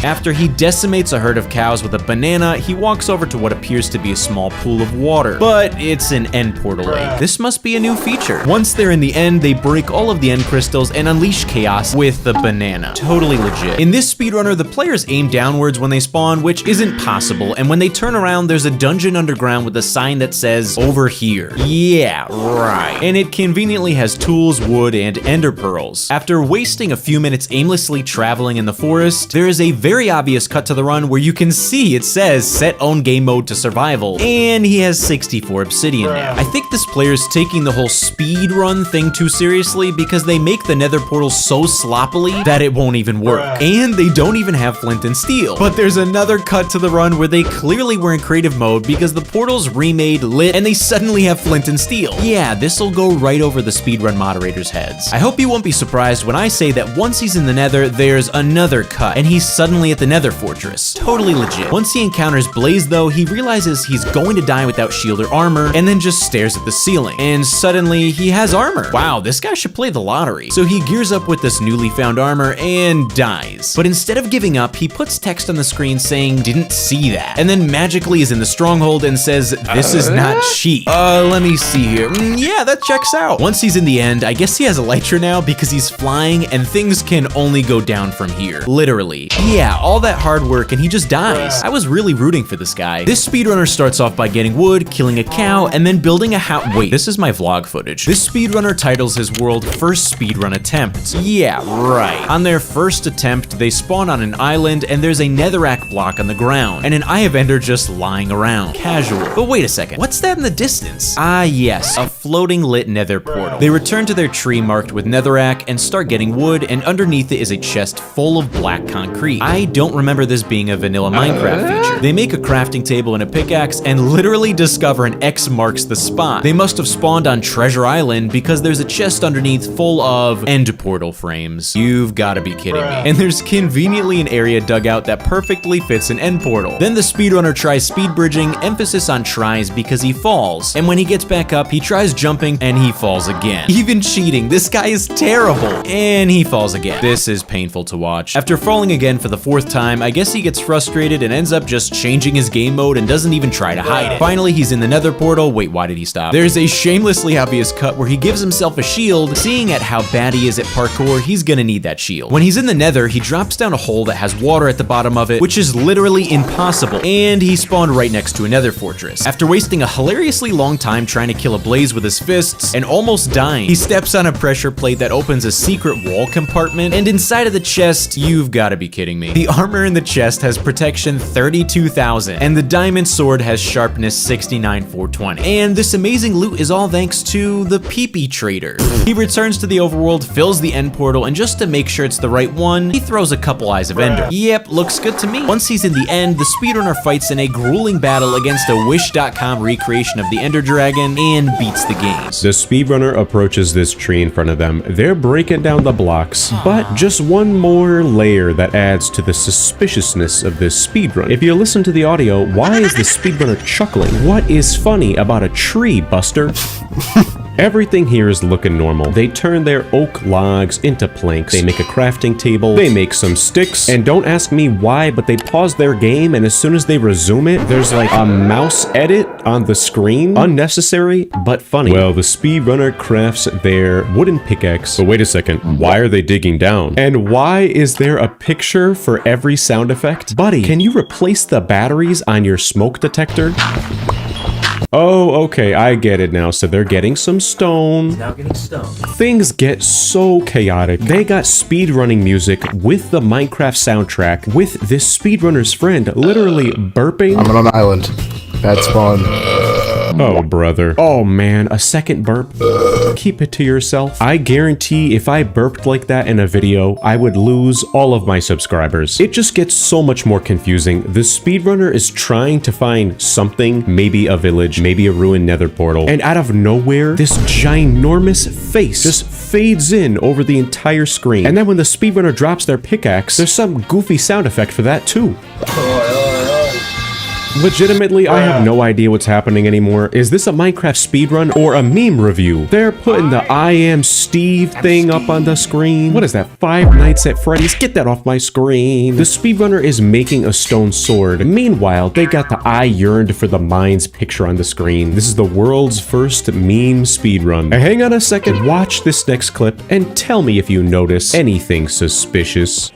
S2: After he decimates a herd of cows with a banana, he walks over to what appears to be a small pool of water, but it's an end portal lake. This must be a new feature. Once they're in the end, they break all of the end crystals and unleash chaos with the banana. Totally legit. In this speedrunner, the players aim downwards when they spawn, which isn't possible, and when they turn around, there's a dungeon underground with a sign that says, "Over here." Yeah, right. And it conveniently has tools, wood, and ender pearls. After wasting a few minutes aimlessly traveling in the forest, there is a very obvious cut to the run where you can see it says set own game mode to survival, and he has 64 obsidian now. I think this player's taking the whole speed run thing too seriously because they make the nether portal so sloppily that it won't even work, and they don't even have flint and steel. But there's another cut to the run where they clearly were in creative mode because the portal's remade, lit, and they suddenly have flint and steel. Yeah, this'll go right over the speedrun moderators' heads. I hope you won't be surprised when I say that once he's in the nether, there's another cut, and he's suddenly at the nether fortress. Totally legit. Once he encounters Blaze though, he realizes he's going to die without shield or armor, and then just stares at the ceiling. And suddenly, he has armor. Wow, this guy should play the lottery. So he gears up with this newly found armor and dies. But instead of giving up, he puts text on the screen saying, "Didn't see that." And then magically is in the stronghold and says, "This is not cheat." Let me see here. Yeah, that checks out. Once he's in the end, I guess he has elytra now because he's flying and things can only go down from here. Literally. Yeah, all that hard work and he just dies. I was really rooting for this guy. This speedrunner starts off by getting wood, killing a cow, and then building a house. Wait, this is my vlog footage. This speedrunner titles his world First Speedrun Attempt. Yeah, right. On their first attempt, they spawn on an island and there's a netherrack block on the ground and an Eye of Ender just lying around. Casual. But wait a second, what's that in the distance? Ah yes, a floating lit nether portal. They return to their tree marked with netherrack and start getting wood, and underneath it is a chest full of black concrete. I I don't remember this being a vanilla Minecraft feature. They make a crafting table and a pickaxe and literally discover an X marks the spot. They must have spawned on Treasure Island because there's a chest underneath full of end portal frames. You've gotta be kidding me. And there's conveniently an area dug out that perfectly fits an end portal. Then the speedrunner tries speed bridging, emphasis on tries because he falls. And when he gets back up, he tries jumping and he falls again. Even cheating, this guy is terrible. And he falls again. This is painful to watch. After falling again for the 4th time, I guess he gets frustrated and ends up just changing his game mode and doesn't even try to hide it. Finally, he's in the nether portal. Wait, why did he stop? There's a shamelessly obvious cut where he gives himself a shield. Seeing at how bad he is at parkour, he's gonna need that shield. When he's in the nether, he drops down a hole that has water at the bottom of it, which is literally impossible. And he spawned right next to a nether fortress. After wasting a hilariously long time trying to kill a blaze with his fists and almost dying, he steps on a pressure plate that opens a secret wall compartment, and inside of the chest, you've gotta be kidding me. The armor in the chest has protection 32,000, and the diamond sword has sharpness 69,420. And this amazing loot is all thanks to the pee-pee trader. He returns to the overworld, fills the end portal, and just to make sure it's the right one, he throws a couple eyes of ender. Yep, looks good to me. Once he's in the end, the speedrunner fights in a grueling battle against a Wish.com recreation of the Ender Dragon and beats the game.
S4: The speedrunner approaches this tree in front of them. They're breaking down the blocks, but just one more layer that adds to the suspiciousness of this speedrun. If you listen to the audio, why is the speedrunner chuckling? What is funny about a tree, Buster? Everything here is looking normal. They turn their oak logs into planks. They make a crafting table. They make some sticks. And don't ask me why, but they pause their game, and as soon as they resume it, there's like a mouse edit on the screen. Unnecessary, but funny. Well, the speedrunner crafts their wooden pickaxe. But wait a second, why are they digging down? And why is there a picture for every sound effect? Buddy, can you replace the batteries on your smoke detector? Oh, okay, I get it now. So they're getting some stone.
S14: Now getting stone.
S4: Things get so chaotic. They got speedrunning music with the Minecraft soundtrack, with this speedrunner's friend literally burping.
S15: I'm on an island. Bad spawn.
S4: Oh, brother. Oh, man, a second burp. Keep it to yourself. I guarantee if I burped like that in a video, I would lose all of my subscribers. It just gets so much more confusing. The speedrunner is trying to find something, maybe a village, maybe a ruined nether portal, and out of nowhere, this ginormous face just fades in over the entire screen. And then when the speedrunner drops their pickaxe, there's some goofy sound effect for that too. Legitimately, I have no idea what's happening anymore. Is this a Minecraft speedrun or a meme review? They're putting the I am Steve thing up on the screen. What is that? Five Nights at Freddy's? Get that off my screen. The speedrunner is making a stone sword. Meanwhile, they got the I yearned for the mines picture on the screen. This is the world's first meme speedrun. Hang on a second, watch this next clip and tell me if you notice anything suspicious.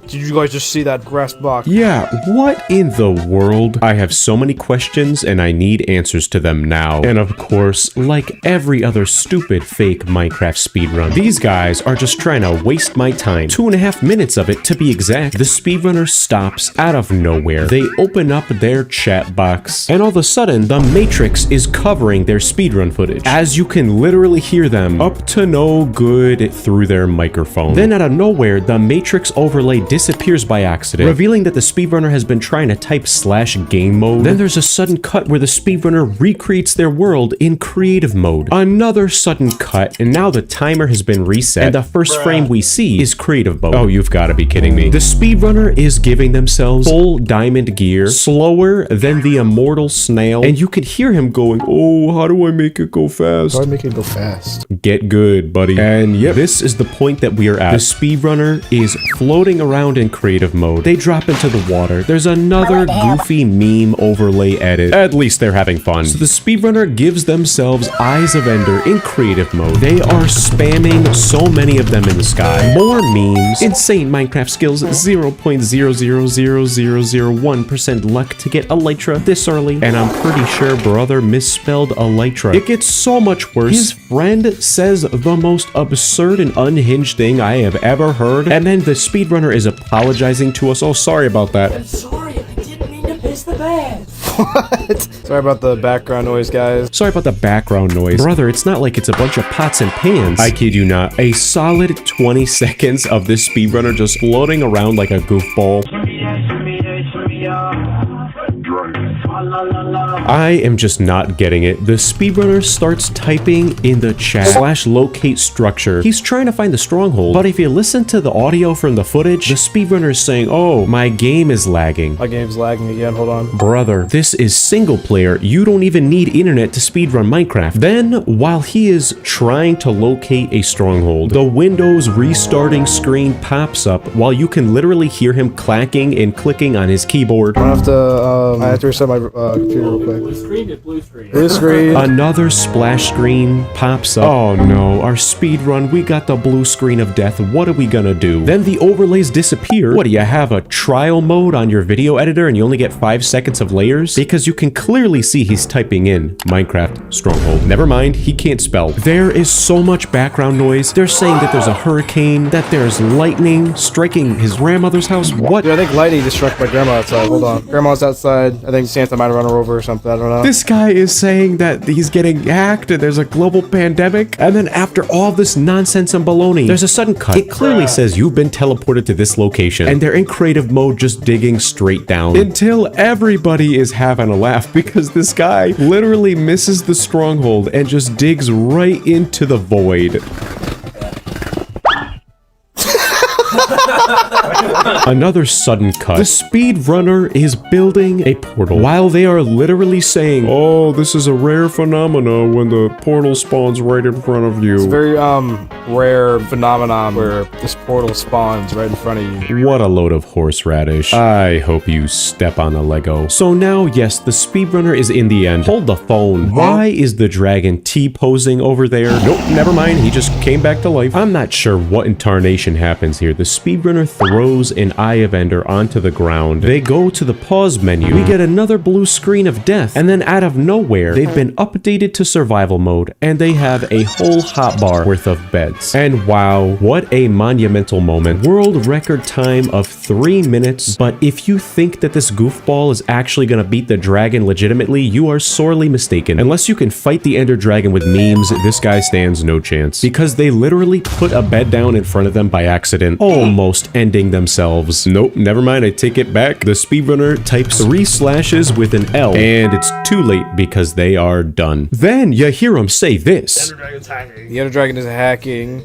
S16: Did you guys just see that grass box?
S4: Yeah, what in the world? I have so many questions and I need answers to them now. And of course, like every other stupid fake Minecraft speedrun, these guys are just trying to waste my time. 2.5 minutes of it to be exact. The speedrunner stops out of nowhere. They open up their chat box and all of a sudden the Matrix is covering their speedrun footage. As you can literally hear them up to no good through their microphone. Then out of nowhere, the Matrix overlay disappears by accident, revealing that the speedrunner has been trying to type /game mode. Then there's a sudden cut where the speedrunner recreates their world in creative mode. Another sudden cut, and now the timer has been reset, and the first frame we see is creative mode. Oh, you've got to be kidding me. The speedrunner is giving themselves full diamond gear, slower than the immortal snail, and you can hear him going, oh, how do I make it go fast?
S15: How do I make it go fast?
S4: Get good, buddy. And yep, this is the point that we are at. The speedrunner is floating around in creative mode. They drop into the water. There's another goofy meme overlay edit. At least they're having fun. So the speedrunner gives themselves Eyes of Ender in creative mode. They are spamming so many of them in the sky. More memes. Insane Minecraft skills. 0.000001% luck to get Elytra this early. And I'm pretty sure brother misspelled Elytra. It gets so much worse. His friend says the most absurd and unhinged thing I have ever heard. And then the speedrunner is apologizing to us. Oh, sorry about that.
S14: I'm sorry, I didn't mean to piss the bed.
S16: What? Sorry about the background noise, guys.
S4: Sorry about the background noise. Brother, it's not like it's a bunch of pots and pans. I kid you not. A solid 20 seconds of this speedrunner just floating around like a goofball. I am just not getting it. The speedrunner starts typing in the chat /locate structure. He's trying to find the stronghold, but if you listen to the audio from the footage, the speedrunner is saying, oh, my game is lagging.
S16: My game's lagging again, hold on.
S4: Brother, this is single player. You don't even need internet to speedrun Minecraft. Then, while he is trying to locate a stronghold, the Windows restarting screen pops up while you can literally hear him clacking and clicking on his keyboard.
S16: I have to reset my computer real quick.
S11: Blue screen to blue screen.
S16: Blue screen.
S4: Another splash screen pops up. Oh no, our speedrun, we got the blue screen of death. What are we gonna do? Then the overlays disappear. What, do you have a trial mode on your video editor and you only get 5 seconds of layers? Because you can clearly see he's typing in Minecraft stronghold. Never mind, he can't spell. There is so much background noise. They're saying that there's a hurricane, that there's lightning striking his grandmother's house. What?
S16: Dude, I think lightning just struck my grandma outside. Hold on. Grandma's outside. I think Santa might have run her over or something. I don't know.
S4: This guy is saying that he's getting hacked and there's a global pandemic. And then after all this nonsense and baloney, there's a sudden cut. It clearly says you've been teleported to this location. And they're in creative mode just digging straight down. Until everybody is having a laugh because this guy literally misses the stronghold and just digs right into the void. Another sudden cut. The speedrunner is building a portal while they are literally saying, oh, this is a rare phenomena when the portal spawns right in front of you.
S16: It's a very rare phenomenon where this portal spawns right in front of you.
S4: What a load of horseradish. I hope you step on a Lego. So now, yes, the speedrunner is in the end. Hold the phone. Why is the dragon T-posing over there? Nope, never mind. He just came back to life. I'm not sure what in tarnation happens here. The speedrunner throws an eye evender onto the ground. They go to the pause menu. We get another blue screen of death. And then out of nowhere, they've been updated to survival mode and they have a whole hotbar worth of beds. And wow, what a monumental moment. World record time of 3 minutes. But if you think that this goofball is actually gonna beat the dragon legitimately, you are sorely mistaken. Unless you can fight the Ender Dragon with memes, this guy stands no chance. Because they literally put a bed down in front of them by accident, almost ending themselves. Nope, never mind, I take it back. The speedrunner types 3 slashes with an L, and it's too late because they are done. Then you hear him say this.
S16: The Ender Dragon is hacking.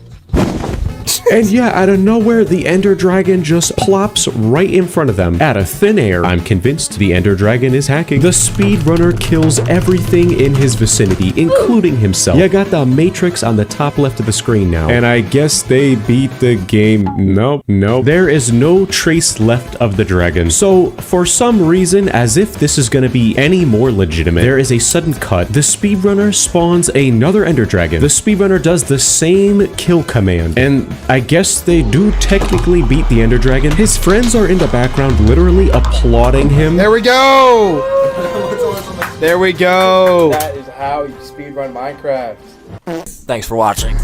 S4: And yeah, out of nowhere, the Ender Dragon just plops right in front of them out of thin air. I'm convinced the Ender Dragon is hacking. The speedrunner kills everything in his vicinity, including himself. You got the Matrix on the top left of the screen now. And I guess they beat the game. Nope. There is no trace left of the dragon. So, for some reason, as if this is gonna be any more legitimate, there is a sudden cut. The speedrunner spawns another Ender Dragon. The speedrunner does the same kill command. And I guess they do technically beat the Ender Dragon. His friends are in the background literally applauding him.
S16: There we go! There we go! That is how you speedrun Minecraft.
S1: Thanks for watching.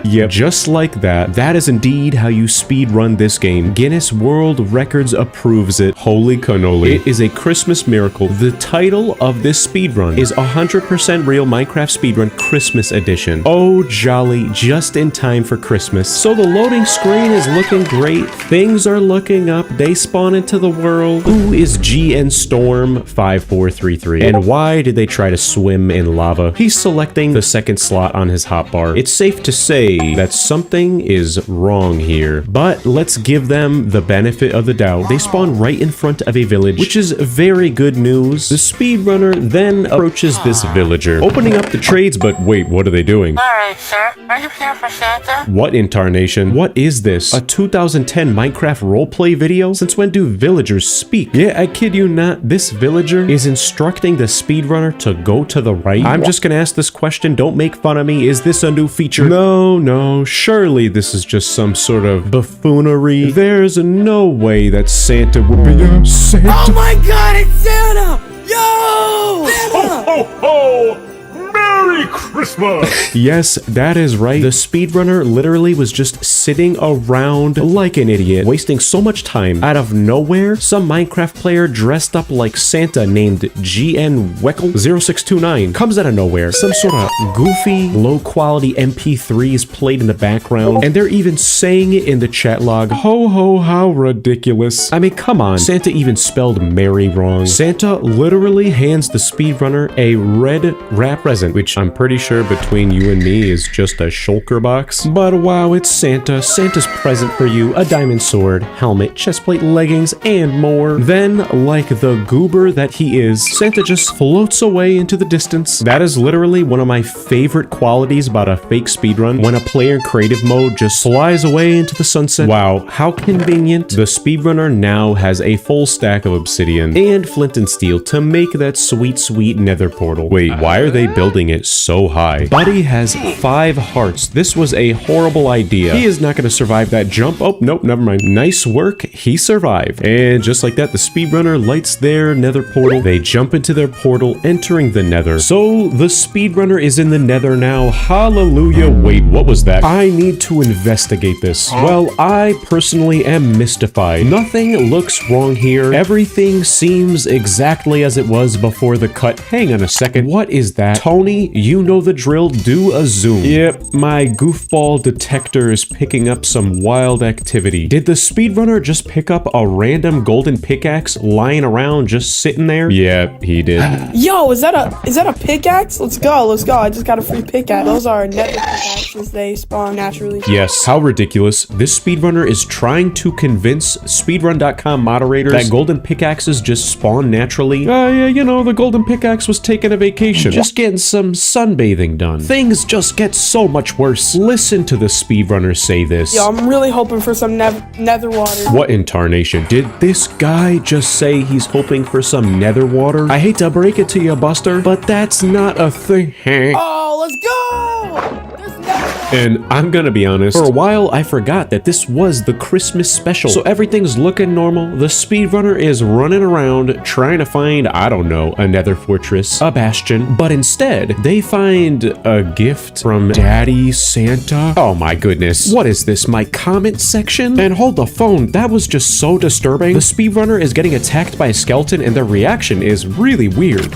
S4: Yep, just like that. That is indeed how you speedrun this game. Guinness World Records approves it. Holy cannoli. It is a Christmas miracle. The title of this speedrun is 100% Real Minecraft Speedrun Christmas Edition. Oh, jolly, just in time for Christmas. So the loading screen is looking great. Things are looking up. They spawn into the world. Who is GN Storm 5433? And why did they try to swim in lava? He's selecting the second slot on his hotbar. It's safe to say that something is wrong here, but let's give them the benefit of the doubt. They spawn right in front of a village, which is very good news. The speedrunner then approaches this villager, opening up the trades, but wait, what are they doing?
S1: Alright, sir. Are you here for Santa?
S4: What in tarnation? What is this? A 2010 Minecraft roleplay video? Since when do villagers speak? Yeah, I kid you not, this villager is instructing the speedrunner to go to the right. I'm just gonna ask this question, don't make fun of me. Is this a new feature? No, surely this is just some sort of buffoonery. There's no way that Santa would be a Santa.
S5: Oh my god, it's Santa! Yo! Santa!
S4: Ho, ho, ho! Merry Merry Christmas! Yes, that is right. The speedrunner literally was just sitting around like an idiot, wasting so much time. Out of nowhere, some Minecraft player dressed up like Santa named GN Weckle 0629 comes out of nowhere. Some sort of goofy, low-quality MP3 is played in the background, and they're even saying it in the chat log. Ho ho, how ridiculous. I mean, come on. Santa even spelled Mary wrong. Santa literally hands the speedrunner a red wrap present, which I'm pretty sure between you and me is just a shulker box. But wow, it's Santa. Santa's present for you: a diamond sword, helmet, chestplate, leggings, and more. Then, like the goober that he is, Santa just floats away into the distance. That is literally one of my favorite qualities about a fake speedrun, when a player in creative mode just flies away into the sunset. Wow, how convenient. The speedrunner now has a full stack of obsidian and flint and steel to make that sweet, sweet nether portal. Wait, why are they building it so high? Buddy has 5 hearts. This was a horrible idea. He is not going to survive that jump. Oh, nope, never mind. Nice work. He survived. And just like that, the speedrunner lights their nether portal. They jump into their portal, entering the nether. So the speedrunner is in the nether now. Hallelujah. Wait, what was that? I need to investigate this. Well, I personally am mystified. Nothing looks wrong here. Everything seems exactly as it was before the cut. Hang on a second. What is that? Tony, you know the drill. Do a zoom. Yep, my goofball detector is picking up some wild activity. Did the speedrunner just pick up a random golden pickaxe lying around just sitting there? Yeah, he did.
S7: Yo, is that a pickaxe? Let's go. I just got a free pickaxe. Those are nether pickaxes. They spawn naturally.
S4: Yes, how ridiculous. This speedrunner is trying to convince speedrun.com moderators that golden pickaxes just spawn naturally. Yeah, you know, the golden pickaxe was taking a vacation, just getting some sunbathing done. Things just get so much worse. Listen to the speedrunner say this.
S7: Yo, I'm really hoping for some nether water.
S4: What in tarnation? Did this guy just say he's hoping for some nether water? I hate to break it to you, Buster, but that's not a thing.
S7: Oh, let's go! There's nether.
S4: And I'm gonna be honest, for a while I forgot that this was the Christmas special. So everything's looking normal. The speedrunner is running around trying to find, I don't know, a nether fortress, a bastion. But instead, they find a gift from Daddy Santa. Oh my goodness. What is this, my comment section? And hold the phone, that was just so disturbing. The speedrunner is getting attacked by a skeleton and their reaction is really weird.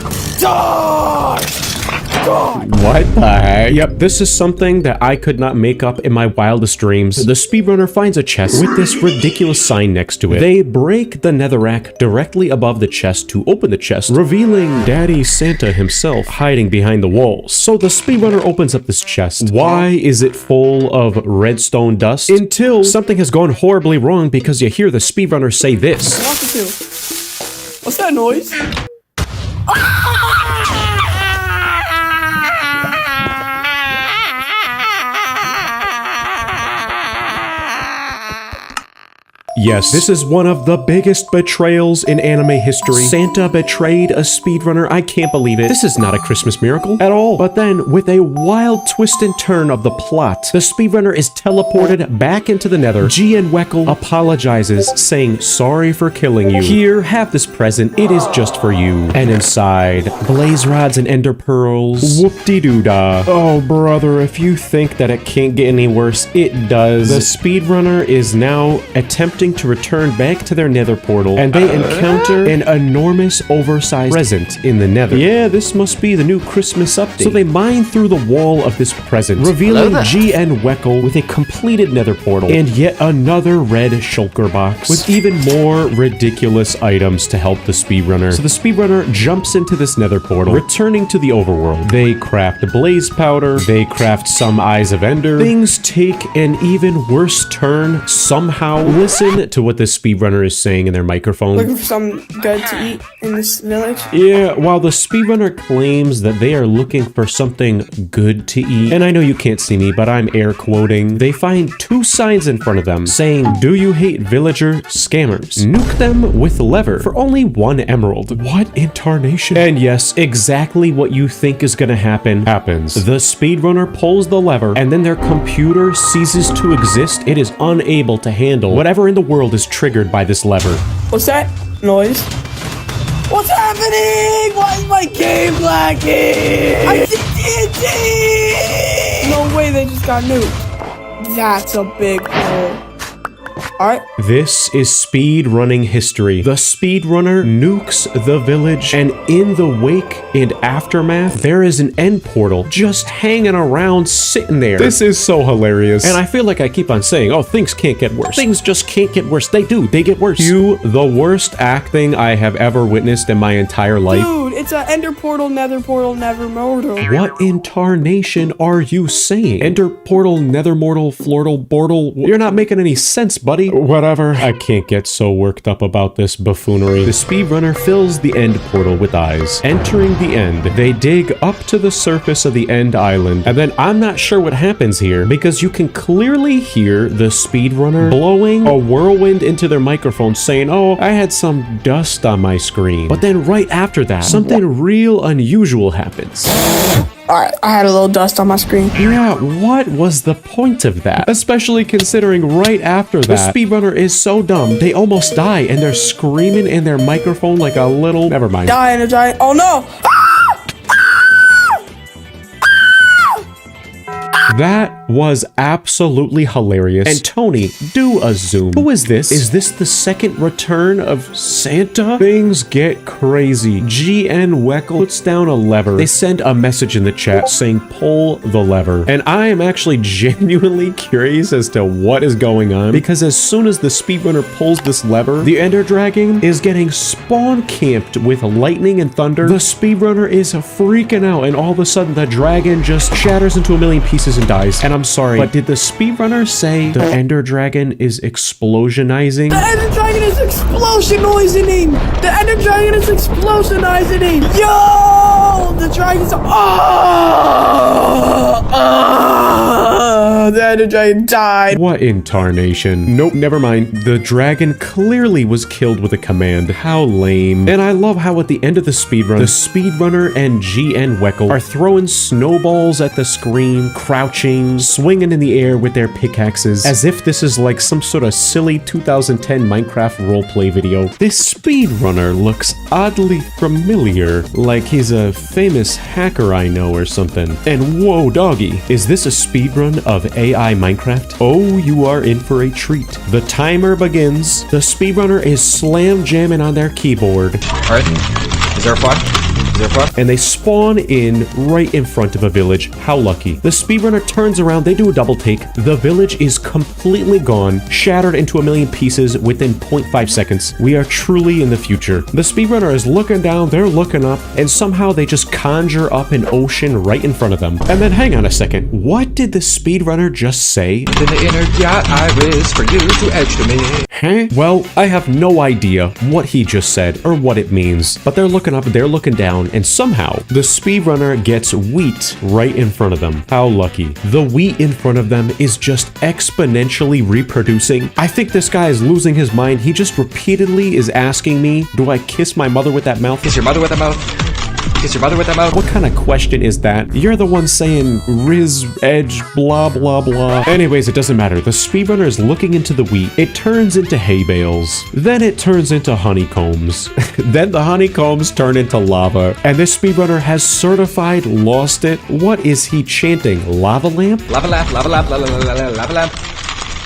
S4: What the heck? Yep, this is something that I could not make up in my wildest dreams. The speedrunner finds a chest with this ridiculous sign next to it. They break the netherrack directly above the chest to open the chest, revealing Daddy Santa himself hiding behind the walls. So the speedrunner opens up this chest. Why is it full of redstone dust? Until something has gone horribly wrong because you hear the speedrunner say this.
S7: What's that noise?
S4: Yes, this is one of the biggest betrayals in anime history. Santa betrayed a speedrunner. I can't believe it. This is not a Christmas miracle at all. But then, with a wild twist and turn of the plot, the speedrunner is teleported back into the nether. GN Weckle apologizes, saying, "Sorry for killing you. Here, have this present. It is just for you." And inside, blaze rods and ender pearls. Whoop-de-doo-dah. Oh, brother, if you think that it can't get any worse, it does. The speedrunner is now attempting to return back to their nether portal, and they encounter an enormous oversized present in the nether. Yeah, this must be the new Christmas update. So they mine through the wall of this present, revealing GN Weckle with a completed nether portal and yet another red shulker box with even more ridiculous items to help the speedrunner. So the speedrunner jumps into this nether portal, returning to the overworld. They craft blaze powder, they craft some eyes of ender. Things take an even worse turn somehow. Listen to what the speedrunner is saying in their microphone.
S7: Looking for something good to eat in this village?
S4: Yeah, while the speedrunner claims that they are looking for something good to eat, and I know you can't see me, but I'm air quoting, they find 2 signs in front of them saying, "Do you hate villager scammers? Nuke them with lever for only 1 emerald." What in tarnation? And yes, exactly what you think is gonna happen happens. The speedrunner pulls the lever, and then their computer ceases to exist. It is unable to handle whatever in the world is triggered by this lever.
S7: What's that noise? What's happening? Why is my game lagging? I see TNT! No way, they just got nuked. That's a big hole. Alright.
S12: This is speedrunning history. The speedrunner nukes the village, and in the wake and aftermath, there is an end portal just hanging around, sitting there. This is so hilarious. And I feel like I keep on saying, oh, things can't get worse. Things just can't get worse. They do. They get worse. Cue the worst acting I have ever witnessed in my entire life.
S7: Dude, it's a ender portal, nether portal, never mortal.
S12: What in tarnation are you saying? Ender portal, nether mortal, flortal, bortal. You're not making any sense, buddy. Whatever. I can't get so worked up about this buffoonery. The speedrunner fills the end portal with eyes. Entering the end, they dig up to the surface of the end island, and then I'm not sure what happens here because you can clearly hear the speedrunner blowing a whirlwind into their microphone saying, oh, I had some dust on my screen. But then right after that, something real unusual happens.
S7: Alright, I had a little dust on my screen.
S12: Yeah, what was the point of that? Especially considering right after that, the speedrunner is so dumb, they almost die and they're screaming in their microphone like a little... Never mind.
S7: Die in a giant... Oh no!
S12: That was absolutely hilarious. And Tony, do a zoom. Who is this? Is this the second return of Santa? Things get crazy. GN Weckl puts down a lever. They send a message in the chat saying pull the lever. And I am actually genuinely curious as to what is going on, because as soon as the speedrunner pulls this lever, the Ender Dragon is getting spawn camped with lightning and thunder. The speedrunner is freaking out, and all of a sudden the dragon just shatters into a million pieces and dies. And I'm sorry, but did the speedrunner say the Ender Dragon is explosionizing?
S7: The Ender Dragon is explosionizing! The Ender Dragon is explosionizing! Yo! The dragon's... the Ender Dragon died.
S12: What in tarnation? Nope, never mind. The dragon clearly was killed with a command. How lame. And I love how at the end of the speedrun, the speedrunner and GN Weckl are throwing snowballs at the screen, crouching, swinging in the air with their pickaxes, as if this is like some sort of silly 2010 Minecraft roleplay video. This speedrunner looks oddly familiar, like he's a famous hacker I know or something. And whoa, doggy, is this a speedrun of AI Minecraft? Oh, you are in for a treat. The timer begins. The speedrunner is slam jamming on their keyboard.
S16: Alright, is there a flag?
S12: And they spawn in right in front of a village. How lucky. The speedrunner turns around, they do a double take. The village is completely gone, shattered into a million pieces within 0.5 seconds. We are truly in the future. The speedrunner is looking down, they're looking up, and somehow they just conjure up an ocean right in front of them. And then hang on a second, what did the speedrunner just say?
S16: In the inner yacht, I wish for you to edge to me.
S12: Huh? Well, I have no idea what he just said or what it means, but they're looking up, they're looking down, and somehow the speedrunner gets wheat right in front of them. How lucky. The wheat in front of them is just exponentially reproducing. I think this guy is losing his mind. He just repeatedly is asking me, do I kiss my mother with that mouth?
S16: Kiss your mother with that mouth? Kiss your mother with that mouth?
S12: What kind of question is that? You're the one saying Riz, edge, blah, blah, blah. Anyways, it doesn't matter. The speedrunner is looking into the wheat. It turns into hay bales. Then it turns into honeycombs. Then the honeycombs turn into lava. And this speedrunner has certified lost it. What is he chanting? Lava lamp?
S16: Lava lamp, lava lamp, lava lamp, lava lamp.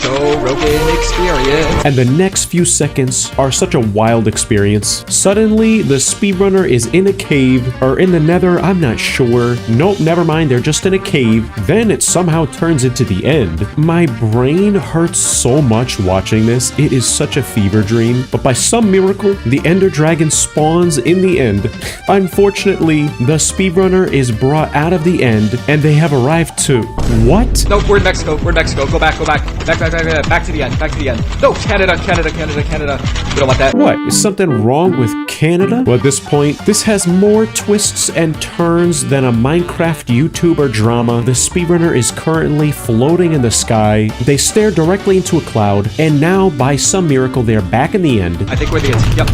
S16: Joe Rogan experience.
S12: And the next few seconds are such a wild experience. Suddenly, the speedrunner is in a cave, or in the nether, I'm not sure. Nope, never mind, they're just in a cave. Then it somehow turns into the end. My brain hurts so much watching this. It is such a fever dream. But by some miracle, the Ender Dragon spawns in the end. Unfortunately, the speedrunner is brought out of the end, and they have arrived to... What?
S16: No, we're in Mexico. We're in Mexico. Go back, go back. Back to the end. Back to the end. No, Canada. We don't want that.
S12: What? Is something wrong with Canada? Well, at this point, this has more twists and turns than a Minecraft YouTuber drama. The speedrunner is currently floating in the sky. They stare directly into a cloud, and now, by some miracle, they're back in the end.
S16: I think we're the end. Yep.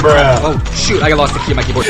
S16: Bruh. Oh, shoot. I lost the key of my keyboard.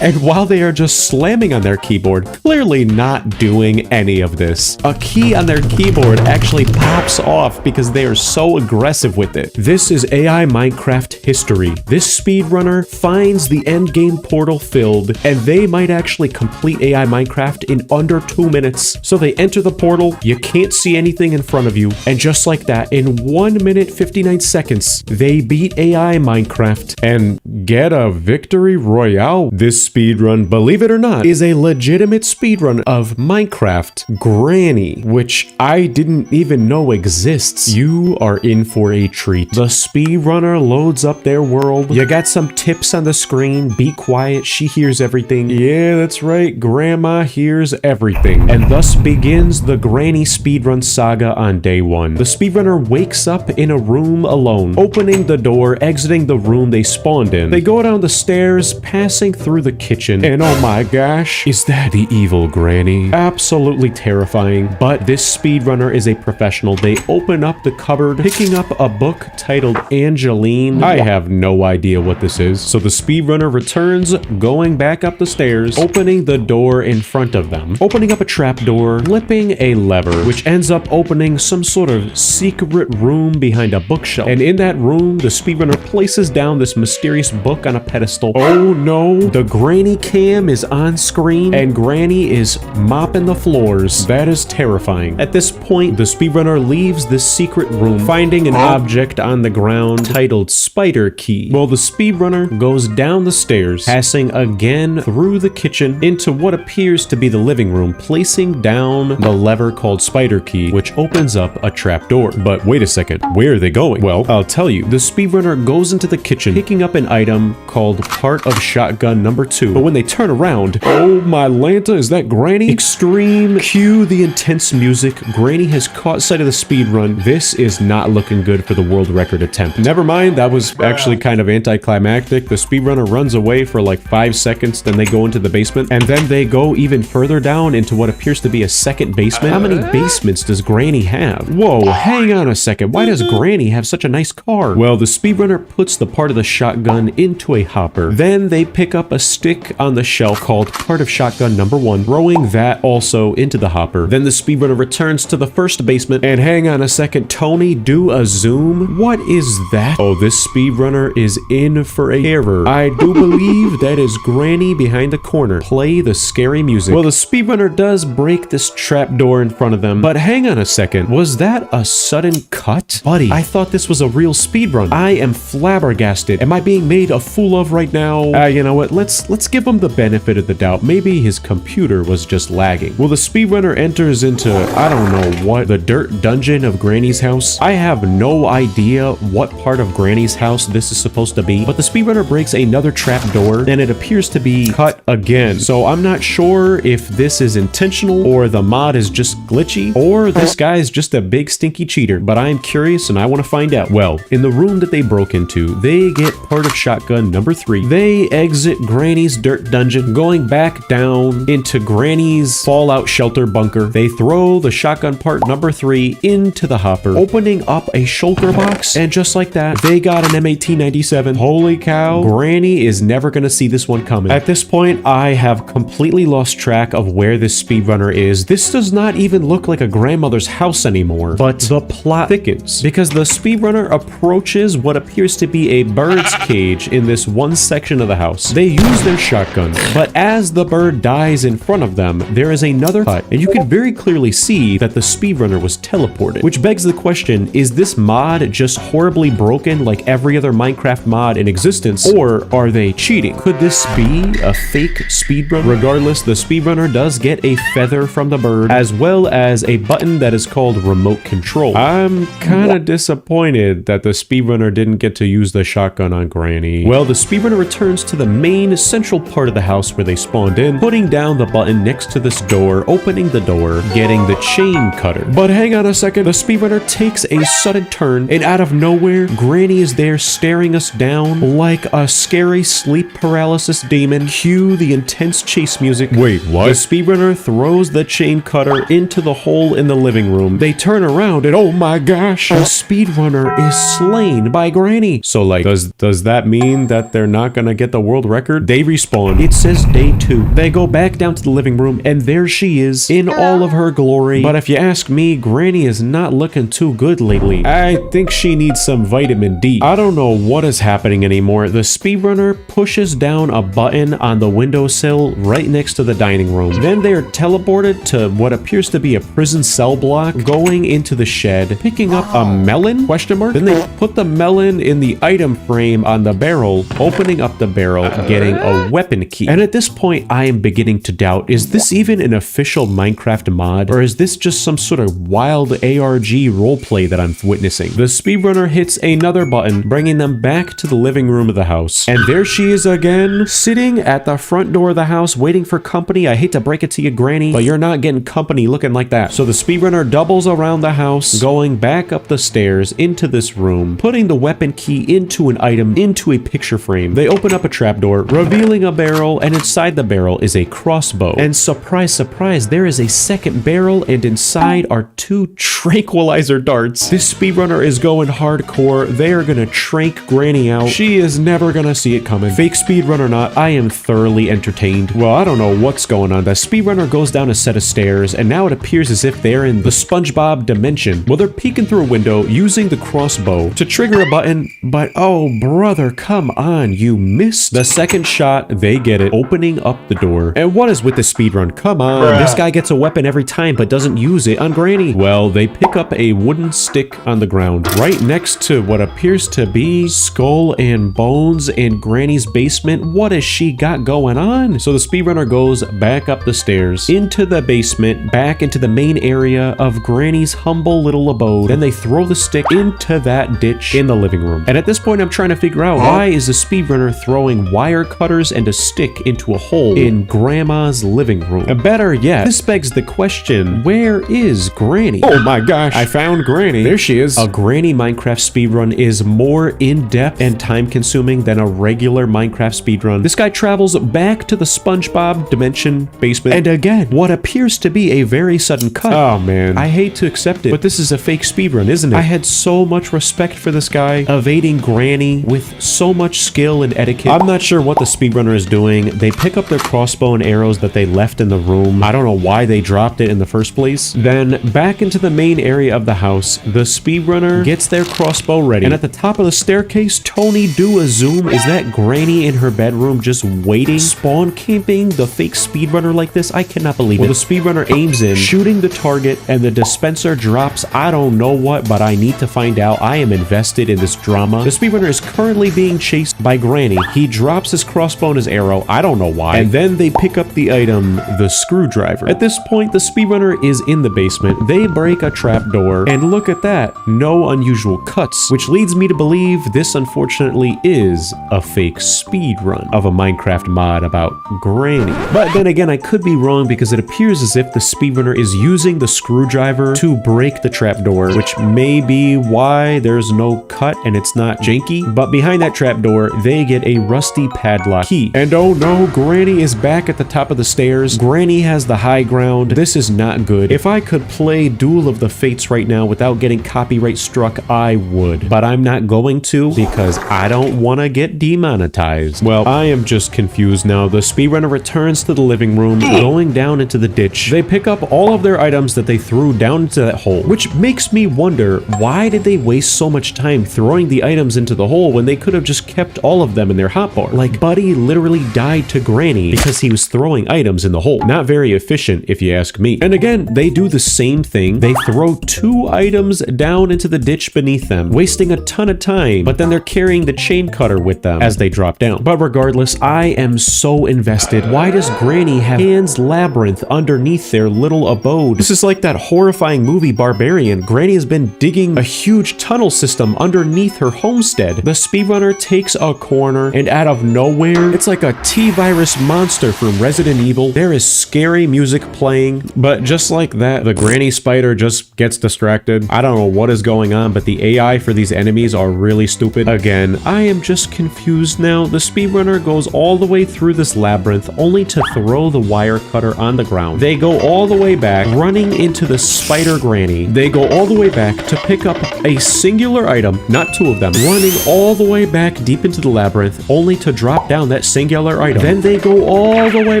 S12: And while they are just slamming on their keyboard, clearly not doing any of this, a key on their keyboard actually actually pops off because they are so aggressive with it. This is AI Minecraft history. This speedrunner finds the endgame portal filled, and they might actually complete AI Minecraft in under 2 minutes. So they enter the portal, you can't see anything in front of you, and just like that, in 1 minute 59 seconds, they beat AI Minecraft and get a victory royale. This speedrun, believe it or not, is a legitimate speedrun of Minecraft Granny, which I didn't even know exists. You are in for a treat. The speedrunner loads up their world. You got some tips on the screen. Be quiet, she hears everything. Yeah, that's right, Grandma hears everything. And thus begins the Granny speedrun saga on day 1. The speedrunner wakes up in a room alone, opening the door, exiting the room they spawned in. They go down the stairs, passing through the kitchen, and oh my gosh, is that the evil Granny? Absolutely terrifying, but this speedrunner is a professional. They open up the cupboard, picking up a book titled Angeline. I have no idea what this is. So the speedrunner returns, going back up the stairs, opening the door in front of them, opening up a trapdoor, flipping a lever, which ends up opening some sort of secret room behind a bookshelf. And in that room, the speedrunner places down this mysterious book on a pedestal. Oh no, the Granny cam is on screen and Granny is mopping the floors. That is terrifying. At this point, the speedrunner leaves this secret room, finding an object on the ground titled Spider Key. Well, the speedrunner goes down the stairs, passing again through the kitchen into what appears to be the living room, placing down the lever called Spider Key, which opens up a trapdoor. But wait a second, where are they going? Well, I'll tell you. The speedrunner goes into the kitchen, picking up an item called part of shotgun number 2. But when they turn around, oh my Lanta, is that Granny? Extreme, cue the intense music. Granny has caught sight of the speedrun. This is not looking good for the world record attempt. Never mind, that was actually kind of anticlimactic. The speedrunner runs away for like 5 seconds, then they go into the basement, and then they go even further down into what appears to be a second basement. How many basements does Granny have? Whoa, hang on a second. Why does Granny have such a nice car? Well, the speedrunner puts the part of the shotgun into a hopper. Then they pick up a stick on the shelf called part of shotgun number 1, throwing that also into the hopper. Then the speedrunner returns to the first basement, and hang on a second, Tony, do a zoom. What is that? Oh, this speedrunner is in for a terror. I do believe that is Granny behind the corner. Play the scary music. Well, the speedrunner does break this trap door in front of them, but hang on a second, was that a sudden cut? Buddy, I thought this was a real speedrun. I am flabbergasted. Am I being made a fool of right now? You know what, let's give him the benefit of the doubt. Maybe his computer was just lagging. Well, the speedrunner enters into, I don't know what, the dirt dungeon of Granny's house. I have no idea what part of Granny's house this is supposed to be, but the speedrunner breaks another trap door, and it appears to be cut again. So I'm not sure if this is intentional, or the mod is just glitchy, or this guy is just a big stinky cheater, but I'm curious and I want to find out. Well, in the room that they broke into, they get part of shotgun number 3. They exit Granny's dirt dungeon, going back down into Granny's fallout shelter bunker. They throw the shotgun part number 3 into the hopper, opening up a shulker box, and just like that, they got an M1897. Holy cow, Granny is never gonna see this one coming. At this point, I have completely lost track of where this speedrunner is. This does not even look like a grandmother's house anymore, but the plot thickens because the speedrunner approaches what appears to be a bird's cage in this one section of the house. They use their shotgun, but as the bird dies in front of them, there is another cut, and you can very clearly see that the speedrunner was teleported, which begs the question, is this mod just horribly broken like every other Minecraft mod in existence, or are they cheating? Could this be a fake speedrun? Regardless, the speedrunner does get a feather from the bird, as well as a button that is called remote control. I'm kinda disappointed that the speedrunner didn't get to use the shotgun on Granny. Well, the speedrunner returns to the main central part of the house where they spawned in, putting down the button next to this door, opening the door, getting the chain cutter. But hang on a second, the speedrunner takes a sudden turn, and out of nowhere, Granny is there staring us down like a scary sleep paralysis demon. Cue the intense chase music. Wait, what? The speedrunner throws the chain cutter into the hole in the living room. They turn around and oh my gosh, the speedrunner is slain by Granny. So like, does that mean that they're not gonna get the world record? They respawn. It says day 2. They go back down to the living room and there she is in all of her glory. But if you ask me, Granny is not looking too good lately. I think she needs some vitamin D. I don't know what is happening anymore. The speedrunner pushes down a button on the windowsill right next to the dining room. Then they're teleported to what appears to be a prison cell block, going into the shed, picking up a melon? Question mark? Then they put the melon in the item frame on the barrel, opening up the barrel, getting a weapon key. And at this point, I am beginning to doubt, is this even an official Minecraft mod? Or is this just some sort of wild ARG roleplay that I'm witnessing? The speedrunner hits another button, bringing them back to the living room of the house. And there she is again, sitting at the front door of the house, waiting for company. I hate to break it to you, Granny, but you're not getting company looking like that. So the speedrunner doubles around the house, going back up the stairs into this room, putting the weapon key into an item, into a picture frame. They open up a trapdoor, revealing a barrel, and inside the barrel is a crossbow. And surprise, surprise, there is a second barrel, and inside are 2 tranquilizer darts. This speedrunner is going hardcore. They are gonna trank Granny out. She is never gonna see it coming. Fake speedrun or not, I am thoroughly entertained. Well, I don't know what's going on. The speedrunner goes down a set of stairs, and now it appears as if they're in the SpongeBob dimension. Well, they're peeking through a window using the crossbow to trigger a button, but oh brother, come on, you missed. The second shot, they get it, opening up the door. And what is with the speedrun? Come on, this guy gets a weapon every time but doesn't use it on Granny. Well, they pick up a wooden stick on the ground right next to what appears to be skull and bones in Granny's basement. What has she got going on? So the speedrunner goes back up the stairs into the basement, back into the main area of Granny's humble little abode. Then they throw the stick into that ditch in the living room. And at this point, I'm trying to figure out, why is the speedrunner throwing wire cutters and a stick into a hole in Grandma's living room? And better yet, this begs the question, where is Granny? Oh my gosh, I found Granny. There she is. A Granny Minecraft speedrun is more in-depth and time-consuming than a regular Minecraft speedrun. This guy travels back to the SpongeBob dimension basement, and again, what appears to be a very sudden cut. Oh man, I hate to accept it, but this is a fake speedrun, isn't it? I had so much respect for this guy, evading Granny with so much skill and etiquette. I'm not sure what the speedrunner is doing. They pick up their crossbow and arrows that they left in the room. I don't know why they dropped it in the first place. Then back into the main area of the house, the speedrunner gets their crossbow ready, and at the top of the staircase, Tony, do a zoom. Is that Granny in her bedroom just waiting, spawn camping the fake speedrunner like this? I cannot believe it. Well, the speedrunner aims in, shooting the target, and the dispenser drops. I don't know what, but I need to find out. I am invested in this drama. The speedrunner is currently being chased by Granny. He drops his crossbow and his arrow. I don't know why. And then they pick up the item, the screwdriver. At this point, the speedrunner is in the basement. They break a trapdoor, and look at that. No unusual cuts, which leads me to believe this unfortunately is a fake speedrun of a Minecraft mod about Granny. But then again, I could be wrong, because it appears as if the speedrunner is using the screwdriver to break the trapdoor, which may be why there's no cut and it's not janky. But behind that trapdoor, they get a rusty padlock key. And oh no, Granny is back at the top of the stairs. Granny has the high ground. This is not good. If I could play Duel of the Fates right now without getting copyright struck, I would. But I'm not going to, because I don't want to get demonetized. Well, I am just confused now. The speedrunner returns to the living room, going down into the ditch. They pick up all of their items that they threw down into that hole, which makes me wonder, why did they waste so much time throwing the items into the hole when they could have just kept all of them in their hotbar? Like, Buddy literally died to Granny because he was throwing items in the hole. Not very efficient, if you ask me. And again, they do the same thing. They throw 2 items down into the ditch beneath them, wasting a ton of time, but then they're carrying the chain cutter with them as they drop down. But regardless, I am so invested. Why does Granny have Pan's Labyrinth underneath their little abode? This is like that horrifying movie Barbarian. Granny has been digging a huge tunnel system underneath her homestead. The speedrunner takes a corner, and out of nowhere, it's like a T-virus monster from Resident Evil. There is scary music playing, but just like that, the Granny spider just gets distracted. I don't know what is going on, but the AI for these enemies are really stupid. Again, I am just confused now. The speedrunner goes all the way through this labyrinth, only to throw the wire cutter on the ground. They go all the way back, running into the spider Granny. They go all the way back to pick up a singular item, not 2 of them, running all the way back deep into the labyrinth, only to drop down that singular item. Then they go all the way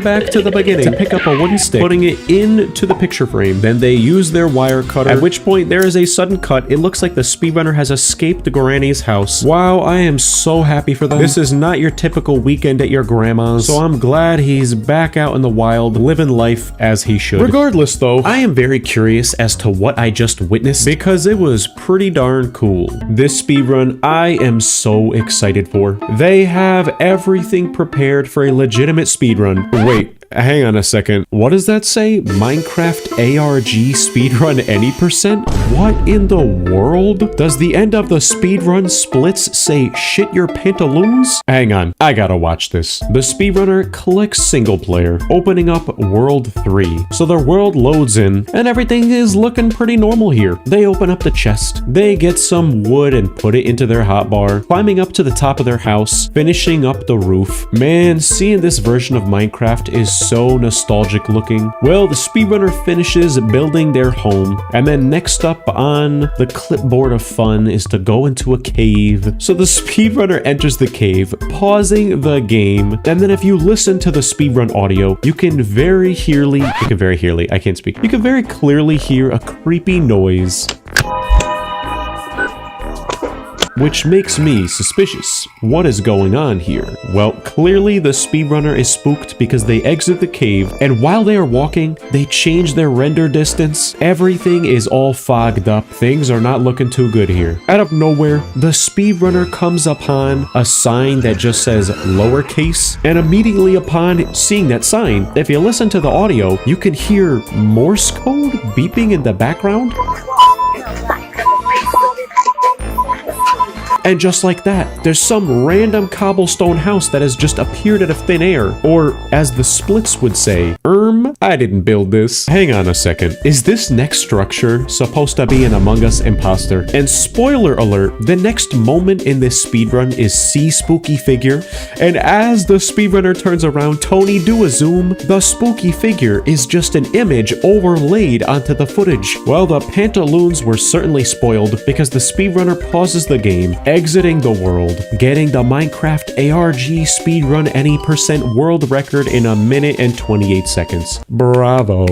S12: back to the beginning to pick up a wooden stick, putting it into the picture frame. Then they use use their wire cutter, at which point there is a sudden cut. It looks like the speedrunner has escaped Granny's house. Wow, I am so happy for them. This is not your typical weekend at your grandma's, so I'm glad he's back out in the wild, living life as he should. Regardless though, I am very curious as to what I just witnessed because it was pretty darn cool. This speedrun I am so excited for. They have everything prepared for a legitimate speedrun. Wait, hang on a second. What does that say? Minecraft ARG speedrun any percent? What in the world? Does the end of the speedrun splits say shit your pantaloons? Hang on, I gotta watch this. The speedrunner clicks single player, opening up world 3. So their world loads in and everything is looking pretty normal here. They open up the chest, they get some wood and put it into their hotbar, climbing up to the top of their house, finishing up the roof. Man, seeing this version of Minecraft is so nostalgic looking. Well, the speedrunner finishes building their home, and then next up on the clipboard of fun is to go into a cave. So the speedrunner enters the cave, pausing the game, and then if you listen to the speedrun audio, you can very clearly hear a creepy noise, which makes me suspicious. What is going on here? Well, clearly the speedrunner is spooked because they exit the cave, and while they are walking, they change their render distance. Everything is all fogged up. Things are not looking too good here. Out of nowhere, the speedrunner comes upon a sign that just says lowercase, and immediately upon seeing that sign, if you listen to the audio, you can hear Morse code beeping in the background. And just like that, there's some random cobblestone house that has just appeared out of thin air. Or, as the splits would say, I didn't build this. Hang on a second. Is this next structure supposed to be an Among Us imposter? And spoiler alert, the next moment in this speedrun is see spooky figure. And as the speedrunner turns around, Tony, do a zoom. The spooky figure is just an image overlaid onto the footage. Well, the pantaloons were certainly spoiled because the speedrunner pauses the game, exiting the world, getting the Minecraft ARG speedrun any percent world record in 1 minute and 28 seconds. Bravo.